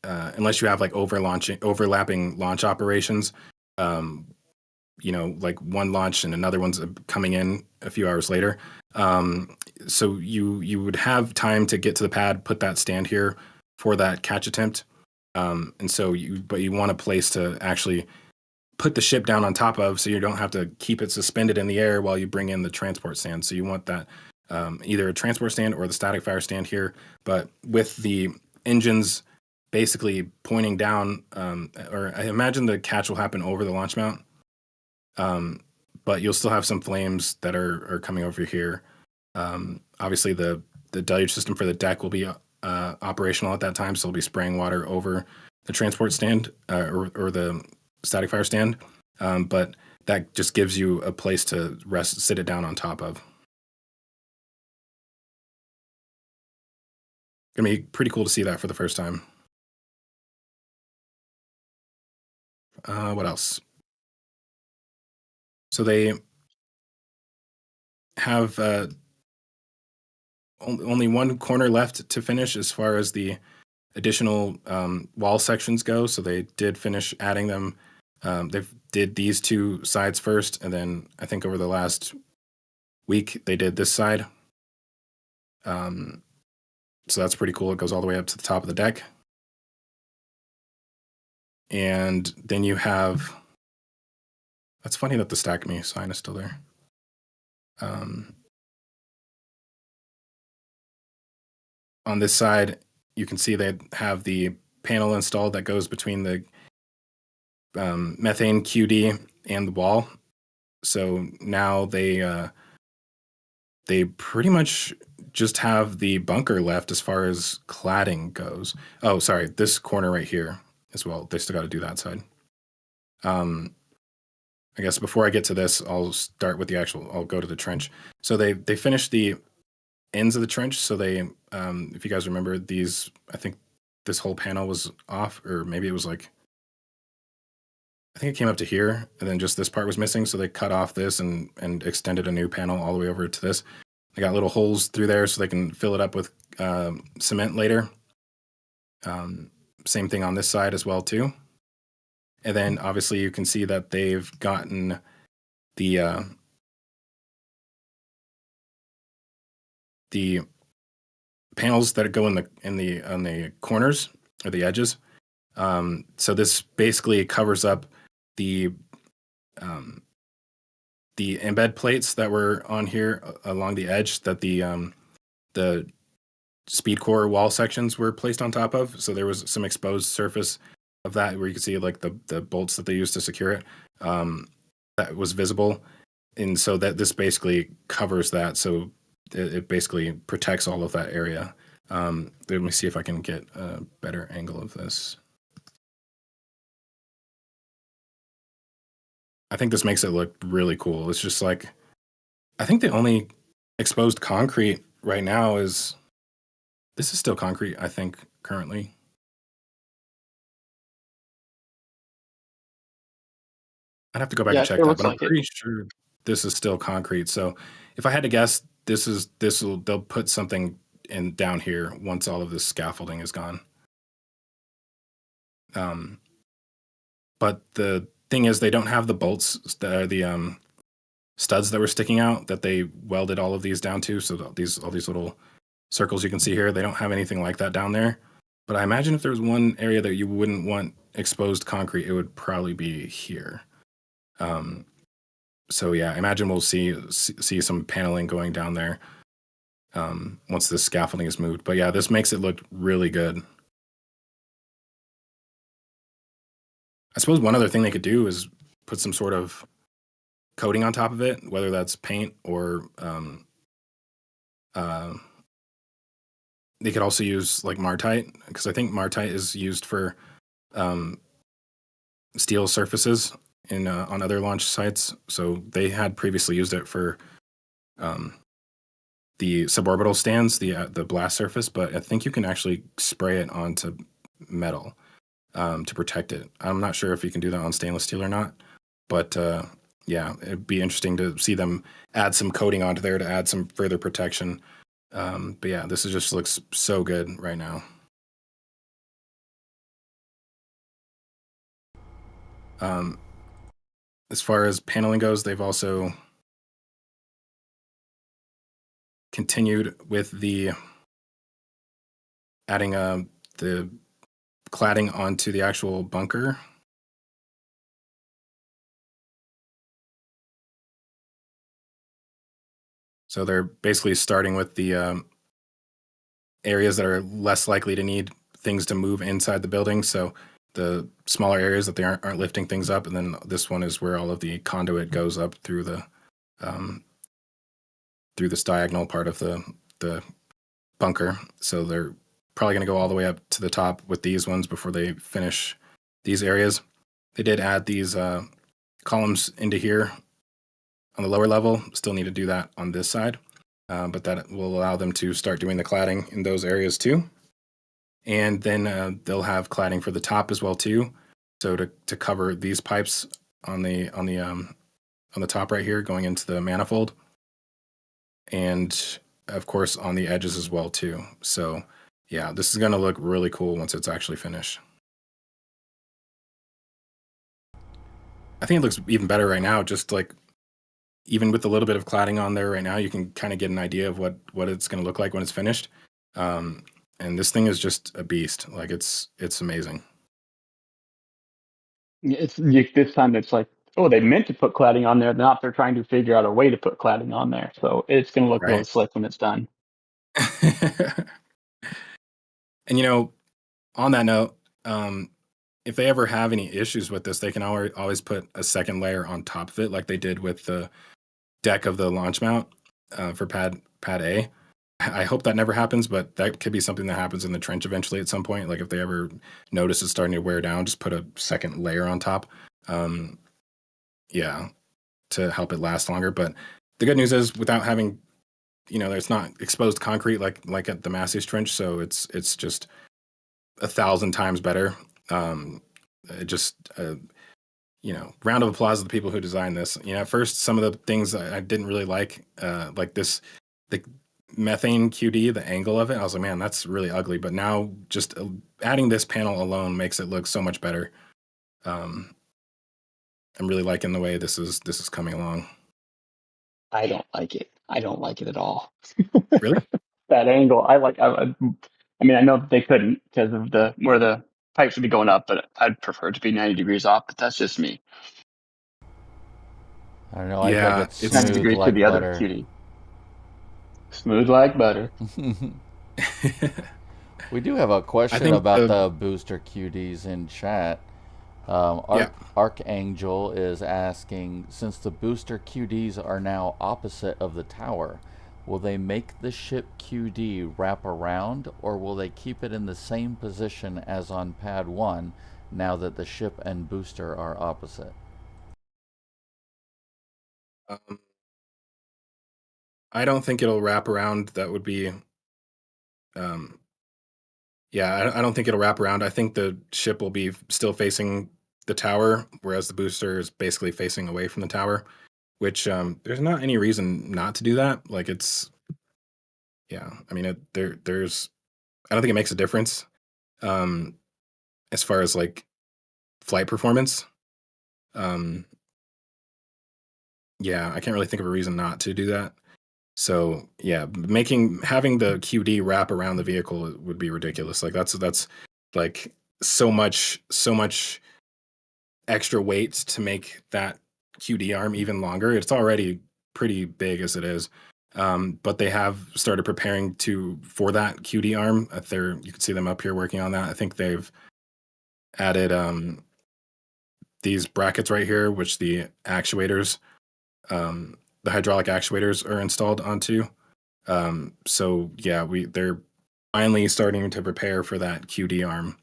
Unless you have like overlapping launch operations, like one launch and another one's coming in a few hours later. So you would have time to get to the pad, put that stand here for that catch attempt. But you want a place to actually put the ship down on top of, so you don't have to keep it suspended in the air while you bring in the transport stand. So you want that either a transport stand or the static fire stand here, but with the engines basically pointing down, or I imagine the catch will happen over the launch mount. But you'll still have some flames that are coming over here. Obviously the deluge system for the deck will be operational at that time, so it'll be spraying water over the transport stand or the static fire stand. But that just gives you a place to sit it down on top of. Gonna be pretty cool to see that for the first time. What else? So they have only one corner left to finish as far as the additional wall sections go. So they did finish adding them. They did these two sides first, and then I think over the last week they did this side. So that's pretty cool. It goes all the way up to the top of the deck. And then you have, that's funny that the Stack Me sign is still there. On this side, you can see they have the panel installed that goes between the methane QD and the wall. So now they pretty much just have the bunker left as far as cladding goes. Oh, sorry, this corner right here as well. They still got to do that side. I guess before I get to this, I'll start with I'll go to the trench. So they finished the ends of the trench. So they, if you guys remember these, I think this whole panel was off, or maybe it was like, I think it came up to here and then just this part was missing. So they cut off this and extended a new panel all the way over to this. They got little holes through there so they can fill it up with cement later. Same thing on this side as well too. And then obviously you can see that they've gotten the panels that go on the corners or the edges. So this basically covers up the the embed plates that were on here along the edge that the speed core wall sections were placed on top of. So there was some exposed surface of that where you could see like the bolts that they used to secure it. That was visible. And so that this basically covers that. So it basically protects all of that area. Let me see if I can get a better angle of this. I think this makes it look really cool. It's just like, I think the only exposed concrete right now is, this is still concrete, I think, currently. I'd have to go back and check that, but I'm pretty sure this is still concrete. So if I had to guess, they'll put something in down here once all of this scaffolding is gone. But the thing is, they don't have the bolts, the studs that were sticking out that they welded all of these down to. So all these little circles you can see here, they don't have anything like that down there. But I imagine if there was one area that you wouldn't want exposed concrete, it would probably be here. So yeah, I imagine we'll see some paneling going down there once this scaffolding is moved. But yeah, this makes it look really good. I suppose one other thing they could do is put some sort of coating on top of it, whether that's paint or they could also use like Martite, because I think Martite is used for steel surfaces in on other launch sites. So they had previously used it for the suborbital stands, the blast surface, but I think you can actually spray it onto metal to protect it. I'm not sure if you can do that on stainless steel or not, but yeah, it'd be interesting to see them add some coating onto there to add some further protection. But yeah, this just looks so good right now. As far as paneling goes, they've also continued with the adding the cladding onto the actual bunker. So they're basically starting with the areas that are less likely to need things to move inside the building. So the smaller areas that they aren't lifting things up, and then this one is where all of the conduit goes up through this diagonal part of the bunker. So they're probably going to go all the way up to the top with these ones before they finish these areas. They did add these columns into here on the lower level. Still need to do that on this side, but that will allow them to start doing the cladding in those areas too. And then they'll have cladding for the top as well too. So to cover these pipes on the top right here going into the manifold, and of course on the edges as well too. So yeah, this is going to look really cool once it's actually finished. I think it looks even better right now, just like even with a little bit of cladding on there right now, you can kind of get an idea of what it's going to look like when it's finished. And this thing is just a beast. Like it's amazing. It's this time it's like, oh, they meant to put cladding on there. They're trying to figure out a way to put cladding on there. So it's going to look really slick when it's done. And on that note, if they ever have any issues with this, they can always put a second layer on top of it, like they did with the deck of the launch mount for pad A. I hope that never happens, but that could be something that happens in the trench eventually at some point. Like if they ever notice it's starting to wear down, just put a second layer on top. Yeah, to help it last longer. But the good news is, without having, there's not exposed concrete like at the Massies trench, so it's just 1,000 times better. Round of applause to the people who designed this. At first, some of the things I didn't really like this, the methane QD, the angle of it, I was like, man, that's really ugly. But now just adding this panel alone makes it look so much better. I'm really liking the way this is coming along. I don't like it. I don't like it at all. Really? That angle, I know that they couldn't because of where the pipes would be going up, but I'd prefer it to be 90 degrees off, but that's just me. I don't know. I Yeah, think it's it's 90 smooth degrees to like the other butter. cutie. Smooth like butter. We do have a I question think about the booster QDs in chat. yeah. Archangel is asking, since the booster QDs are now opposite of the tower, will they make the ship QD wrap around, or will they keep it in the same position as on pad 1 now that the ship and booster are opposite? I don't think it'll wrap around. That would be, um, yeah, I don't think it'll wrap around. I think the ship will be still facing the tower, whereas the booster is basically facing away from the tower, which there's not any reason not to do that. Like it's, yeah, I mean, there's, I don't think it makes a difference um, as far as like flight performance. Um, yeah, I can't really think of a reason not to do that. So yeah, having the QD wrap around the vehicle would be ridiculous. Like that's like so much extra weight to make that QD arm even longer. It's already pretty big as it is. But they have started preparing for that QD arm. You can see them up here working on that. I think they've added these brackets right here, which the hydraulic actuators are installed onto. So yeah, they're finally starting to prepare for that QD arm,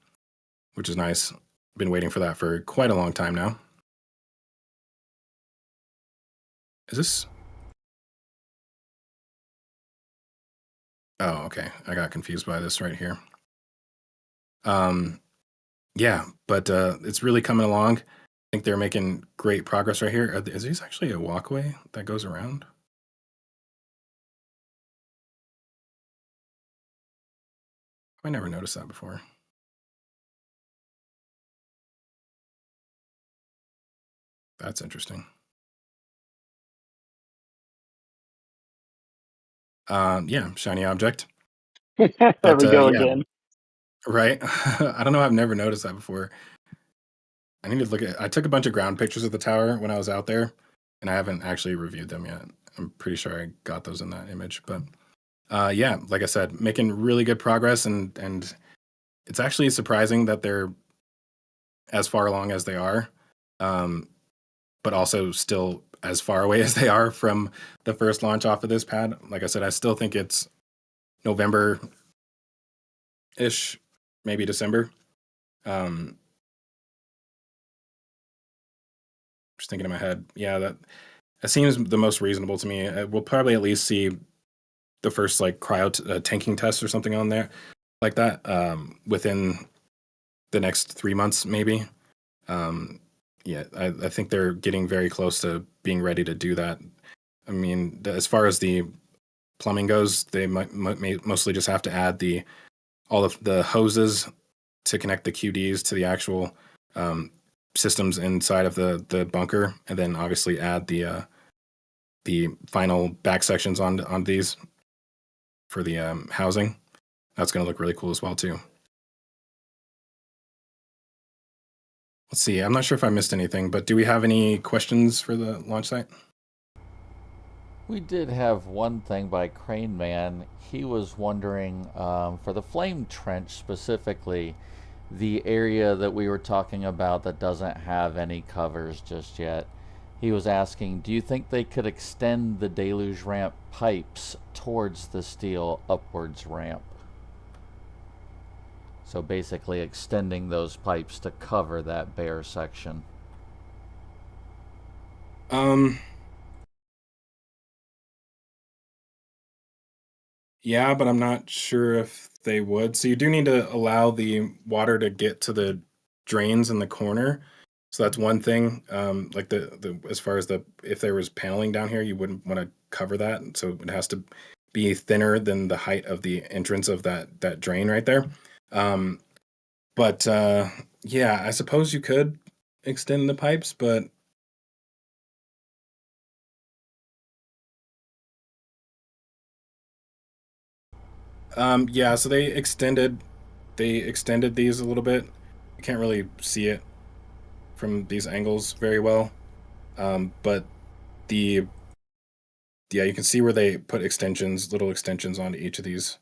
which is nice. Been waiting for that for quite a long time now. Is this? Oh, okay. I got confused by this right here. Yeah, but it's really coming along. I think they're making great progress right here. Is this actually a walkway that goes around? I never noticed that before. That's interesting. Yeah, shiny object. There But we go yeah, again. right. I don't know. I've never noticed that before. I need to look at. I took a bunch of ground pictures of the tower when I was out there, and I haven't actually reviewed them yet. I'm pretty sure I got those in that image, but yeah, like I said, making really good progress, and it's actually surprising that they're as far along as they are, um, but also still as far away as they are from the first launch off of this pad. Like I said, I still think it's November ish, maybe December. Just thinking in my head, yeah, that seems the most reasonable to me. We'll probably at least see the first like tanking test or something on there like that within the next 3 months, maybe. Yeah, I think they're getting very close to being ready to do that. I mean, as far as the plumbing goes, they may mostly just have to add all of the hoses to connect the QDs to the actual systems inside of the bunker, and then obviously add the final back sections on these for the housing. That's going to look really cool as well too. Let's see. I'm not sure if I missed anything, but do we have any questions for the launch site? We did have one thing by Crane Man. He was wondering, for the flame trench specifically, the area that we were talking about that doesn't have any covers just yet. He was asking, do you think they could extend the deluge ramp pipes towards the steel upwards ramp? So basically extending those pipes to cover that bare section. Yeah, but I'm not sure if they would. So you do need to allow the water to get to the drains in the corner. So that's one thing. Like the as far as if there was paneling down here, you wouldn't want to cover that. So it has to be thinner than the height of the entrance of that drain right there. But yeah, I suppose you could extend the pipes, but yeah, so they extended these a little bit. You can't really see it from these angles very well. But the you can see where they put little extensions onto each of these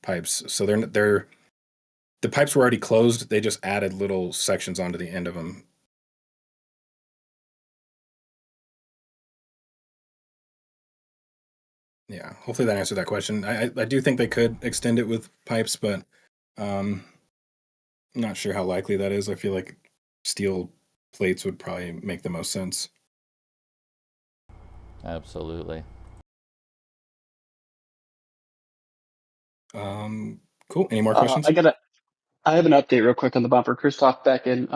pipes. So the pipes were already closed. They just added little sections onto the end of them. Yeah, hopefully that answered that question. I do think they could extend it with pipes, but I'm not sure how likely that is. I feel like steel plates would probably make the most sense. Absolutely. Cool. Any more questions? I have an update real quick on the bumper. Christoph back in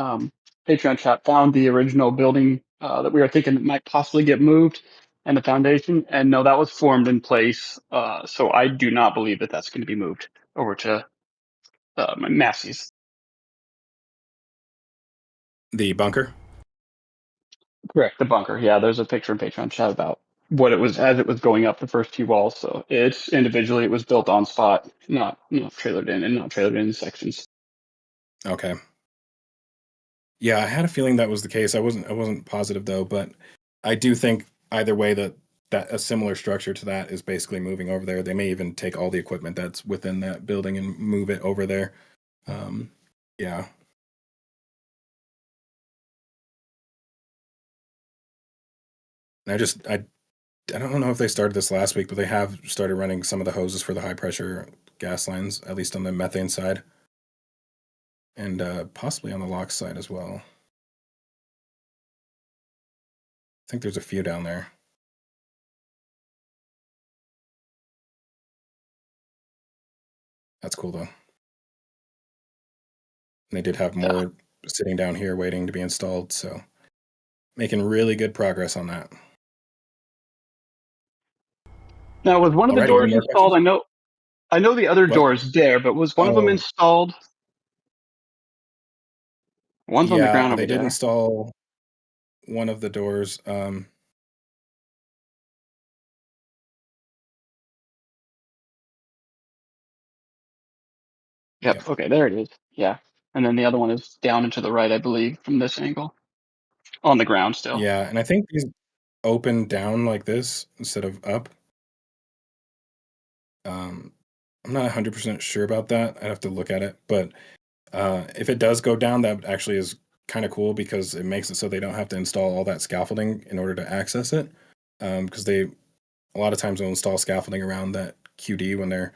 Patreon chat found the original building that we were thinking might possibly get moved and the foundation. And no, that was formed in place. So I do not believe that that's going to be moved over to Massies. The bunker? Correct. The bunker. Yeah, there's a picture in Patreon chat about what it was as it was going up the first two walls. So it's individually, it was built on spot, not trailered in and not trailered in sections. Okay. Yeah, I had a feeling that was the case. I wasn't positive though, but I do think either way that a similar structure to that is basically moving over there. They may even take all the equipment that's within that building and move it over there. Yeah. And I don't know if they started this last week, but they have started running some of the hoses for the high pressure gas lines, at least on the methane side, and possibly on the LOX side as well. I think there's a few down there. That's cool though. And they did have more sitting down here waiting to be installed, so making really good progress on that. Now, was one of the doors installed? Questions? I know the other door is there, but was one of them installed? One's on the ground over they did there. install one of the doors. Yep. Okay, there it is. Yeah. And then the other one is down and to the right, I believe, from this angle. On the ground still. Yeah, and I think these open down like this instead of up. I'm not 100% sure about that. I'd have to look at it, but if it does go down, that actually is kind of cool because it makes it so they don't have to install all that scaffolding in order to access it. Because a lot of times will install scaffolding around that QD when they're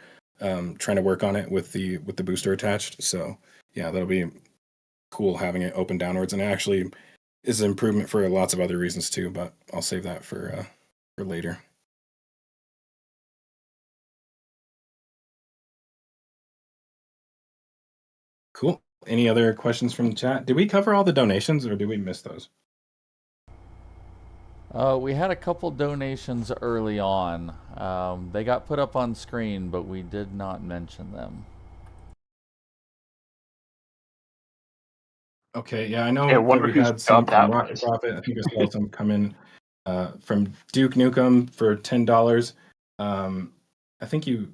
trying to work on it with the booster attached. So yeah, that'll be cool having it open downwards, and it actually is an improvement for lots of other reasons too. But I'll save that for later. Cool. Any other questions from the chat? Did we cover all the donations or did we miss those? We had a couple donations early on. They got put up on screen, but we did not mention them. Okay, yeah, I know that we had some from Rocket Profit. I think I saw some come in from Duke Nukem for $10. I think you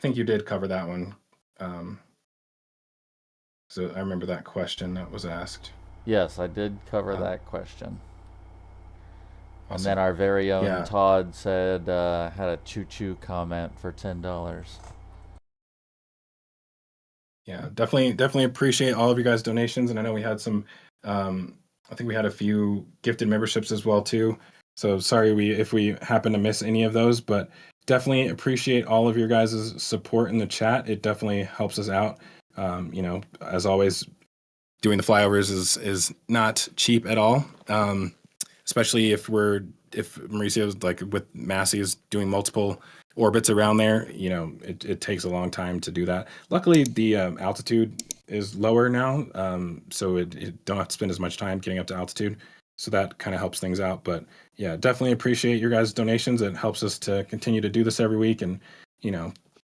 did cover that one. So I remember that question that was asked. Yes, I did cover that question. Awesome. And then our very own Todd said, had a choo-choo comment for $10. Yeah, definitely appreciate all of you guys' donations. And I know we had some, I think we had a few gifted memberships as well too. So sorry if we happen to miss any of those, but definitely appreciate all of your guys' support in the chat. It definitely helps us out. As always, doing the flyovers is not cheap at all. Especially if Mauricio's like with Massies doing multiple orbits around there, it takes a long time to do that. Luckily, the altitude is lower now, so it don't have to spend as much time getting up to altitude. So that kind of helps things out. But yeah, definitely appreciate your guys' donations. It helps us to continue to do this every week and,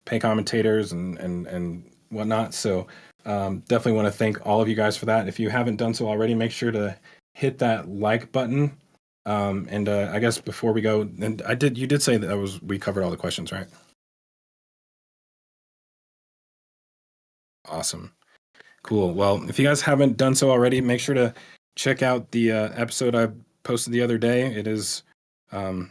pay commentators and whatnot. So definitely want to thank all of you guys for that. If you haven't done so already, make sure to hit that like button. And I guess before we go, and you did say that we covered all the questions, right? Awesome. Cool. Well, if you guys haven't done so already, make sure to check out the episode I posted the other day. It is on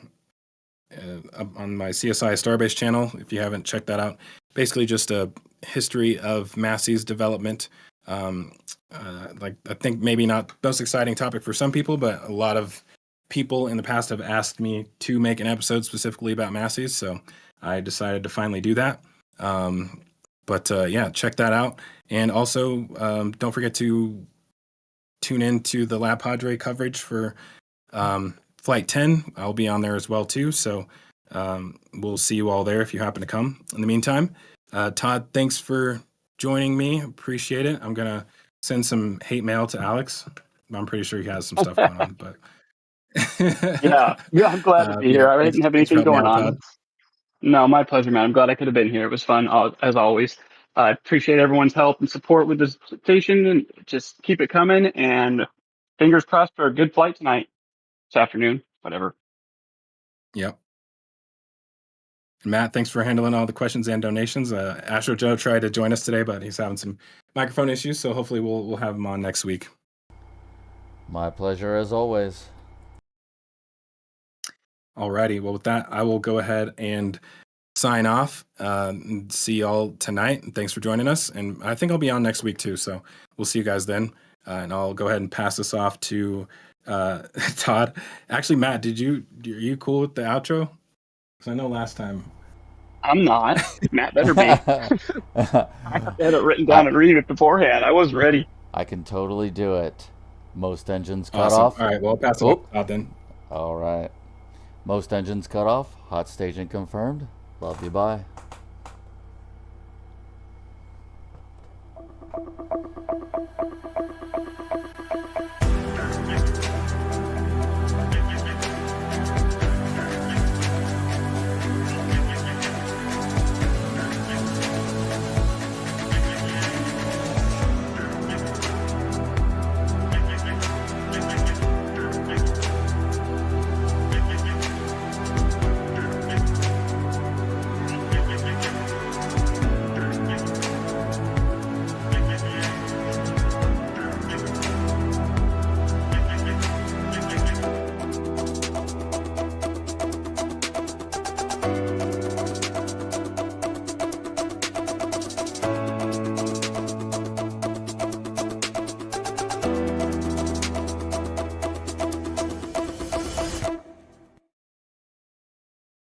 my CSI Starbase channel. If you haven't checked that out, basically just a history of Massies development. Like I think maybe not the most exciting topic for some people, but a lot of people in the past have asked me to make an episode specifically about Massies, so I decided to finally do that. But yeah, check that out, and also don't forget to tune in to the La Padre coverage for Flight 10. I'll be on there as well too, so we'll see you all there if you happen to come. In the meantime, Todd, thanks for joining me. Appreciate it. I'm gonna send some hate mail to Alex. I'm pretty sure he has some stuff going on, but Yeah, I'm glad to be here. I didn't have thanks for anything helping me going out, on. Todd. No, my pleasure, man. I'm glad I could have been here. It was fun, as always. I appreciate everyone's help and support with this presentation, and just keep it coming. And fingers crossed for a good flight tonight, this afternoon, whatever. Yep. Matt, thanks for handling all the questions and donations. Astro Joe tried to join us today, but he's having some microphone issues, so hopefully we'll have him on next week. My pleasure as always. Alrighty, well with that, I will go ahead and sign off. And see y'all tonight. Thanks for joining us, and I think I'll be on next week too. So we'll see you guys then. And I'll go ahead and pass this off to Todd. Actually, Matt, are you cool with the outro? Because I know last time. I'm not. Matt better be. I had it written down and read it beforehand. I was ready. I can totally do it. Most engines cut Awesome. off. All right, well, I'll pass it off to Todd then. All right. Most engines cut off. Hot staging confirmed. Love you. Bye.